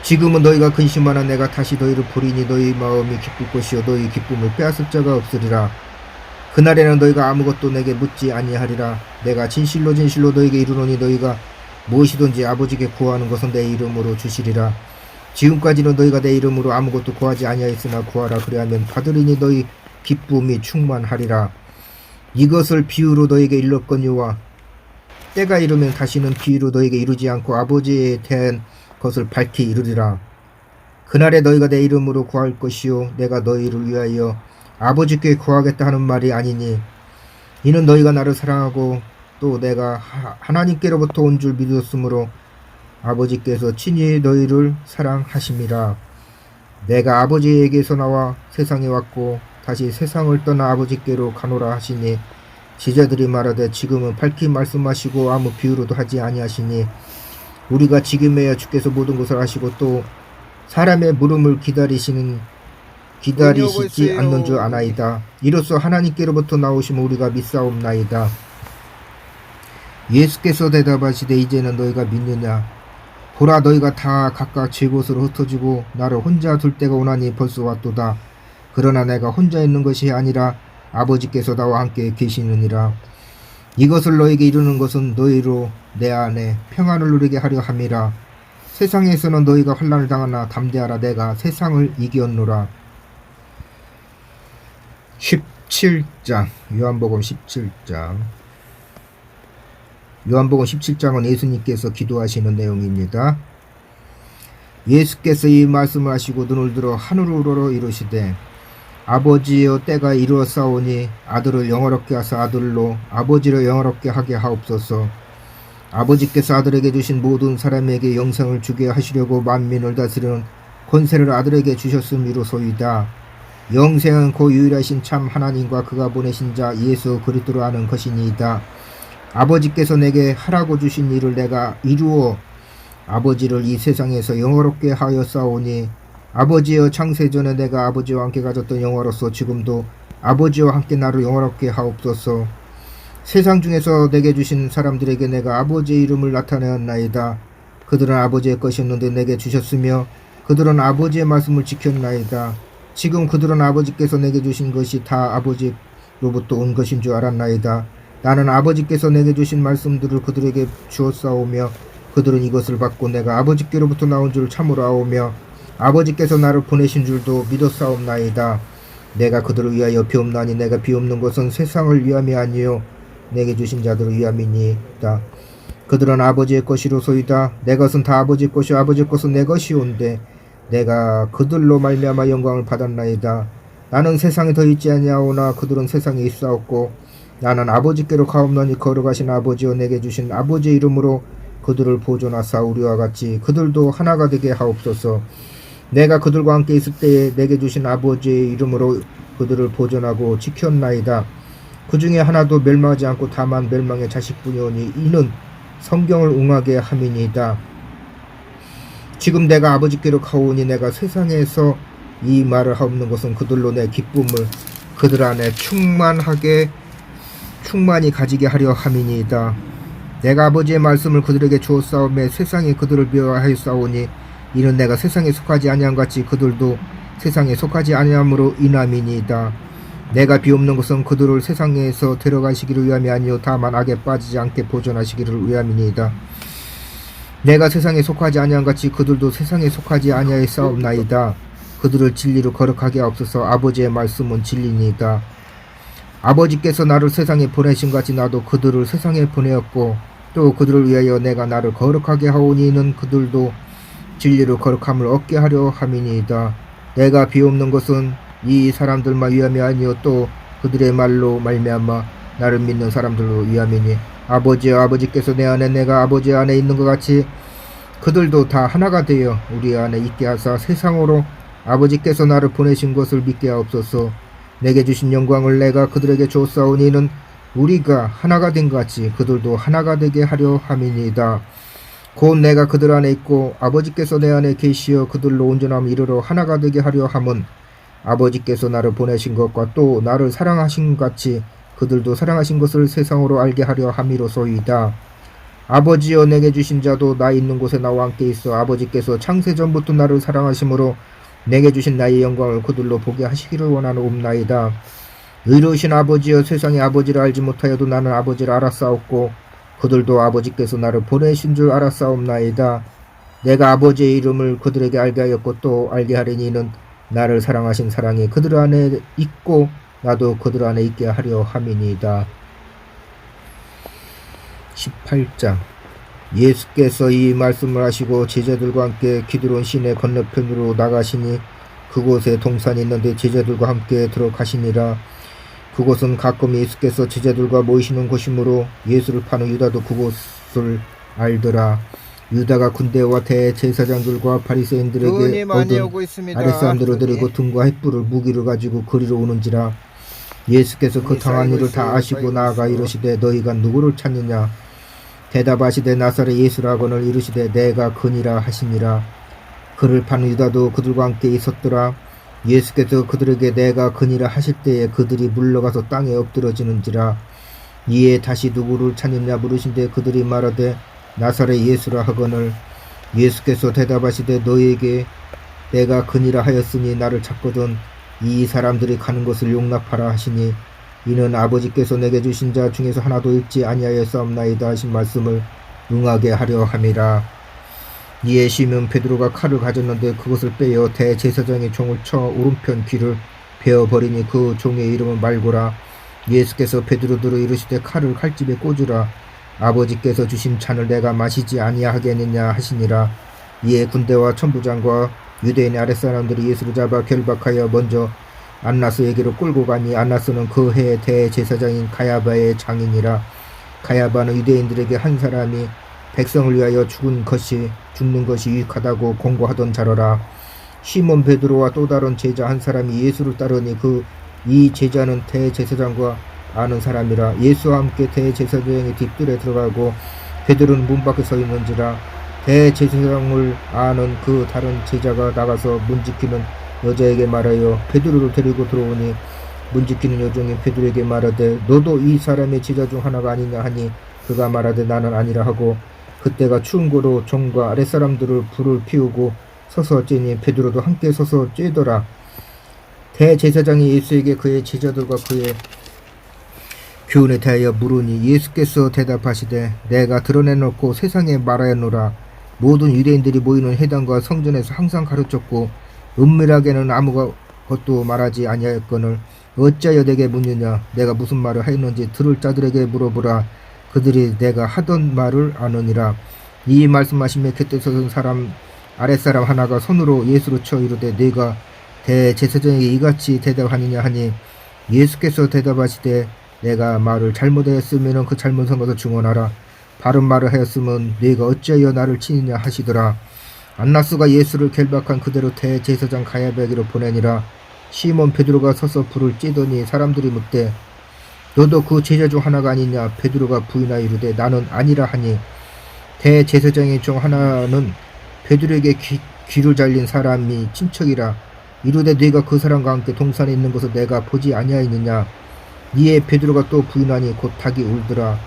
지금은 너희가 근심하나 내가 다시 너희를 보리니 너희 마음이 기쁠 것이요 너희 기쁨을 빼앗을 자가 없으리라. 그날에는 너희가 아무것도 내게 묻지 아니하리라. 내가 진실로 진실로 너희에게 이르노니 너희가 무엇이든지 아버지께 구하는 것은 내 이름으로 주시리라. 지금까지는 너희가 내 이름으로 아무것도 구하지 아니하였으나 구하라 그리하면 받으리니 너희 기쁨이 충만하리라. 이것을 비유로 너희에게 일렀거니와 때가 이르면 다시는 비유로 너희에게 이르지 않고 아버지에 대한 것을 밝히 이르리라. 그날에 너희가 내 이름으로 구할 것이요 내가 너희를 위하여 아버지께 구하겠다 하는 말이 아니니 이는 너희가 나를 사랑하고 또 내가 하나님께로부터 온 줄 믿었으므로 아버지께서 친히 너희를 사랑하심이라. 내가 아버지에게서 나와 세상에 왔고 다시 세상을 떠나 아버지께로 가노라 하시니 제자들이 말하되 지금은 밝히 말씀하시고 아무 비유로도 하지 아니하시니 우리가 지금에야 주께서 모든 것을 아시고 또 사람의 물음을 기다리시지 않는 줄 아나이다. 이로써 하나님께로부터 나오심을 우리가 믿사옵나이다. 예수께서 대답하시되 이제는 너희가 믿느냐. 보라 너희가 다 각각 제 곳으로 흩어지고 나를 혼자 둘 때가 오나니 벌써 왔도다. 그러나 내가 혼자 있는 것이 아니라 아버지께서 나와 함께 계시느니라. 이것을 너에게 이루는 것은 너희로 내 안에 평안을 누리게 하려 함이라. 세상에서는 너희가 환난을 당하나 담대하라. 내가 세상을 이겼노라. 17장 요한복음 17장 요한복음 17장은 예수님께서 기도하시는 내용입니다. 예수께서 이 말씀을 하시고 눈을 들어 하늘으로 이르시되 아버지여 때가 이루었사오니 아들을 영화롭게 하사 아들로 아버지를 영화롭게 하게 하옵소서. 아버지께서 아들에게 주신 모든 사람에게 영생을 주게 하시려고 만민을 다스리는 권세를 아들에게 주셨음이로소이다. 영생은 그 유일하신 참 하나님과 그가 보내신 자 예수 그리스도로 하는 것이니이다. 아버지께서 내게 하라고 주신 일을 내가 이루어 아버지를 이 세상에서 영화롭게 하였사오니 아버지여 창세전에 내가 아버지와 함께 가졌던 영화로서 지금도 아버지와 함께 나를 영화롭게 하옵소서. 세상 중에서 내게 주신 사람들에게 내가 아버지의 이름을 나타내었나이다. 그들은 아버지의 것이었는데 내게 주셨으며 그들은 아버지의 말씀을 지켰나이다. 지금 그들은 아버지께서 내게 주신 것이 다 아버지로부터 온 것인 줄 알았나이다. 나는 아버지께서 내게 주신 말씀들을 그들에게 주었사오며 그들은 이것을 받고 내가 아버지께로부터 나온 줄 참으로 아오며 아버지께서 나를 보내신 줄도 믿었사옵나이다. 내가 그들을 위하여 비옵나니 내가 비옵는 것은 세상을 위함이 아니요 내게 주신 자들을 위함이니이다. 그들은 아버지의 것이로소이다. 내 것은 다 아버지의 것이요 아버지의 것은 내 것이온데 내가 그들로 말미암아 영광을 받았나이다. 나는 세상에 더 있지 아니하오나 그들은 세상에 있사옵고 나는 아버지께로 가옵나니 걸어가신 아버지여 내게 주신 아버지의 이름으로 그들을 보존하사 우리와 같이 그들도 하나가 되게 하옵소서. 내가 그들과 함께 있을 때에 내게 주신 아버지의 이름으로 그들을 보존하고 지켰나이다. 그 중에 하나도 멸망하지 않고 다만 멸망의 자식뿐이오니 이는 성경을 응하게 함이니이다. 지금 내가 아버지께로 가오니 내가 세상에서 이 말을 하옵는 것은 그들로 내 기쁨을 그들 안에 충만히 가지게 하려 함이니이다. 내가 아버지의 말씀을 그들에게 주었사오매 세상이 그들을 미워하였사오니 이는 내가 세상에 속하지 아니함 같이 그들도 세상에 속하지 아니함으로 인함이니이다. 내가 비옵는 것은 그들을 세상에서 데려가시기를 위함이 아니요 다만 악에 빠지지 않게 보존하시기를 위함이니이다. 내가 세상에 속하지 아니함 같이 그들도 세상에 속하지 아니하였사옵나이다. 그들을 진리로 거룩하게 하옵소서. 아버지의 말씀은 진리니이다. 아버지께서 나를 세상에 보내신 같이 나도 그들을 세상에 보내었고 또 그들을 위하여 내가 나를 거룩하게 하오니 이는 그들도 진리로 거룩함을 얻게 하려 함이니이다. 내가 비옵는 것은 이 사람들만 위함이 아니요 또 그들의 말로 말미암아 나를 믿는 사람들로 위함이니 아버지여 아버지께서 내 안에 내가 아버지 안에 있는 것 같이 그들도 다 하나가 되어 우리 안에 있게 하사 세상으로 아버지께서 나를 보내신 것을 믿게 하옵소서. 내게 주신 영광을 내가 그들에게 주었사오니 이는 우리가 하나가 된 것 같이 그들도 하나가 되게 하려 함이니이다. 곧 내가 그들 안에 있고 아버지께서 내 안에 계시어 그들로 온전함을 이루러 하나가 되게 하려 함은 아버지께서 나를 보내신 것과 또 나를 사랑하신 것 같이 그들도 사랑하신 것을 세상으로 알게 하려 함이로소이다. 아버지여 내게 주신 자도 나 있는 곳에 나와 함께 있어 아버지께서 창세전부터 나를 사랑하심으로 내게 주신 나의 영광을 그들로 보게 하시기를 원하옵나이다. 의로우신 아버지여 세상의 아버지를 알지 못하여도 나는 아버지를 알았사옵고 그들도 아버지께서 나를 보내신 줄 알았사옵나이다. 내가 아버지의 이름을 그들에게 알게 하였고 또 알게 하리니 이는 나를 사랑하신 사랑이 그들 안에 있고 나도 그들 안에 있게 하려 함이니이다. 18장 예수께서 이 말씀을 하시고 제자들과 함께 기드론 시내 건너편으로 나가시니 그곳에 동산이 있는데 제자들과 함께 들어가시니라. 그곳은 가끔 예수께서 제자들과 모이시는 곳이므로 예수를 파는 유다도 그곳을 알더라. 유다가 군대와 대제사장들과 바리새인들에게 얻은 아랫사람들을 데리고 등과 횃불을 무기를 가지고 그리로 오는지라. 예수께서 그 당한 일을 다 아시고 나아가 이르시되 너희가 누구를 찾느냐. 대답하시되 나사렛 예수라거늘 이르시되 내가 그니라 하시니라. 그를 파는 유다도 그들과 함께 있었더라. 예수께서 그들에게 내가 그니라 하실 때에 그들이 물러가서 땅에 엎드러지는지라. 이에 다시 누구를 찾느냐 물으신데 그들이 말하되 나사렛 예수라 하거늘 예수께서 대답하시되 너희에게 내가 그니라 하였으니 나를 찾거든 이 사람들이 가는 것을 용납하라 하시니 이는 아버지께서 내게 주신 자 중에서 하나도 잃지 아니하였사옵나이다 하신 말씀을 응하게 하려 함이라. 이에 시몬 베드로가 칼을 가졌는데 그것을 빼어 대제사장의 종을 쳐 오른편 귀를 베어버리니 그 종의 이름은 말고라. 예수께서 베드로들을 이르시되 칼을 칼집에 꽂으라. 아버지께서 주신 잔을 내가 마시지 아니하겠느냐 하시니라. 이에 군대와 천부장과 유대인의 아랫사람들이 예수를 잡아 결박하여 먼저 안나스에게로 끌고 가니 안나스는 그 해의 대제사장인 가야바의 장인이라. 가야바는 유대인들에게 한 사람이 백성을 위하여 죽는 것이 유익하다고 공고하던 자로라. 시몬 베드로와 또 다른 제자 한 사람이 예수를 따르니 이 제자는 대제사장과 아는 사람이라. 예수와 함께 대제사장의 뒷뜰에 들어가고 베드로는 문 밖에 서 있는지라. 대제사장을 아는 그 다른 제자가 나가서 문 지키는 여자에게 말하여 베드로를 데리고 들어오니 문 지키는 여종이 베드로에게 말하되 너도 이 사람의 제자 중 하나가 아니냐 하니 그가 말하되 나는 아니라 하고 그때가 추운 고로 종과 아랫사람들을 불을 피우고 서서 쬐니 베드로도 함께 서서 쬐더라. 대제사장이 예수에게 그의 제자들과 그의 교훈에 대하여 물으니 예수께서 대답하시되 내가 드러내놓고 세상에 말하였노라. 모든 유대인들이 모이는 회당과 성전에서 항상 가르쳤고 은밀하게는 아무것도 말하지 아니하였거늘 어찌하여 내게 묻느냐. 내가 무슨 말을 하였는지 들을 자들에게 물어보라. 그들이 내가 하던 말을 아느니라. 이 말씀하시며 곁에 서던 아랫사람 하나가 손으로 예수를 쳐 이르되 네가 대제사장에게 이같이 대답하느냐 하니 예수께서 대답하시되 내가 말을 잘못하였으면 그 잘못한 것을 증언하라. 바른 말을 하였으면 네가 어찌하여 나를 치느냐 하시더라. 안나스가 예수를 결박한 그대로 대제사장 가야바에게로 보내니라. 시몬 베드로가 서서 불을 쬐더니 사람들이 묻되 너도 그 제자 중 하나가 아니냐. 베드로가 부인하여 이르되 나는 아니라 하니 대제사장의 중 하나는 베드로에게 귀를 잘린 사람이 친척이라. 이르되 네가 그 사람과 함께 동산에 있는 것을 내가 보지 아니하였느냐. 이에 베드로가 또 부인하니 곧 닭이 울더라.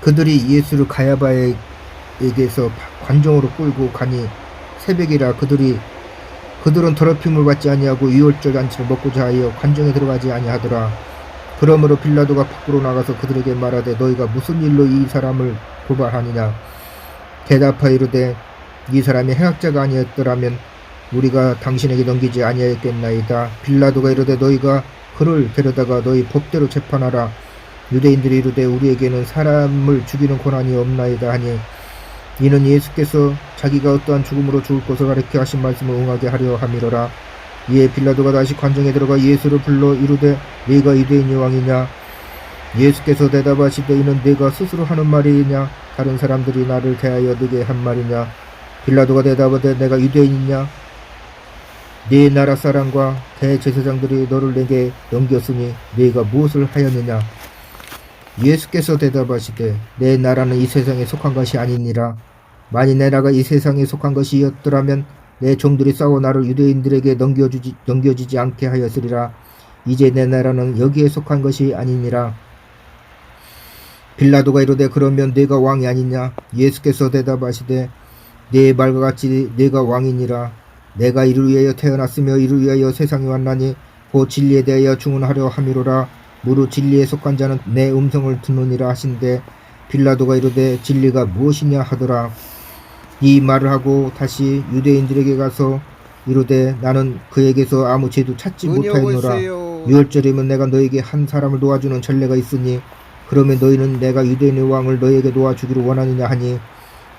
그들이 예수를 가야바에게서 관정으로 끌고 가니 새벽이라. 그들은 더럽힘을 받지 아니하고 유월절 잔치를 먹고자 하여 관정에 들어가지 아니하더라. 그러므로 빌라도가 밖으로 나가서 그들에게 말하되 너희가 무슨 일로 이 사람을 고발하느냐. 대답하여 이르되 이 사람이 행악자가 아니었더라면 우리가 당신에게 넘기지 아니하였겠나이다. 빌라도가 이르되 너희가 그를 데려다가 너희 법대로 재판하라. 유대인들이 이르되 우리에게는 사람을 죽이는 권한이 없나이다 하니 이는 예수께서 자기가 어떠한 죽음으로 죽을 것을 가리켜 하신 말씀을 응하게 하려 함이로라. 이에 빌라도가 다시 관정에 들어가 예수를 불러 이르되 네가 유대인의 왕이냐. 예수께서 대답하시되 이는 네가 스스로 하는 말이냐 다른 사람들이 나를 대하여 네게 한 말이냐. 빌라도가 대답하되 내가 유대인이냐. 네 나라 사람과 대제사장들이 너를 내게 넘겼으니 네가 무엇을 하였느냐. 예수께서 대답하시되 내 나라는 이 세상에 속한 것이 아니니라. 만일 내 나라가 이 세상에 속한 것이었더라면 내 종들이 싸워 나를 유대인들에게 넘겨주지 않게 하였으리라. 이제 내 나라는 여기에 속한 것이 아니니라. 빌라도가 이르되 그러면 네가 왕이 아니냐. 예수께서 대답하시되 네 말과 같이 네가 왕이니라. 내가 이를 위하여 태어났으며 이를 위하여 세상에 왔나니 곧 진리에 대하여 증언하려 함이로라. 무릇 진리에 속한 자는 내 음성을 듣느니라 하신대 빌라도가 이르되 진리가 무엇이냐 하더라. 이 말을 하고 다시 유대인들에게 가서 이르되 나는 그에게서 아무 죄도 찾지 못하였노라. 유월절이면 내가 너에게 한 사람을 놓아주는 전례가 있으니 그러면 너희는 내가 유대인의 왕을 너에게 놓아주기를 원하느냐 하니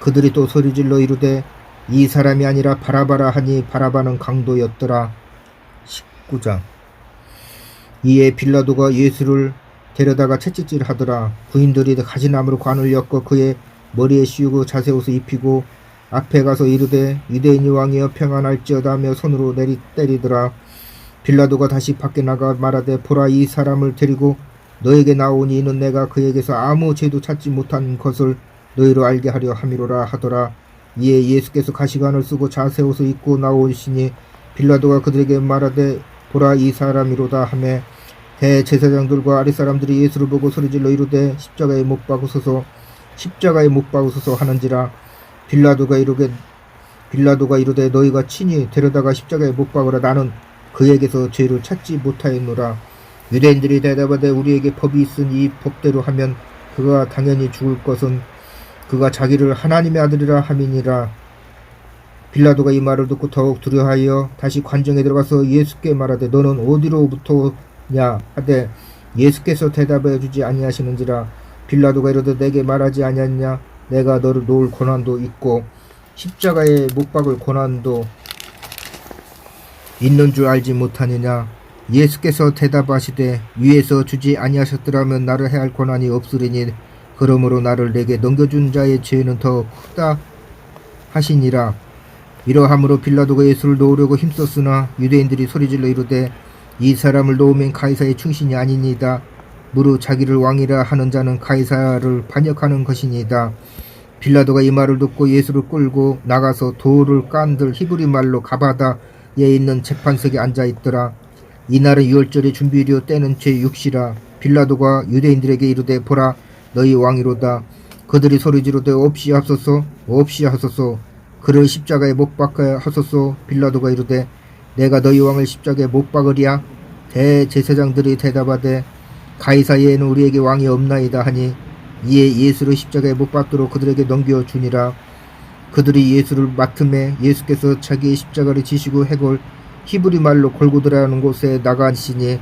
그들이 또 소리질러 이르되 이 사람이 아니라 바라바라 하니 바라바는 강도였더라. 19장. 이에 빌라도가 예수를 데려다가 채찍질 하더라. 부인들이 가시나무로 관을 엮어 그의 머리에 씌우고 자세옷을 입히고 앞에 가서 이르되 유대인의 왕이여 평안할지어다 하며 손으로 때리더라. 빌라도가 다시 밖에 나가 말하되 보라 이 사람을 데리고 너에게 나오니 이는 내가 그에게서 아무 죄도 찾지 못한 것을 너희로 알게 하려 함이로라 하더라. 이에 예수께서 가시관을 쓰고 자세옷을 입고 나오시니 빌라도가 그들에게 말하되 보라 이 사람이로다 하매 대제사장들과 아랫사람들이 예수를 보고 소리질러 이르되 십자가에 못 박으소서 하는지라. 빌라도가 이르되 너희가 친히 데려다가 십자가에 못 박으라. 나는 그에게서 죄를 찾지 못하였노라. 유대인들이 대답하되 우리에게 법이 있으니 이 법대로 하면 그가 당연히 죽을 것은 그가 자기를 하나님의 아들이라 함이니라. 빌라도가 이 말을 듣고 더욱 두려워하여 다시 관정에 들어가서 예수께 말하되 너는 어디로부터냐 하되 예수께서 대답하여 주지 아니하시는지라. 빌라도가 이르되 내게 말하지 아니하냐? 내가 너를 놓을 고난도 있고 십자가에 못 박을 고난도 있는 줄 알지 못하느냐? 예수께서 대답하시되 위에서 주지 아니하셨더라면 나를 해할 고난이 없으리니 그러므로 나를 내게 넘겨준 자의 죄는 더 크다 하시니라. 이러함으로 빌라도가 예수를 놓으려고 힘썼으나 유대인들이 소리질러 이르되 이 사람을 놓으면 가이사의 충신이 아니니이다. 무릇 자기를 왕이라 하는 자는 가이사를 반역하는 것이니이다. 빌라도가 이 말을 듣고 예수를 끌고 나가서 돌을 깐들 히브리 말로 가바다에 있는 재판석에 앉아있더라. 이날은 유월절의 준비일이요 때는 제6시라. 빌라도가 유대인들에게 이르되 보라 너희 왕이로다. 그들이 소리지르되 없이하소서 없이하소서 그를 십자가에 못 박아야 하소서. 빌라도가 이르되 내가 너희 왕을 십자가에 못 박으랴? 대제사장들이 대답하되 가이사에는 우리에게 왕이 없나이다 하니 이에 예수를 십자가에 못 박도록 그들에게 넘겨주니라. 그들이 예수를 맡음에 예수께서 자기의 십자가를 지시고 해골 히브리 말로 골고다라는 곳에 나가시니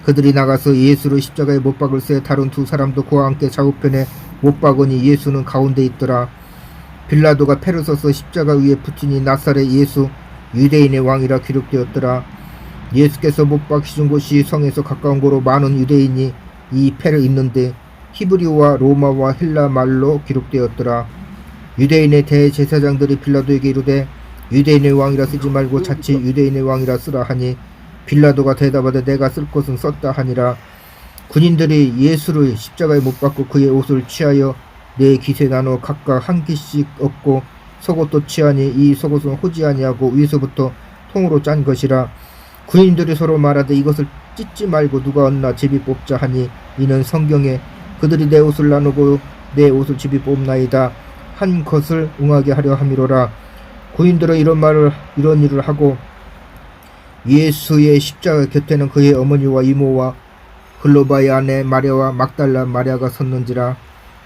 그들이 나가서 예수를 십자가에 못 박을새 다른 두 사람도 그와 함께 좌우편에 못 박으니 예수는 가운데 있더라. 빌라도가 패를 써서 십자가 위에 붙이니 나사렛 예수 유대인의 왕이라 기록되었더라. 예수께서 못 박히신 곳이 성에서 가까운 곳으로 많은 유대인이 이 패를 입는데 히브리와 로마와 헬라 말로 기록되었더라. 유대인의 대제사장들이 빌라도에게 이르되 유대인의 왕이라 쓰지 말고 자칫 유대인의 왕이라 쓰라 하니 빌라도가 대답하되 내가 쓸 것은 썼다 하니라. 군인들이 예수를 십자가에 못 박고 그의 옷을 취하여 네 깃에 나눠 각각 한 깃씩 얻고 속옷도 취하니 이 속옷은 호지 아니하고 위에서부터 통으로 짠 것이라. 군인들이 서로 말하되 이것을 찢지 말고 누가 얻나 제비 뽑자 하니 이는 성경에 그들이 내 옷을 나누고 내 옷을 제비 뽑나이다 한 것을 응하게 하려 함이로라. 군인들은 이런 일을 하고 예수의 십자가 곁에는 그의 어머니와 이모와 글로바의 아내 마리아와 막달라 마리아가 섰는지라.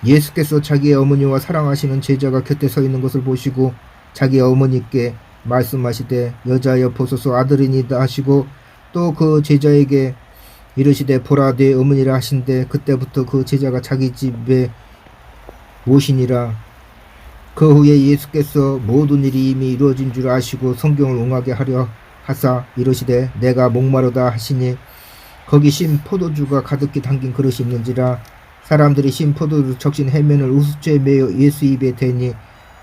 예수께서 자기의 어머니와 사랑하시는 제자가 곁에 서 있는 것을 보시고 자기 어머니께 말씀하시되 여자여 보소서 아들이니다 하시고 또 그 제자에게 이르시되 보라 네 어머니라 하신대 그때부터 그 제자가 자기 집에 오시니라. 그 후에 예수께서 모든 일이 이미 이루어진 줄 아시고 성경을 응하게 하려 하사 이르시되 내가 목마르다 하시니 거기 신 포도주가 가득히 담긴 그릇이 있는지라. 사람들이 신 포도주 적신 해면을 우수채에 매어 예수 입에 대니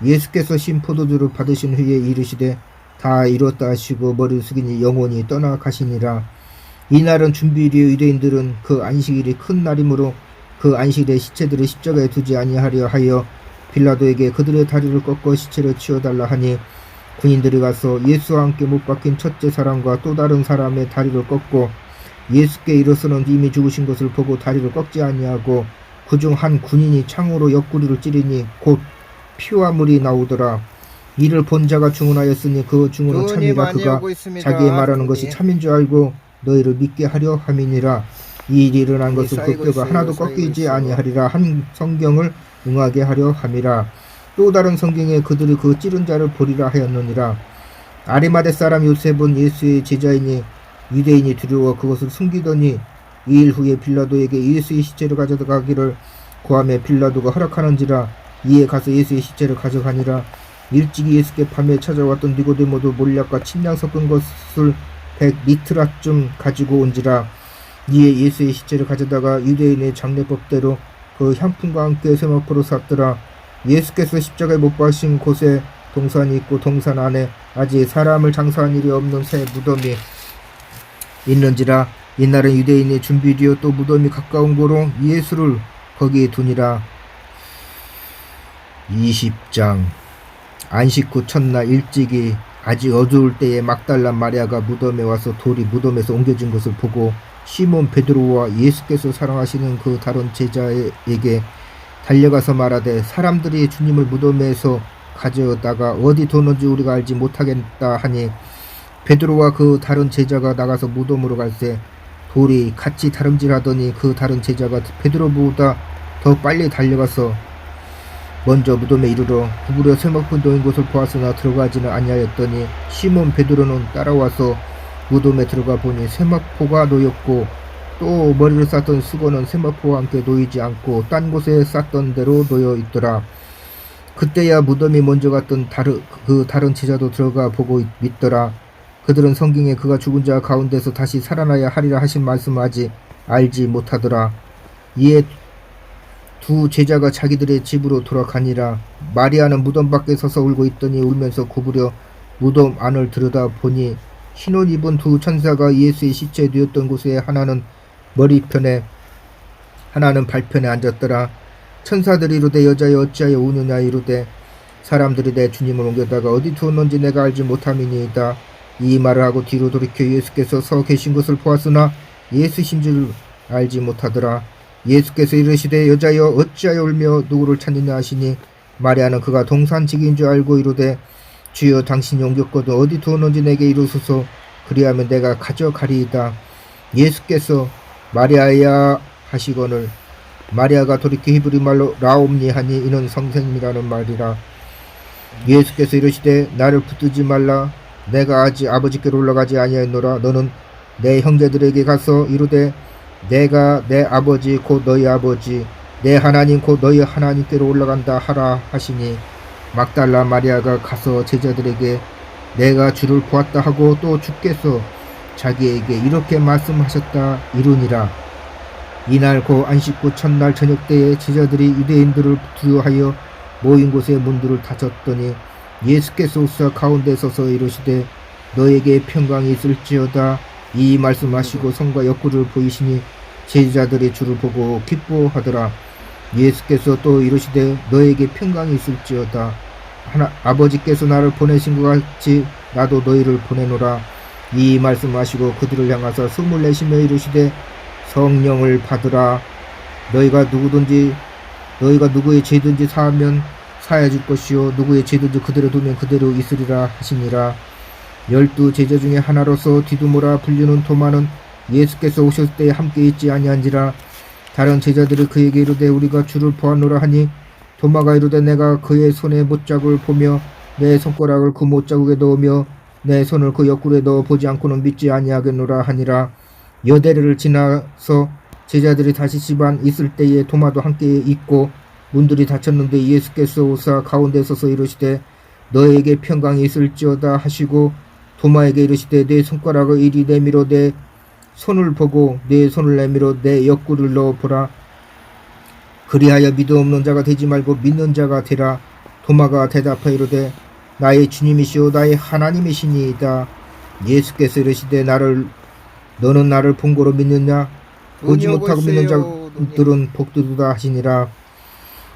예수께서 신 포도주를 받으신 후에 이르시되 다 이뤘다 하시고 머리를 숙이니 영원히 떠나가시니라. 이날은 준비일이요 유대인들은 그 안식일이 큰 날이므로 그 안식일에 시체들을 십자가에 두지 아니하려 하여 빌라도에게 그들의 다리를 꺾어 시체를 치워달라 하니 군인들이 가서 예수와 함께 못 박힌 첫째 사람과 또 다른 사람의 다리를 꺾고 예수께 일어서는 이미 죽으신 것을 보고 다리를 꺾지 아니하고 그중 한 군인이 창으로 옆구리를 찌르니 곧 피와 물이 나오더라. 이를 본 자가 증언하였으니 그 증언은 참이라. 그가 자기의 말하는 것이 참인 줄 알고 너희를 믿게 하려 함이니라. 이 일이 일어난 것은 그 뼈가 하나도 꺾이지 아니하리라 한 성경을 응하게 하려 함이라. 또 다른 성경에 그들이 그 찌른 자를 보리라 하였느니라. 아리마대 사람 요셉은 예수의 제자이니 유대인이 두려워 그것을 숨기더니 2일 후에 빌라도에게 예수의 시체를 가져가기를 구하며 빌라도가 허락하는지라. 이에 가서 예수의 시체를 가져가니라. 일찍이 예수께 밤에 찾아왔던 니고데모도 몰약과 침량 섞은 것을 100리트라쯤 가지고 온지라. 이에 예수의 시체를 가져다가 유대인의 장례법대로 그 향품과 함께 세마포로 샀더라. 예수께서 십자가에 못 박으신 곳에 동산이 있고 동산 안에 아직 사람을 장사한 일이 없는 새 무덤이 있는지라. 이날은 유대인의 준비일이요 또 무덤이 가까운 고로 예수를 거기에 두니라. 20장. 안식 후 첫날 일찍이 아직 어두울 때에 막달라 마리아가 무덤에 와서 돌이 무덤에서 옮겨진 것을 보고 시몬 베드로와 예수께서 사랑하시는 그 다른 제자에게 달려가서 말하되 사람들이 주님을 무덤에서 가져다가 어디 두는지 우리가 알지 못하겠다 하니 베드로와 그 다른 제자가 나가서 무덤으로 갈새 돌이 같이 다름질하더니 그 다른 제자가 베드로보다 더 빨리 달려가서 먼저 무덤에 이르러 구부려 세마포 놓인 곳을 보았으나 들어가지는 아니하였더니 시몬 베드로는 따라와서 무덤에 들어가 보니 세마포가 놓였고 또 머리를 쌌던 수건은 세마포와 함께 놓이지 않고 딴 곳에 쌌던 대로 놓여 있더라. 그때야 무덤이 먼저 갔던 다른 제자도 들어가 보고 믿더라. 그들은 성경에 그가 죽은 자 가운데서 다시 살아나야 하리라 하신 말씀을 아직 알지 못하더라. 이에 두 제자가 자기들의 집으로 돌아가니라. 마리아는 무덤 밖에 서서 울고 있더니 울면서 구부려 무덤 안을 들여다보니 흰옷 입은 두 천사가 예수의 시체에 누웠던 곳에 하나는 머리편에 하나는 발편에 앉았더라. 천사들이 이르되 여자여 어찌하여 우느냐 이르되 사람들이 내 주님을 옮겨다가 어디 두었는지 내가 알지 못함이니이다. 이 말을 하고 뒤로 돌이켜 예수께서 서 계신 것을 보았으나 예수신 줄 알지 못하더라. 예수께서 이르시되 여자여 어찌하여 울며 누구를 찾느냐 하시니 마리아는 그가 동산직인 줄 알고 이르되 주여 당신이 옮겼거든 어디 두었는지 내게 이르소서 그리하면 내가 가져가리이다. 예수께서 마리아야 하시거늘 마리아가 돌이켜 히브리 말로 라옴니 하니 이는 선생님이라는 말이라. 예수께서 이르시되 나를 붙들지 말라. 내가 아직 아버지께로 올라가지 아니하였노라. 너는 내 형제들에게 가서 이르되 내가 내 아버지 곧 너희 아버지 내 하나님 곧 너희 하나님께로 올라간다 하라 하시니 막달라 마리아가 가서 제자들에게 내가 주를 보았다 하고 또 주께서 자기에게 이렇게 말씀하셨다 이르니라. 이날 곧 안식구 첫날 저녁 때에 제자들이 유대인들을 두려워하여 모인 곳에 문들을 닫았더니 예수께서 오사 가운데 서서 이르시되 너에게 평강이 있을지어다. 이 말씀하시고 성과 옆구리를 보이시니 제자들이 주를 보고 기뻐하더라. 예수께서 또 이르시되 너에게 평강이 있을지어다. 아버지께서 나를 보내신 것 같이 나도 너희를 보내노라. 이 말씀하시고 그들을 향하사 숨을 내쉬며 이르시되 성령을 받으라. 너희가 누구의 죄든지 사하면 사해 줄 것이요 누구의 죄든지 그대로 두면 그대로 있으리라 하시니라. 12 제자 중에 하나로서 디두모라 불리는 도마는 예수께서 오셨을 때 함께 있지 아니한지라. 다른 제자들이 그에게 이르되 우리가 주를 보았노라 하니 도마가 이르되 내가 그의 손에 못자국을 보며 내 손가락을 그 못자국에 넣으며 내 손을 그 옆구리에 넣어 보지 않고는 믿지 아니하겠노라 하니라. 여대를 지나서 제자들이 다시 집 안 있을 때에 도마도 함께 있고 문들이 닫혔는데 예수께서 오사 가운데 서서 이르시되 너에게 평강이 있을지어다 하시고 도마에게 이르시되 내 손가락을 이리 내밀어 내 손을 보고 내 손을 내밀어 내 옆구리를 넣어보라. 그리하여 믿음 없는 자가 되지 말고 믿는 자가 되라. 도마가 대답하여 이르되 나의 주님이시오 나의 하나님이시니이다. 예수께서 이르시되 너는 나를 본 거로 믿느냐? 보지 못하고 믿는 자들은 복되도다 하시니라.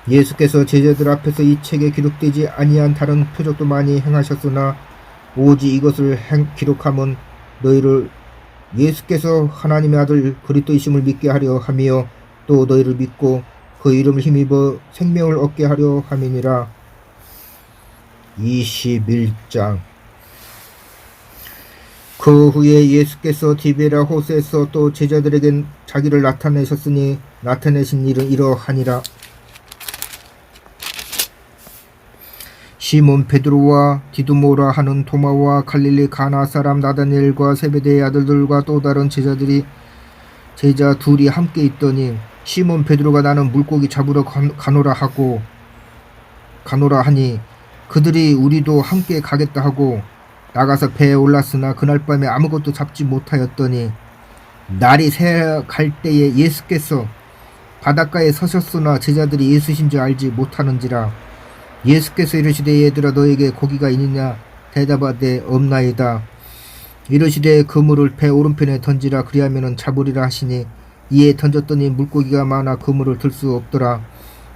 예수께서 제자들 앞에서 이 책에 기록되지 아니한 다른 표적도 많이 행하셨으나 오직 이것을 기록함은 너희를 예수께서 하나님의 아들 그리스도이심을 믿게 하려 함이요 또 너희를 믿고 그 이름을 힘입어 생명을 얻게 하려 함이니라. 21장. 그 후에 예수께서 디베라 호수에서 또 제자들에게 자기를 나타내셨으니 나타내신 일은 이러하니라. 시몬 베드로와 디두모라 하는 도마와 갈릴리 가나 사람 나다니엘과 세베대의 아들들과 또 다른 제자 둘이 함께 있더니 시몬 베드로가 나는 물고기 잡으러 가노라 하니 그들이 우리도 함께 가겠다 하고 나가서 배에 올랐으나 그날 밤에 아무것도 잡지 못하였더니 날이 새갈 때에 예수께서 바닷가에 서셨으나 제자들이 예수신 줄 알지 못하는지라. 예수께서 이르시되 얘들아 너에게 고기가 있느냐? 대답하되 없나이다. 이르시되 그물을 배 오른편에 던지라 그리하면 잡으리라 하시니 이에 던졌더니 물고기가 많아 그물을 들 수 없더라.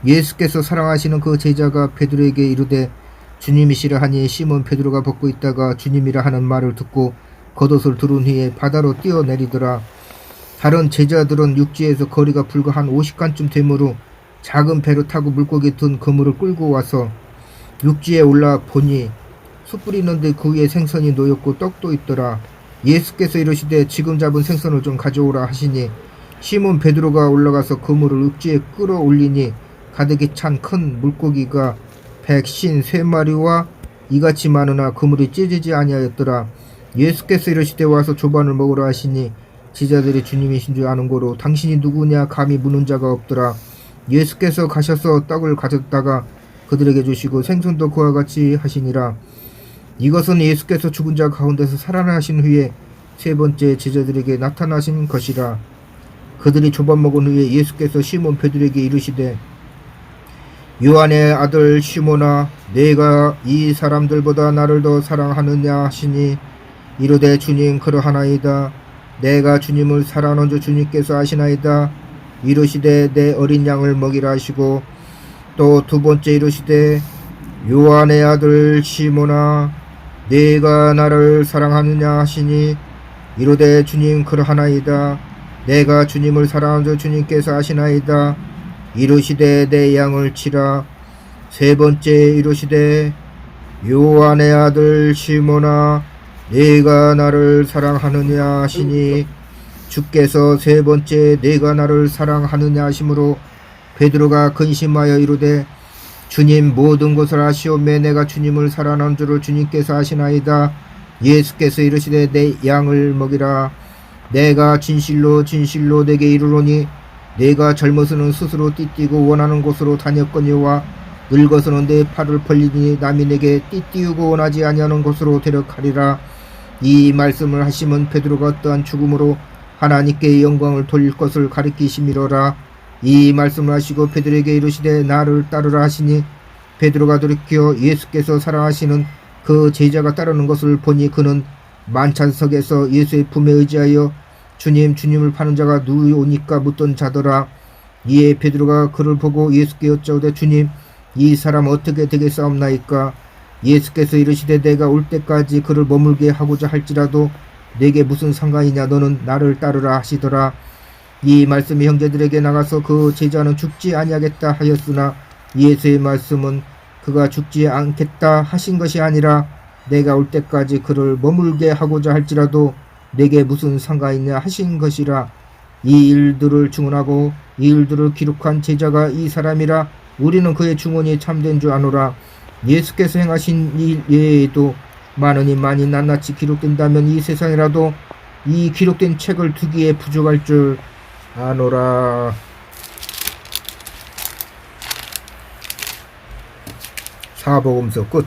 예수께서 사랑하시는 그 제자가 베드로에게 이르되 주님이시라 하니 시몬 베드로가 벗고 있다가 주님이라 하는 말을 듣고 겉옷을 두른 후에 바다로 뛰어내리더라. 다른 제자들은 육지에서 거리가 불과 한 50간쯤 되므로 작은 배로 타고 물고기 든 그물을 끌고 와서 육지에 올라 보니 숯불이 있는데 그 위에 생선이 놓였고 떡도 있더라. 예수께서 이르시되 지금 잡은 생선을 좀 가져오라 하시니 시몬 베드로가 올라가서 그물을 육지에 끌어올리니 가득히 찬 큰 물고기가 153마리와 이같이 많으나 그물이 찢어지지 아니하였더라. 예수께서 이르시되 와서 조반을 먹으라 하시니 제자들이 주님이신 줄 아는 고로 당신이 누구냐 감히 묻는 자가 없더라. 예수께서 가셔서 떡을 가졌다가 그들에게 주시고 생선도 그와 같이 하시니라. 이것은 예수께서 죽은 자 가운데서 살아나신 후에 세 번째 제자들에게 나타나신 것이라. 그들이 조밥 먹은 후에 예수께서 시몬 베드로에게 이르시되 요한의 아들 시몬아 내가 이 사람들보다 나를 더 사랑하느냐 하시니 이르되 주님 그러하나이다. 내가 주님을 사랑하는 줄 주님께서 아시나이다. 이르시되 내 어린 양을 먹이라 하시고 또 두 번째 이르시되 요한의 아들 시몬아 내가 나를 사랑하느냐 하시니 이르되 주님 그러하나이다. 내가 주님을 사랑하는 줄 주님께서 아시나이다. 이르시되 내 양을 치라. 세 번째 이르시되 요한의 아들 시몬아 내가 나를 사랑하느냐 하시니 주께서 세 번째 내가 나를 사랑하느냐 하심으로 베드로가 근심하여 이르되 주님 모든 것을 아시오매 내가 주님을 사랑하는 줄을 주님께서 아시나이다. 예수께서 이르시되 내 양을 먹이라. 내가 진실로 진실로 내게 이르노니 내가 젊어서는 스스로 띠띠고 원하는 곳으로 다녔거니와 늙어서는 내 팔을 벌리니 남이 내게 띠띠우고 원하지 아니하는 곳으로 데려가리라. 이 말씀을 하시면 베드로가 어떠한 죽음으로 하나님께 영광을 돌릴 것을 가리키심이로라. 이 말씀을 하시고 베드로에게 이르시되 나를 따르라 하시니 베드로가 돌이켜 예수께서 사랑하시는 그 제자가 따르는 것을 보니 그는 만찬석에서 예수의 품에 의지하여 주님을 파는 자가 누구오니까 묻던 자더라. 이에 베드로가 그를 보고 예수께 여짜오되 주님 이 사람 어떻게 되겠사옵나이까. 예수께서 이르시되 내가 올 때까지 그를 머물게 하고자 할지라도 내게 무슨 상관이냐 너는 나를 따르라 하시더라. 이 말씀이 형제들에게 나가서 그 제자는 죽지 아니하겠다 하였으나 예수의 말씀은 그가 죽지 않겠다 하신 것이 아니라 내가 올 때까지 그를 머물게 하고자 할지라도 내게 무슨 상관이냐 하신 것이라. 이 일들을 증언하고 이 일들을 기록한 제자가 이 사람이라. 우리는 그의 증언이 참된 줄 아노라. 예수께서 행하신 일 외에도 많으니 많이 낱낱이 기록된다면 이 세상이라도 이 기록된 책을 두기에 부족할 줄 아노라. 사복음서 끝.